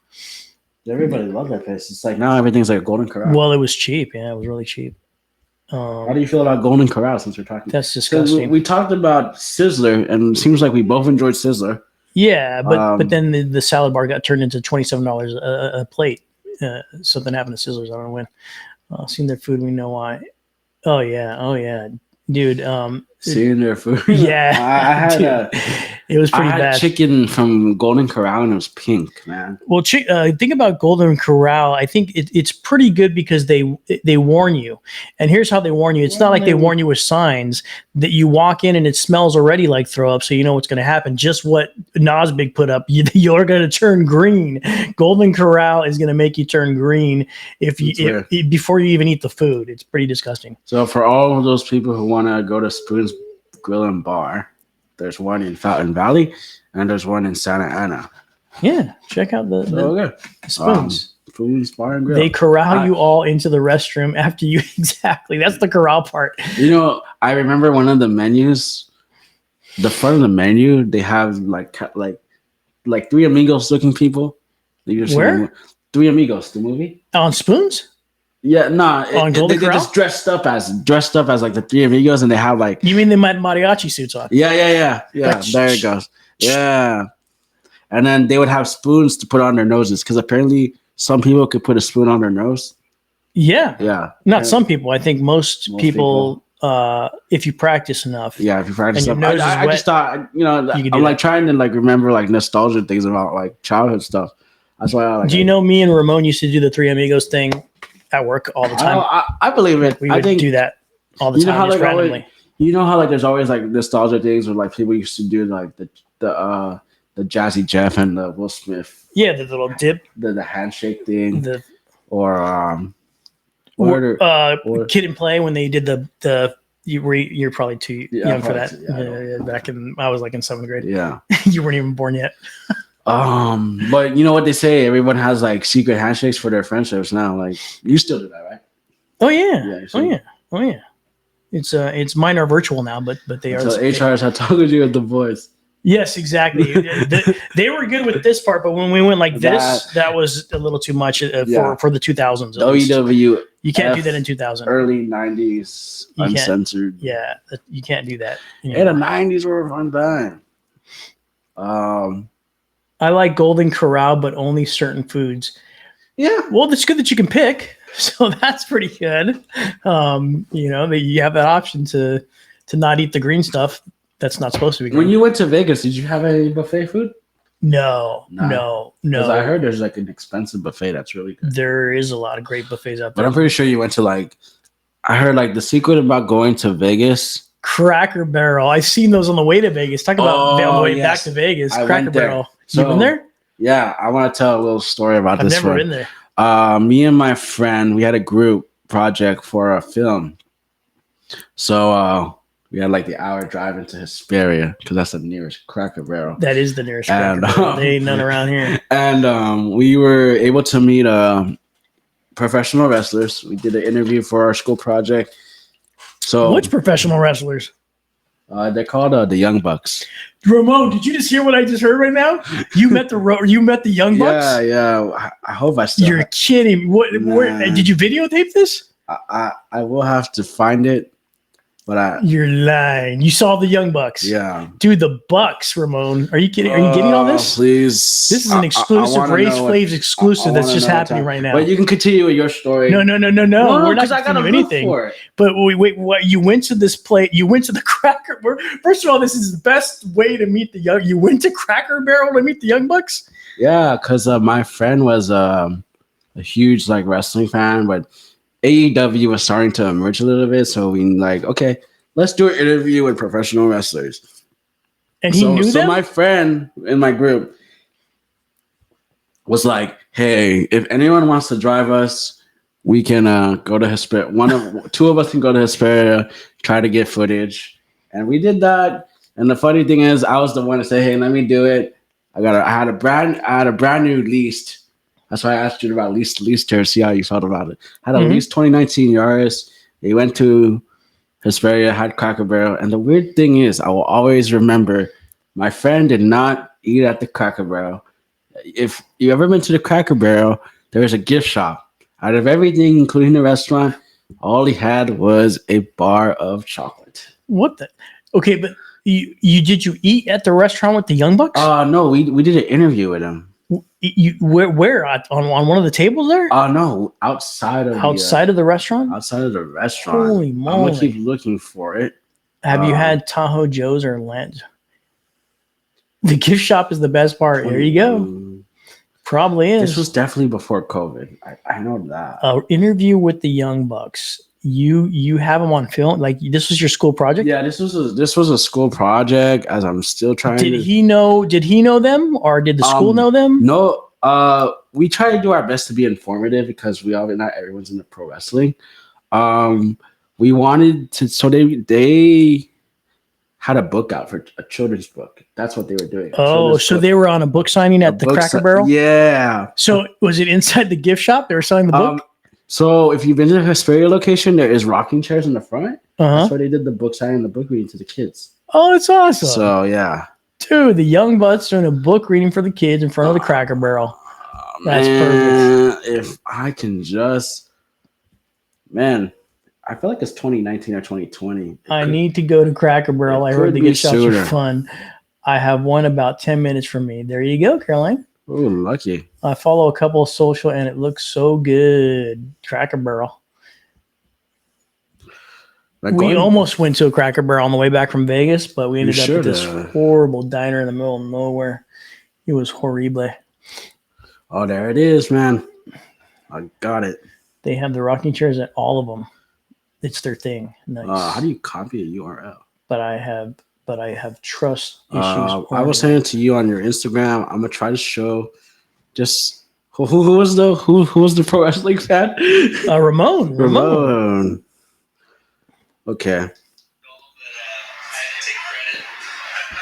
Everybody loved that place. It's like now everything's like a Golden Corral. Well, it was cheap. Yeah, it was really cheap. How do you feel about Golden Corral since we're talking? That's disgusting. We talked about Sizzler, and it seems like we both enjoyed Sizzler. Yeah, but then the salad bar got turned into $27 a plate. Something happened to Sizzlers. I don't know when. Seen their food, we know why. Oh yeah, dude. Seeing their food. Yeah, I had it was pretty bad. Chicken from Golden Corral and it was pink, man. Well, think about Golden Corral. I think it's pretty good because they warn you. And here's how they warn you. It's not like they warn you with signs that you walk in and it smells already like throw up, so you know what's going to happen. Just what Nosbig put up. You're going to turn green. Golden Corral is going to make you turn green before you even eat the food. It's pretty disgusting. So for all of those people who want to go to Spoon's Grill and Bar, there's one in Fountain Valley and there's one in Santa Ana. Yeah, check out the Spoons. Spoon's Bar and Grill. They corral you all into the restroom after you. Exactly. That's the corral part. I remember one of the menus, the front of the menu, they have like Three Amigos looking people. Where? Three Amigos, the movie. On Spoons? Yeah, no. They just dressed up as like the Three Amigos, and they have like. You mean they had mariachi suits on? Yeah. There it goes. Yeah, and then they would have spoons to put on their noses because apparently some people could put a spoon on their nose. Yeah. Not some people. I think most people. If you practice enough. Yeah, if you practice enough. I just thought, I'm like trying to like remember like nostalgia things about like childhood stuff. That's why I like. Do you know me and Ramon used to do the Three Amigos thing at work all the time? I believe it. We would do that all the time, just randomly. You know how like there's always like nostalgia things where like people used to do like the Jazzy Jeff and the Will Smith. Yeah, the little dip. The handshake thing. Or Kid and Play when they did you're probably too young for that. Yeah, back in I was like in 7th grade. Yeah. You weren't even born yet. But you know what they say? Everyone has like secret handshakes for their friendships now. Like you still do that, right? Oh yeah. Oh yeah. It's mine are virtual now, but they are. So HRs had talked to you at the voice. Yes, exactly. They were good with this part, but when we went like this, that was a little too much for the 2000s. WW. You can't do that in 2000. Early 90s uncensored. Yeah, you can't do that. And the 90s were a fun time. I like Golden Corral, but only certain foods. Yeah. Well, it's good that you can pick, so that's pretty good. That you have that option to not eat the green stuff. That's not supposed to be green. When you went to Vegas, did you have any buffet food? No. Because I heard there's like an expensive buffet that's really good. There is a lot of great buffets out there. But I'm pretty sure you went to I heard like the secret about going to Vegas Cracker Barrel. I've seen those on the way to Vegas. Talk about on the way back yes. to Vegas. I Cracker went there. Barrel. So, You been there? Yeah, I want to tell a little story about I've this never one. been there. Me and my friend, we had a group project for a film. So we had like the hour drive into Hesperia because that's the nearest Cracker Barrel. That is the nearest Cracker Barrel. They ain't none around here. And we were able to meet professional wrestlers. We did an interview for our school project. So which professional wrestlers? They're called the Young Bucks. Ramon, did you just hear what I just heard right now? You met the Young Bucks? Yeah. I hope I still. You're kidding. What? Nah. Where, did you videotape this? I will have to find it, but You're lying. You saw the Young Bucks. Yeah, dude, the Bucks. Ramon, are you kidding? Are you getting all this? Please, this is an exclusive Race Flaves exclusive that's just happening right now. But you can continue with your story. No. We're not going to do anything. But wait, what? You went to this place. You went to the Cracker Barrel. First of all, this is the best way to meet the young. You went to Cracker Barrel to meet the Young Bucks. Yeah, because my friend was a huge like wrestling fan, but AEW was starting to emerge a little bit. So we like, okay, let's do an interview with professional wrestlers. And he knew them? So my friend in my group was like, hey, if anyone wants to drive us, we can go to Hesperia. Two of us can go to Hesperia, try to get footage. And we did that. And the funny thing is, I was the one to say, hey, let me do it. I had a brand new leased. That's why I asked you about leased here, see how you felt about it. Had a leased 2019 Yaris. They went to Hesperia, had Cracker Barrel. And the weird thing is, I will always remember my friend did not eat at the Cracker Barrel. If you ever been to the Cracker Barrel, there's a gift shop. Out of everything, including the restaurant, all he had was a bar of chocolate. What the? Okay, but you eat at the restaurant with the Young Bucks? No, we did an interview with him. Where on one of the tables there? No, outside of the restaurant. Outside of the restaurant. Holy moly! I'm gonna keep looking for it. Have you had Tahoe Joe's or Lent? The gift shop is the best part. There you go. Probably is. This was definitely before COVID. I know that. Interview with the Young Bucks. You have them on film. Like this was your school project. Yeah, this was a school project. As I'm still trying. Did he know them, or did the school know them? No. We try to do our best to be informative because not everyone's into pro wrestling. We wanted to, so they had a book out for a children's book. That's what they were doing. Oh, so they were on a book signing at the Cracker Barrel? Yeah. So was it inside the gift shop? They were selling the book? So if you've been to the Hesperia location, there is rocking chairs in the front. That's why they did the book signing and the book reading to the kids. Oh, that's awesome. So yeah. Dude, the Young Bucks doing a book reading for the kids in front of the Cracker Barrel. That's perfect. If I can just, man, I feel like it's 2019 or 2020. I need to go to Cracker Barrel. I heard the gift shops are fun. I have one about 10 minutes from me. There you go, Caroline. Oh, lucky. I follow a couple of social, and it looks so good. Cracker Barrel. We almost went to a Cracker Barrel on the way back from Vegas, but we ended up at this horrible diner in the middle of nowhere. It was horrible. Oh, there it is, man. I got it. They have the rocking chairs at all of them. It's their thing. Nice. How do you copy a URL? But I have trust issues. I was saying to you on your Instagram, I'm gonna try to show just who was the pro wrestling fan? Ramon. Okay.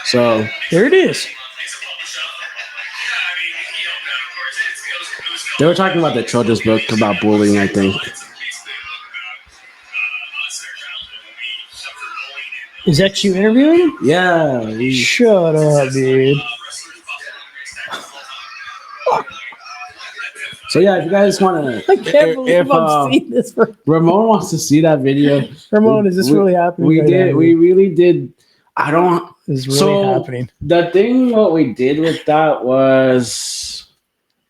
So there it is. They were talking about the children's book about bullying, I think. Is that you interviewing? Yeah. Shut up, dude. So yeah, if you guys want to, I can't believe I'm seeing this. Ramon wants to see that video. Ramon, is this really happening? We really did. I don't. It's really happening. The thing, what we did with that was,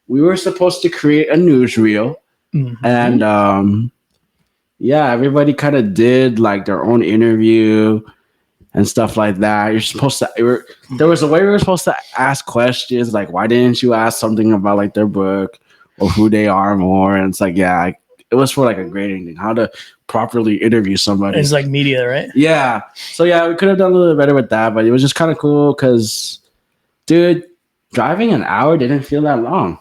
we were supposed to create a newsreel, and yeah, everybody kind of did like their own interview and stuff like that. You're supposed to. There was a way we were supposed to ask questions, like why didn't you ask something about like their book or who they are more? And it's like, yeah, it was for like a grading thing, how to properly interview somebody. It's like media, right? Yeah. So yeah, we could have done a little bit better with that, but it was just kind of cool because, dude, driving an hour didn't feel that long.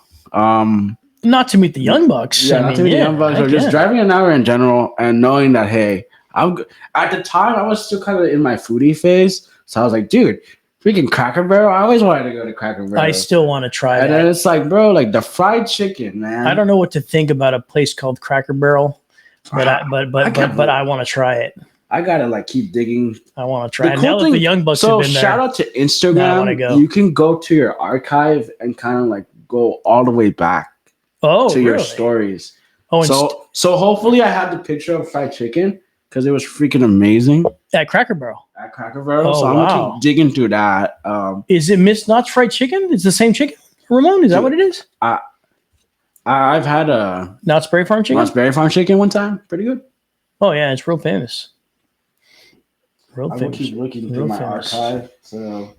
Not to meet the Young Bucks. Yeah, not to meet the Young Bucks, or just driving an hour in general, and knowing that, hey, at the time I was still kind of in my foodie phase, so I was like, dude, freaking Cracker Barrel. I always wanted to go to Cracker Barrel. I still want to try and that. then it's like, bro, like the fried chicken, man. I don't know what to think about a place called Cracker Barrel, but I want to try it. I gotta like keep digging. I want to try it. Now that the Young Bucks have been there. Shout out to Instagram. Now I wanna go. You can go to your archive and kind of like go all the way back to your stories. Oh, so hopefully I have the picture of fried chicken because it was freaking amazing at Cracker Barrel. At Cracker Barrel, so I'm gonna keep digging through that. Is it Miss Knott's fried chicken? It's the same chicken, Ramon. Is that what it is? I've had a Knott's Berry Farm chicken. Knott's Berry Farm chicken one time, pretty good. Oh yeah, it's real famous. I will keep looking through my archive. So,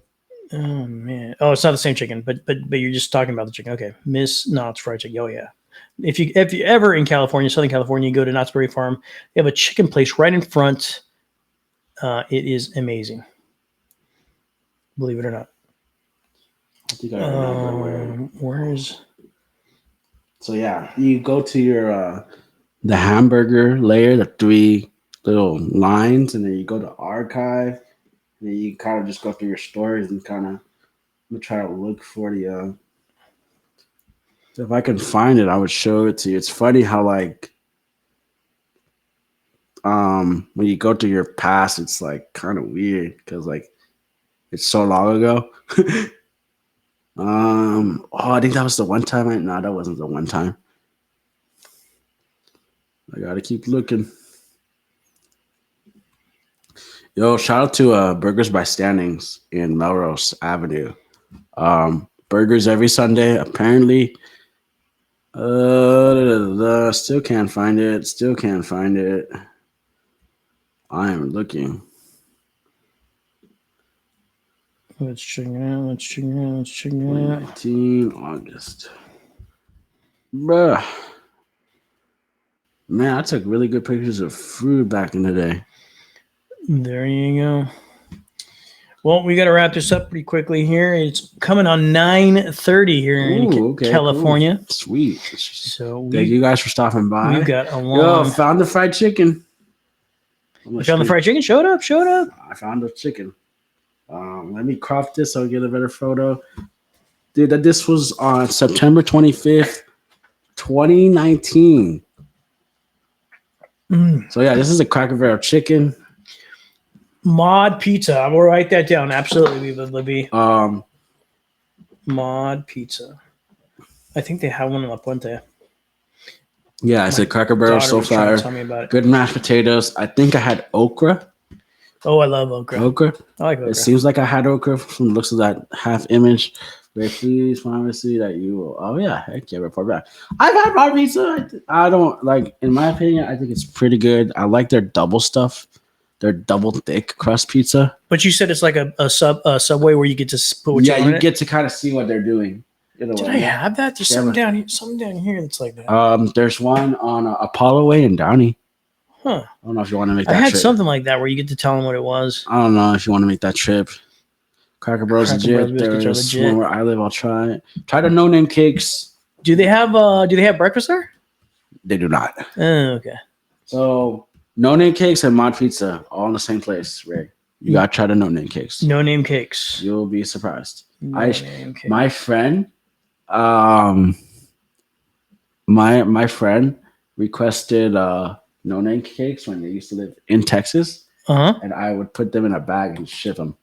oh man, it's not the same chicken, but you're just talking about the chicken. Okay, Miss Knott's fried chicken. Oh yeah, if you ever in California, Southern California, you go to Knott's Berry Farm. They have a chicken place right in front. It is amazing. Believe it or not. I think I remember where's. So yeah, you go to your the hamburger layer, the 3 little lines, and then you go to archive, and then you kind of just go through your stories and kind of. I'm gonna try to look for the. If I can find it, I would show it to you. It's funny how like. When you go through your past, it's like kind of weird because like it's so long ago. I think that was the one time. No, that wasn't the one time. I gotta keep looking. Yo, shout out to Burgers by Standings in Melrose Avenue. Burgers every Sunday, apparently. Still can't find it. I am looking. Let's check it out. 2019 August. Bruh. Man, I took really good pictures of food back in the day. There you go. Well, we got to wrap this up pretty quickly here. It's coming on 9:30 here in California. Cool. Sweet. So thank you guys for stopping by. We've got a long... Yo, found the fried chicken. You found the fried chicken? Show it up. I found the chicken. Let me crop this so I'll get a better photo. Dude, this was on September 25th, 2019. So yeah, this is a Cracker Barrel chicken. Mod Pizza. I will write that down. Absolutely, Libby. Mod Pizza. I think they have one in La Puente. Yeah, I said Cracker Barrel, so far. Tell me about it. Good mashed potatoes. I think I had okra. Oh, I love okra. I like okra. It seems like I had okra from the looks of that half image. Very please promise me that you will. Oh yeah, heck yeah, report back. I've had mod pizza. I don't like. In my opinion, I think it's pretty good. I like their double stuff. Their double thick crust pizza. But you said it's like a Subway where you get to put what you want. Yeah, you get to kind of see what they're doing. Did I have that? There's something down here. Something down here that's like that. There's one on Apollo Way in Downey. Huh. I don't know if you want to make that trip. I had trip. Something like that where you get to tell them what it was. I don't know if you want to make that trip. Cracker Barrel's legit. There's one where I live. I'll try it. Try the no-name cakes. Do they have breakfast there? They do not. Okay. So no-name cakes and mod pizza all in the same place, Ray. You gotta try the no-name cakes. No-name cakes. You'll be surprised. No-name cakes. My friend, my friend requested no-name cakes when they used to live in Texas, and I would put them in a bag and ship them.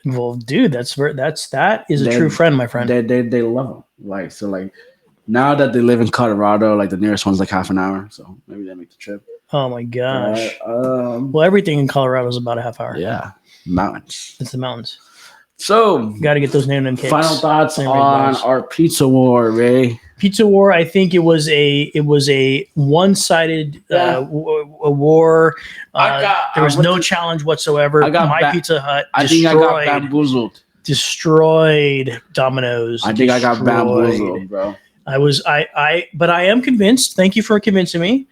Well, dude, that is a true friend, my friend. They love them. Like now that they live in Colorado, like the nearest one's like half an hour, so maybe they make the trip. Oh my gosh. Well, everything in Colorado is about a half hour. Yeah, mountains. It's the mountains. So got to get those no-name cakes. Final thoughts on our pizza war, Ray. Pizza war. I think it was a one-sided war. There was no challenge whatsoever. My Pizza Hut. I think I got bamboozled. Destroyed Dominoes. I think I got bamboozled, bro. But I am convinced. Thank you for convincing me.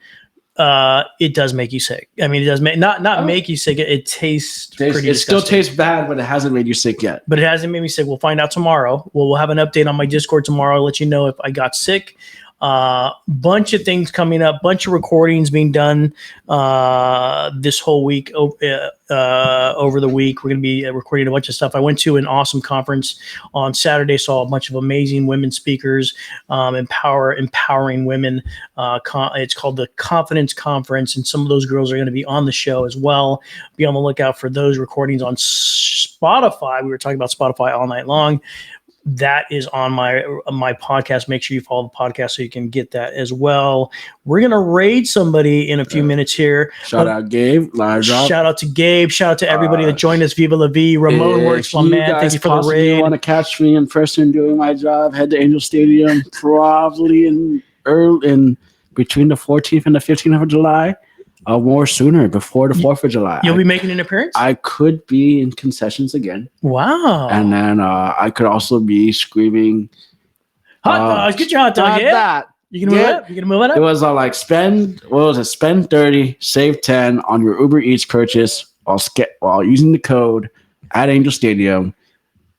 It does make you sick. I mean, it does not make you sick. It tastes pretty disgusting. It still tastes bad, but it hasn't made you sick yet. But it hasn't made me sick. We'll find out tomorrow. We'll have an update on my Discord tomorrow. I'll let you know if I got sick. Bunch of things coming up. Bunch of recordings being done this whole week. Over the week, we're going to be recording a bunch of stuff. I went to an awesome conference on Saturday. Saw a bunch of amazing women speakers, empowering women. It's called the Confidence Conference, and some of those girls are going to be on the show as well. Be on the lookout for those recordings on Spotify. We were talking about Spotify all night long. That is on my podcast. Make sure you follow the podcast so you can get that as well. We're going to raid somebody in a few minutes here. Shout out Gabe. Shout out to Gabe. Shout out to everybody that joined us. Viva la vie. Ramon Works, my man. Thank you for the raid. If you want to catch me in person doing my job, head to Angel Stadium probably in between the 14th and the 15th of July. More sooner, before the 4th of July. You'll be making an appearance? I could be in concessions again. Wow. And then I could also be screaming. Hot dogs. Get your hot dog. Yeah. That. You gonna move it up? You gonna move it up? It was like spend 30, save 10 on your Uber Eats purchase while using the code at Angel Stadium.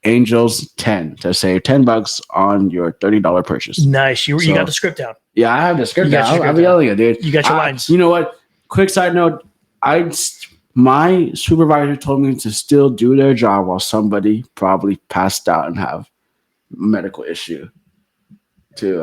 Angels 10 to save $10 on your $30 purchase. Nice. You got the script down. Yeah, I have the script down. I'm yelling it, dude. You got your lines. You know what? Quick side note, my supervisor told me to still do their job while somebody probably passed out and have a medical issue. You,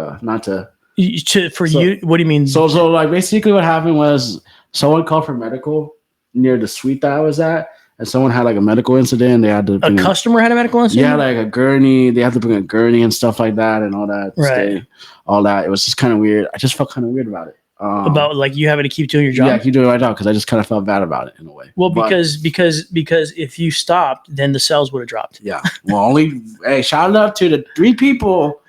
what do you mean? So like basically what happened was someone called for medical near the suite that I was at, and someone had like a medical incident. They had to customer had a medical incident. Yeah, like a gurney. They had to bring a gurney and stuff like that, and all that. Right. All that. It was just kind of weird. I just felt kind of weird about it. About like you having to keep doing your job. Yeah, keep doing my job because I just kind of felt bad about it in a way. Well, because if you stopped, then the sales would have dropped. Yeah. Well, shout out to the 3 people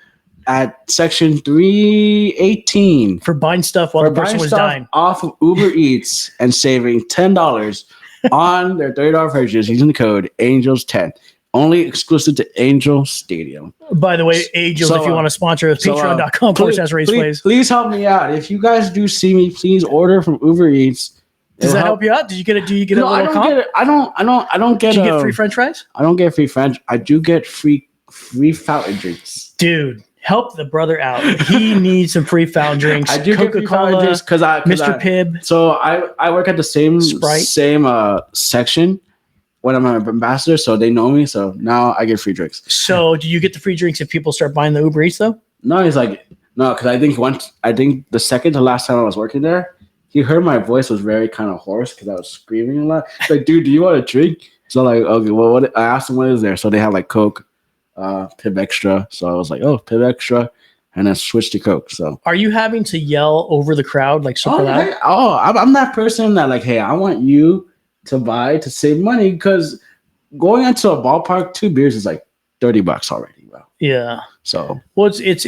at section 318 for buying stuff while the person was dying off of Uber Eats and saving $10 on their $30 purchase using the code Angels10. Only exclusive to Angel Stadium. By the way, Angels, if you want to sponsor us, patreon.com/raceplays. Please help me out. If you guys do see me, please order from Uber Eats. Does that help you out? Do you get a little comp? I don't get. Do you get free French fries? I don't get free French. I do get free fountain drinks. Dude, help the brother out. He needs some free fountain drinks. I do get free fountain drinks because Mr. Pibb. So I work at the same section when I'm an ambassador, so they know me. So now I get free drinks. So do you get the free drinks if people start buying the Uber Eats though? No, he's like no, because I think the second to last time I was working there, he heard my voice was very kind of hoarse because I was screaming a lot. He's like, dude, do you want a drink? So like, okay, well, what? I asked him what is there. So they had like Coke, Pibb Extra. So I was like, oh, Pibb Extra, and then switched to Coke. So are you having to yell over the crowd like super loud? I'm that person that like, hey, I want you to buy to save money because going into a ballpark, 2 beers is like $30 already. Bro. Yeah. So it's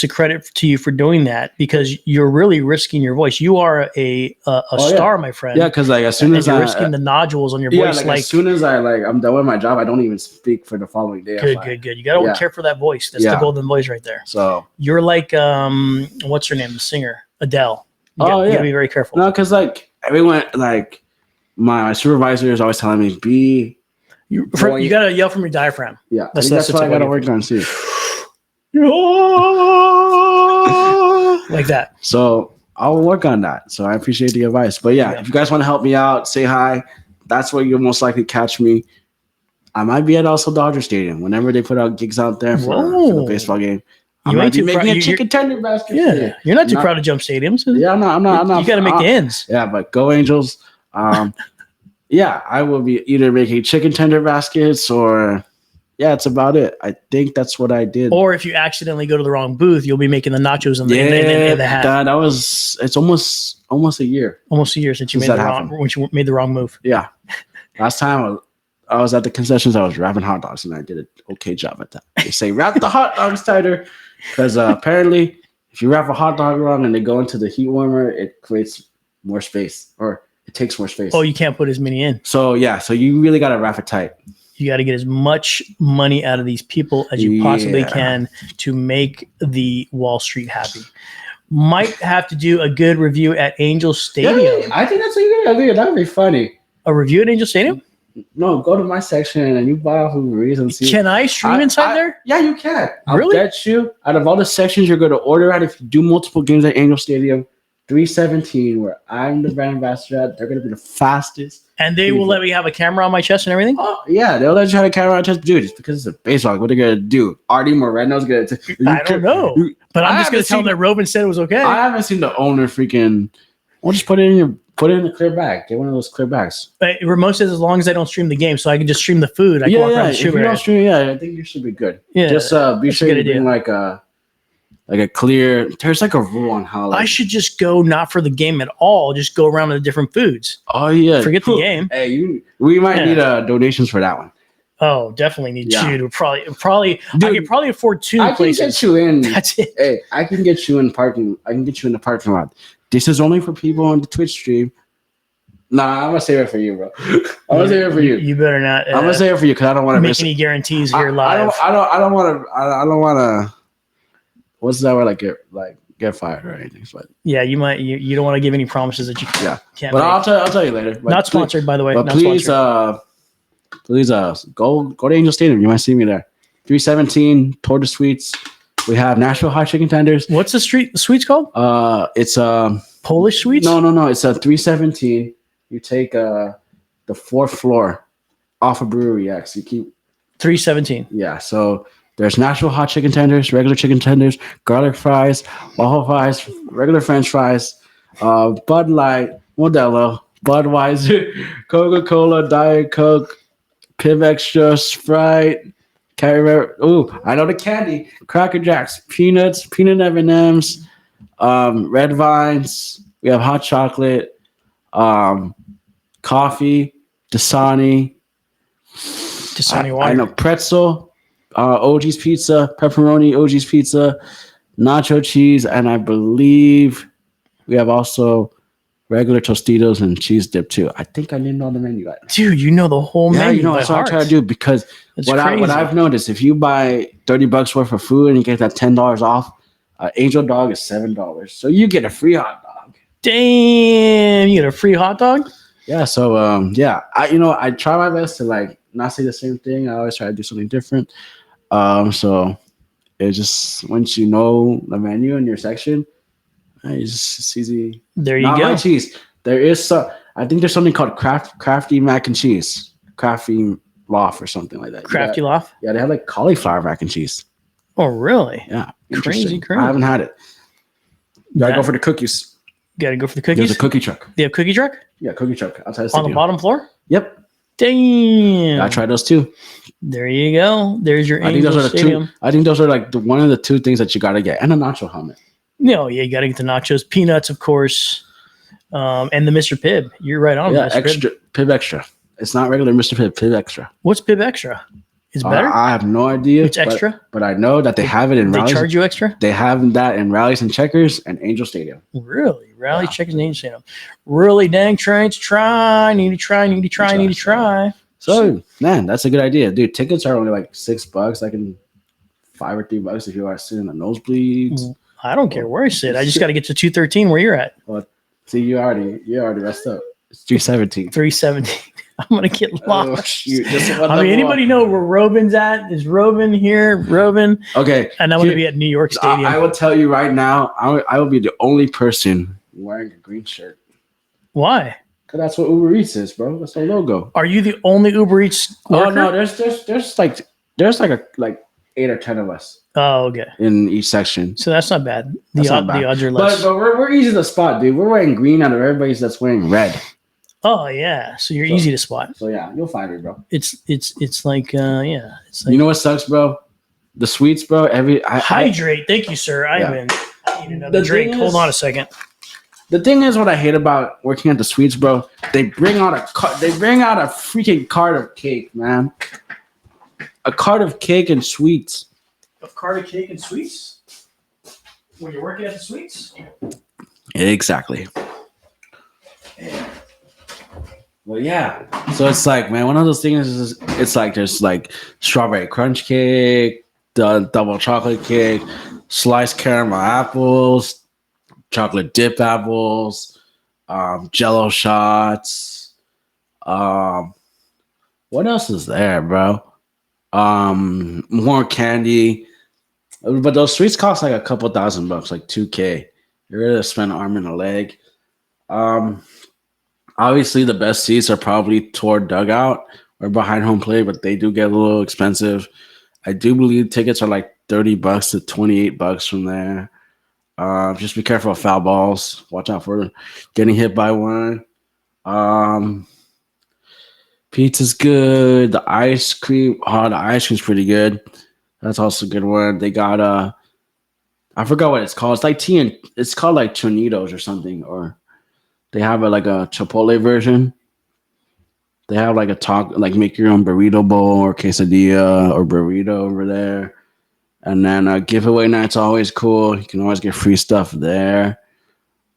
a credit to you for doing that because you're really risking your voice. You are a star, my friend. Yeah, because like as soon as you're risking the nodules on your voice, like as soon as I'm done with my job, I don't even speak for the following day. Good. You gotta care for that voice. That's the golden voice right there. So you're like what's her name, the singer Adele. You gotta be very careful. No, because like everyone like. My supervisor is always telling me, you gotta yell from your diaphragm. Yeah, that's what I gotta work on too. Like that. So I'll work on that. So I appreciate the advice. But yeah, if you guys want to help me out, say hi. That's where you'll most likely catch me. I might be at also Dodger Stadium whenever they put out gigs out there for the baseball game. I might be making a chicken tender basket. Yeah, you're not too proud to jump stadiums. Yeah, I'm not. You got to make the ends. Yeah, but go Angels. Yeah, I will be either making chicken tender baskets or that's about it. I think that's what I did. Or if you accidentally go to the wrong booth, you'll be making the nachos in the hat. It's almost a year. Almost a year since you made the wrong move. Yeah. Last time I was at the concessions, I was wrapping hot dogs and I did an okay job at that. They say wrap the hot dogs tighter because apparently if you wrap a hot dog wrong and they go into the heat warmer, it creates more space or it takes more space. Oh, you can't put as many in. So yeah, so you really gotta wrap it tight. You got to get as much money out of these people as you possibly Yeah. can to make the Wall Street happy. Might have to do a good review at Angel Stadium. Yeah, I think that's a good idea. That would be funny. A review at Angel Stadium? No, go to my section and you buy off Uber Eats and see. Can I stream inside there? Yeah, you can. I'll Really? bet you out of all the sections you're going to order at, if you do multiple games at Angel Stadium, 317, where I'm the brand ambassador at, they're going to be the fastest. And they will let me have a camera on my chest and everything? Oh, yeah, they'll let you have a camera on test. Dude, it's because it's a baseball. What are they going to do? Artie Moreno's going to. I don't know. But I'm just going to tell them that Robin said it was okay. I haven't seen the owner freaking. We'll just put it in the clear bag. Get one of those clear bags. Remote says as long as I don't stream the game, so I can just stream the food. I can walk around the if you don't stream, I think you should be good. Yeah, just be sure you bring like a clear. There's like a rule on how. Like, I should just go not for the game at all. Just go around to the different foods. Oh yeah, forget the game. Hey, we might need donations for that one. Oh, definitely need you to probably. Dude, I could probably afford 2 places. I can get you in. That's it. Hey, I can get you in parking. I can get you in the parking lot. This is only for people on the Twitch stream. Nah, I'm gonna save it for you, bro. I'm gonna save it for you. You better not. I'm gonna save it for you because I don't want to make any guarantees here live. I don't want to. What's that word? Get fired or anything. But yeah, you might. You don't want to give any promises that you can't. But I'll tell you later. But not sponsored, by the way. But not please, go to Angel Stadium. You might see me there. 317 toward the suites. We have Nashville hot chicken tenders. What's the suites called? It's Polish suites. No. It's a 317. You take the 4th floor off a brewery. Yeah, so you keep 317. Yeah, so there's Nashville hot chicken tenders, regular chicken tenders, garlic fries, waffle fries, regular French fries, Bud Light, Modelo, Budweiser, Coca-Cola, Diet Coke, Piv Extra, Sprite, Carrera. Ooh, I know the candy, Cracker Jacks, peanuts, peanut M&Ms, Red Vines. We have hot chocolate, coffee, Dasani water. I know pretzel, OG's pizza, pepperoni, OG's pizza, nacho cheese, and I believe we have also regular Tostitos and cheese dip too. I think I named all the menu items. Dude, you know the whole menu. That's what I try to do because what I've noticed, if you buy $30 worth of food and you get that $10 off, Angel Dog is $7, so you get a free hot dog. Damn, you get a free hot dog? Yeah. So I try my best to not say the same thing. I always try to do something different. So it's just once you know the menu in your section, it's easy. There you go. Not cheese. There is I think there's something called crafty mac and cheese, crafty loaf or something like that. Crafty loaf. Yeah, they have like cauliflower mac and cheese. Oh, really? Yeah, crazy. I haven't had it. Gotta go for the cookies. Gotta go for the cookies. There's a cookie truck. They have cookie truck? Yeah, cookie truck outside on the bottom floor. Yep. Damn. I tried those too. There you go. There's your Angel Stadium. I think those are like one of the 2 things that you gotta get, and a nacho helmet. No, yeah, you gotta get the nachos, peanuts, of course, and the Mr. Pibb. You're right on. Yeah, Mr. extra Pibb Extra. It's not regular Mr. Pibb. Pibb Extra. What's Pibb Extra? Is it better? I have no idea. It's extra, but I know that they have it in rallies. They charge you extra. They have that in Rallies and Checkers and Angel Stadium. Really, Rallies, Checkers, and Angel Stadium. Really, dang, trying to try. Need to try. So man, that's a good idea, dude. Tickets are only like $6, like in $5 or $3 if you are sitting in the nosebleeds. I don't care where I sit. I just got to get to 213 where you're at. Well, see, you already messed up. It's 317. 317. I'm gonna get lost. Oh, Anybody know where Robin's at? Is Robin here? Robin. Okay. And I'm gonna be at New York Stadium. I will tell you right now, I will be the only person wearing a green shirt. Why? Because that's what Uber Eats is, bro. That's our logo. Are you the only Uber Eats worker? Oh no, there's like 8 or 10 of us. Oh, okay. In each section. So that's not bad. The odds are less. But we're easy to spot, dude. We're wearing green out of everybody's that's wearing red. Oh yeah, so you're easy to spot. So yeah, you'll find me, bro. It's like it's like, you know what sucks, bro? The sweets, bro. Hydrate. Thank you, sir. I need another drink. Hold on a second. The thing is, what I hate about working at the sweets, bro, they bring out a freaking cart of cake, man. A cart of cake and sweets. A cart of cake and sweets? When you're working at the sweets? Exactly. Well, yeah. So it's like, man, one of those things is it's like there's like strawberry crunch cake, the double chocolate cake, sliced caramel apples, chocolate dip apples, Jello shots. Um, what else is there, bro? More candy. But those sweets cost like a couple $1,000, like $2K. You're gonna spend an arm and a leg. Um, Obviously, the best seats are probably toward dugout or behind home plate, but they do get a little expensive. I do believe tickets are like $30 to $28 from there. Just be careful of foul balls. Watch out for getting hit by one. Um, Pizza's good. The ice cream, the ice cream's pretty good. That's also a good one. They got I forgot what it's called. It's like tea and it's called like Chonitos or something, or they have like a Chipotle version. They have like a talk, like make your own burrito bowl or quesadilla or burrito over there. And then giveaway night's always cool. You can always get free stuff there.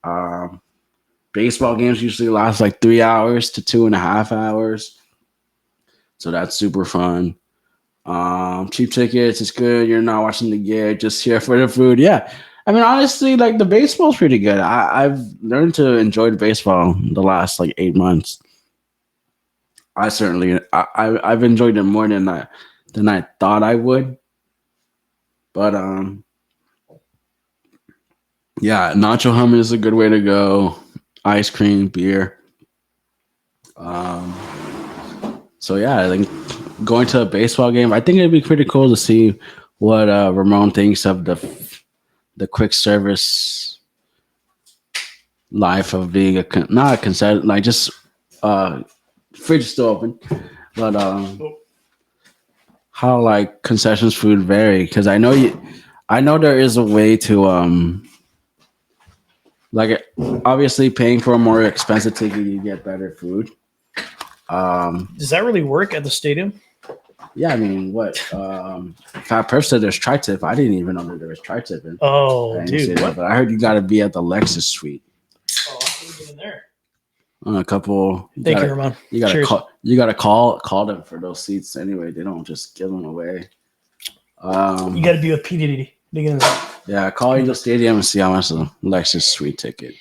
Um, Baseball games usually last like 3 hours to 2.5 hours. So that's super fun. Cheap tickets, it's good. You're not watching the game, just here for the food. Yeah. I mean, honestly, like the baseball's pretty good. I've learned to enjoy the baseball the last like 8 months. I've enjoyed it more than I thought I would. But yeah, nacho hummus is a good way to go. Ice cream, beer. So yeah, I think going to a baseball game, I think it'd be pretty cool to see what Ramon thinks of the quick service life of being not a concession, like just fridge is still open, but how like concessions food vary, because I know there is a way to like obviously paying for a more expensive ticket you get better food. Does that really work at the stadium? Yeah, I mean, what? Fat Perf said there's tri-tip. I didn't even know that there was tri-tip. Oh, dude. That, but I heard you got to be at the Lexus suite. Oh, I'm in there. A couple. Thank you, Ramon. You gotta call them for those seats anyway. They don't just give them away. You got to be with P Diddy. Yeah, call Angel Stadium and see how much the Lexus suite ticket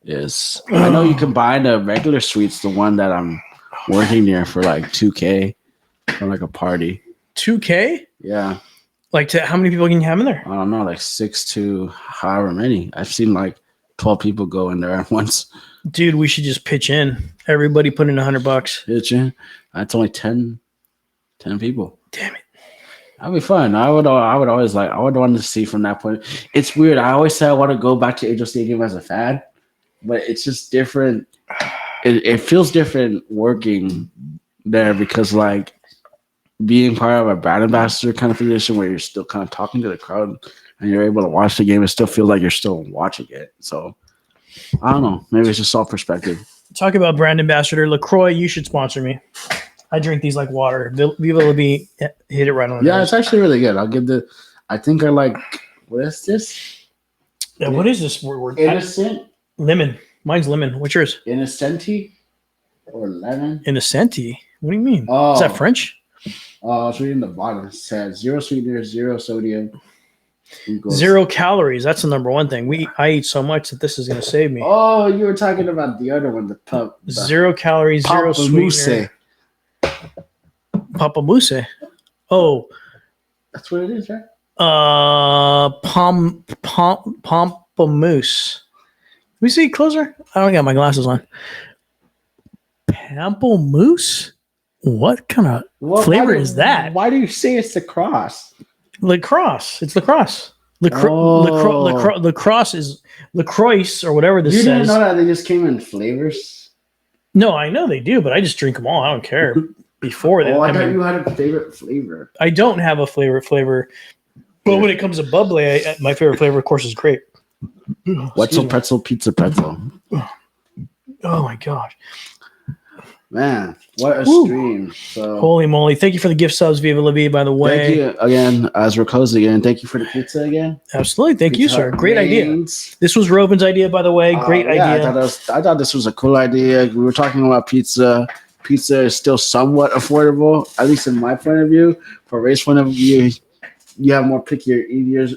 is. I know you can buy the regular suites, the one that I'm working near, for like $2K for like a party. $2K? Yeah. Like, how many people can you have in there? I don't know, like 6 to however many. I've seen like 12 people go in there at once. Dude, we should just pitch in. Everybody put in $100. Pitch in. That's only 10 people. Damn it. That'd be fun. I would always like. I would want to see from that point. It's weird. I always say I want to go back to Angel Stadium as a fan, but it's just different. It feels different working there because like being part of a brand ambassador kind of position where you're still kind of talking to the crowd and you're able to watch the game. It still feels like you're still watching it. So I don't know. Maybe it's just all perspective. Talk about brand ambassador LaCroix. You should sponsor me. I drink these like water. Viva La Vie hit it right on the nose. It's actually really good. I'll give I think I like, what is this? Yeah, what is this word? Innocent? Lemon. Mine's lemon. What's yours? Innocenti or lemon? Innocenti? What do you mean? Oh. Is that French? It's reading the bottom. It says 0 sweeteners, 0 sodium. 0 calories. That's the number one thing. I eat so much that this is going to save me. Oh, you were talking about the other one, the pub. 0 calories, 0 sweetener. Pamplemousse. Oh, that's what it is, right? Pamplemousse. Let me see closer. I don't got my glasses on. Pamplemousse. What kind of flavor is that? Why do you say it's the cross? Lacrosse. It's lacrosse. Lacrosse is LaCroix or whatever this says. You didn't know that they just came in flavors? No, I know they do, but I just drink them all. I don't care. Before that, I thought you had a favorite flavor. I don't have a favorite flavor, but when it comes to bubbly, my favorite flavor, of course, is grape. Wetzel pretzel, pizza pretzel. Oh my gosh! Man, what a Woo. stream. So Holy moly. Thank you for the gift subs, Viva La Vie, by the way. thank you again, as we're closing again. Thank you for the pizza again. Absolutely. Thank Pizza you, sir. Hut Great idea. remains. This was Robin's idea, by the way. Great Yeah, idea. I thought this was a cool idea. We were talking about pizza. Pizza is still somewhat affordable, at least in my point of view. For Ray's point of view, you have more picky eaters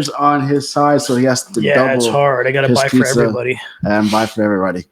on his side, so he has to double. It's hard. I got to his buy for pizza everybody. and buy for everybody.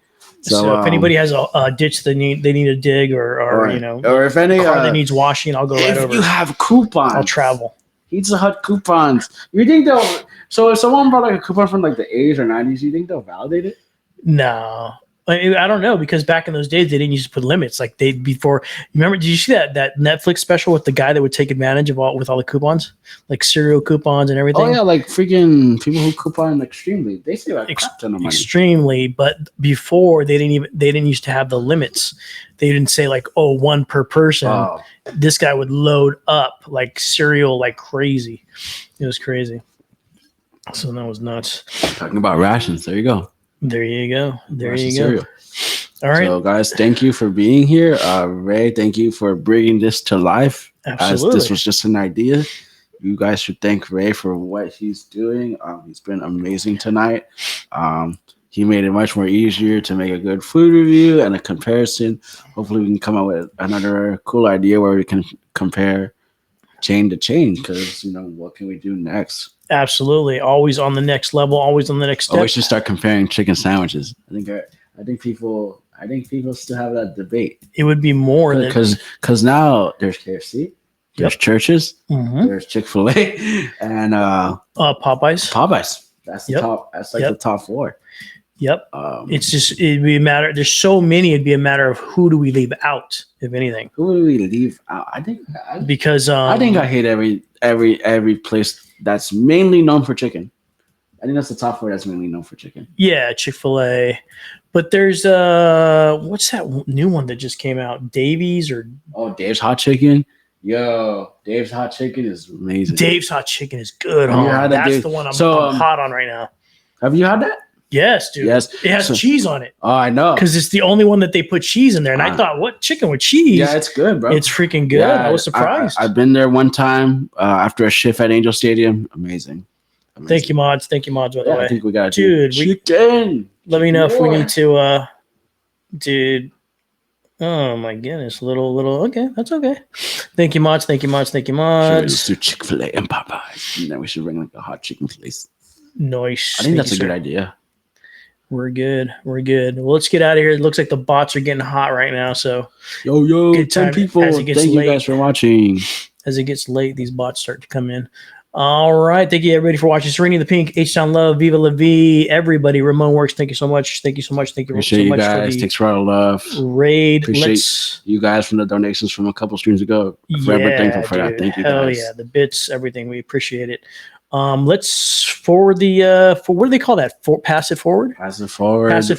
So if anybody has a ditch they need a dig or or if any car that needs washing, I'll go right over. If you have coupons, I'll travel. Pizza Hut coupons. You think they'll? So if someone bought like a coupon from like the 80s or 90s, you think they'll validate it? No. I don't know, because back in those days they didn't used to put limits. Like before, remember? Did you see that Netflix special with the guy that would take advantage of all the coupons, like cereal coupons and everything? Oh yeah, like freaking people who coupon extremely. They save a crap ton of money. Extremely, but before they didn't used to have the limits. They didn't say like, oh, one per person. Oh. This guy would load up like cereal like crazy. It was crazy. So that was nuts. Talking about rations. There you go. There you go. There you go. Cereal. All right. So, guys, thank you for being here. Ray, thank you for bringing this to life. Absolutely. As this was just an idea. You guys should thank Ray for what he's doing. He's been amazing tonight. He made it much more easier to make a good food review and a comparison. Hopefully, we can come up with another cool idea where we can compare chain to chain, because, what can we do next? Absolutely. Always on the next level, always on the next step. Oh, we should start comparing chicken sandwiches. I think people still have that debate. It would be more than because now there's KFC, there's Churches, there's Chick-fil-A, and Popeyes. Popeyes. That's the top. That's like the top four. Yep. It'd be a matter. There's so many. It'd be a matter of who do we leave out, if anything. Who do we leave out? I think I hate every place that's mainly known for chicken. I think that's the top four that's mainly known for chicken. Yeah, Chick-fil-A. But there's what's that new one that just came out? Davies or Dave's Hot Chicken. Yo, Dave's Hot Chicken is amazing. Dave's Hot Chicken is good. That's the one I'm hot on right now. Have you had that? Yes, dude. Yes. It has cheese on it. Oh, I know. Because it's the only one that they put cheese in there. And I thought, what, chicken with cheese? Yeah, it's good, bro. It's freaking good. Yeah, I was surprised. I've been there one time after a shift at Angel Stadium. Amazing. Thank you, mods. Thank you, mods, by the way. I think we got chicken. Let me know if we need to, dude. Oh, my goodness. Little. Okay, that's okay. Thank you, mods. Thank you, mods. Thank you, mods. Let's do Chick-fil-A and Popeyes. And then we should bring like a hot chicken place. Nice. I think that's a good idea. We're good. Well, let's get out of here. It looks like the bots are getting hot right now. So, yo, 10 people. Thank you guys for watching. As it gets late, these bots start to come in. All right. Thank you, everybody, for watching. Sereni the Pink, H-Town Love, Viva La Vie, everybody. Ramon Works, thank you so much. Thank you so much. Thank you Appreciate so you much guys. Thanks for all the love. Raid. Appreciate you guys from the donations from a couple streams ago. Forever thankful for that. Thank you, guys. Hell yeah. The bits, everything. We appreciate it. Let's forward the what do they call that? Pass it forward. Pass it forward. Let's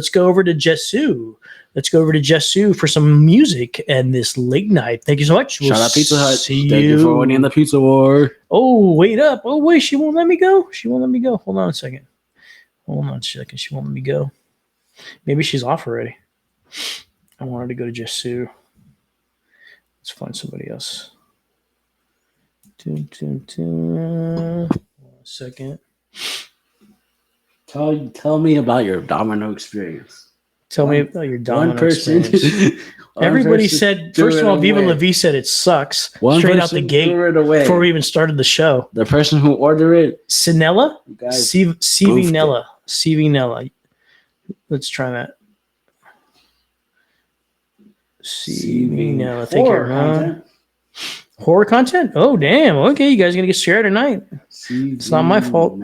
go over to Jesu. Let's go over to Jesu for some music and this late night. Thank you so much. Shout out Pizza Hut. Thank you for winning the pizza war. Oh, wait up. Oh, wait. She won't let me go. Hold on a second. She won't let me go. Maybe she's off already. I wanted to go to Jesu. Let's find somebody else. One second. Tell me about your domino experience. Tell me about your domino experience. Everybody said, first of all, Viva La Vie said it sucks. Straight out the gate before we even started the show. The person who ordered it. Sinella? CV-Nella. Let's try that. CV-Nella. Horror content? Oh, damn. Okay, you guys are going to get scared tonight. It's not my fault.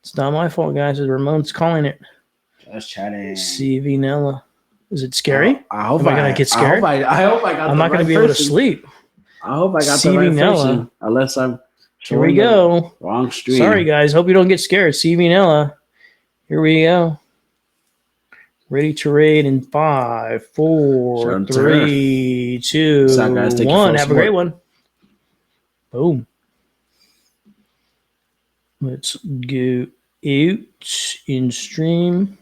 It's not my fault, guys. Ramon's calling it. Just chatting. CV-Nella. Is it scary? I hope Am I going to get scared? I hope I got I'm not going to be able to sleep. I hope I got the right person. Unless I'm here we go. Wrong stream. Sorry, guys. Hope you don't get scared. CV-Nella. Here we go. Ready to raid in 5, 4, 3, 2, 1. Have a great one. Boom. Let's go out in stream.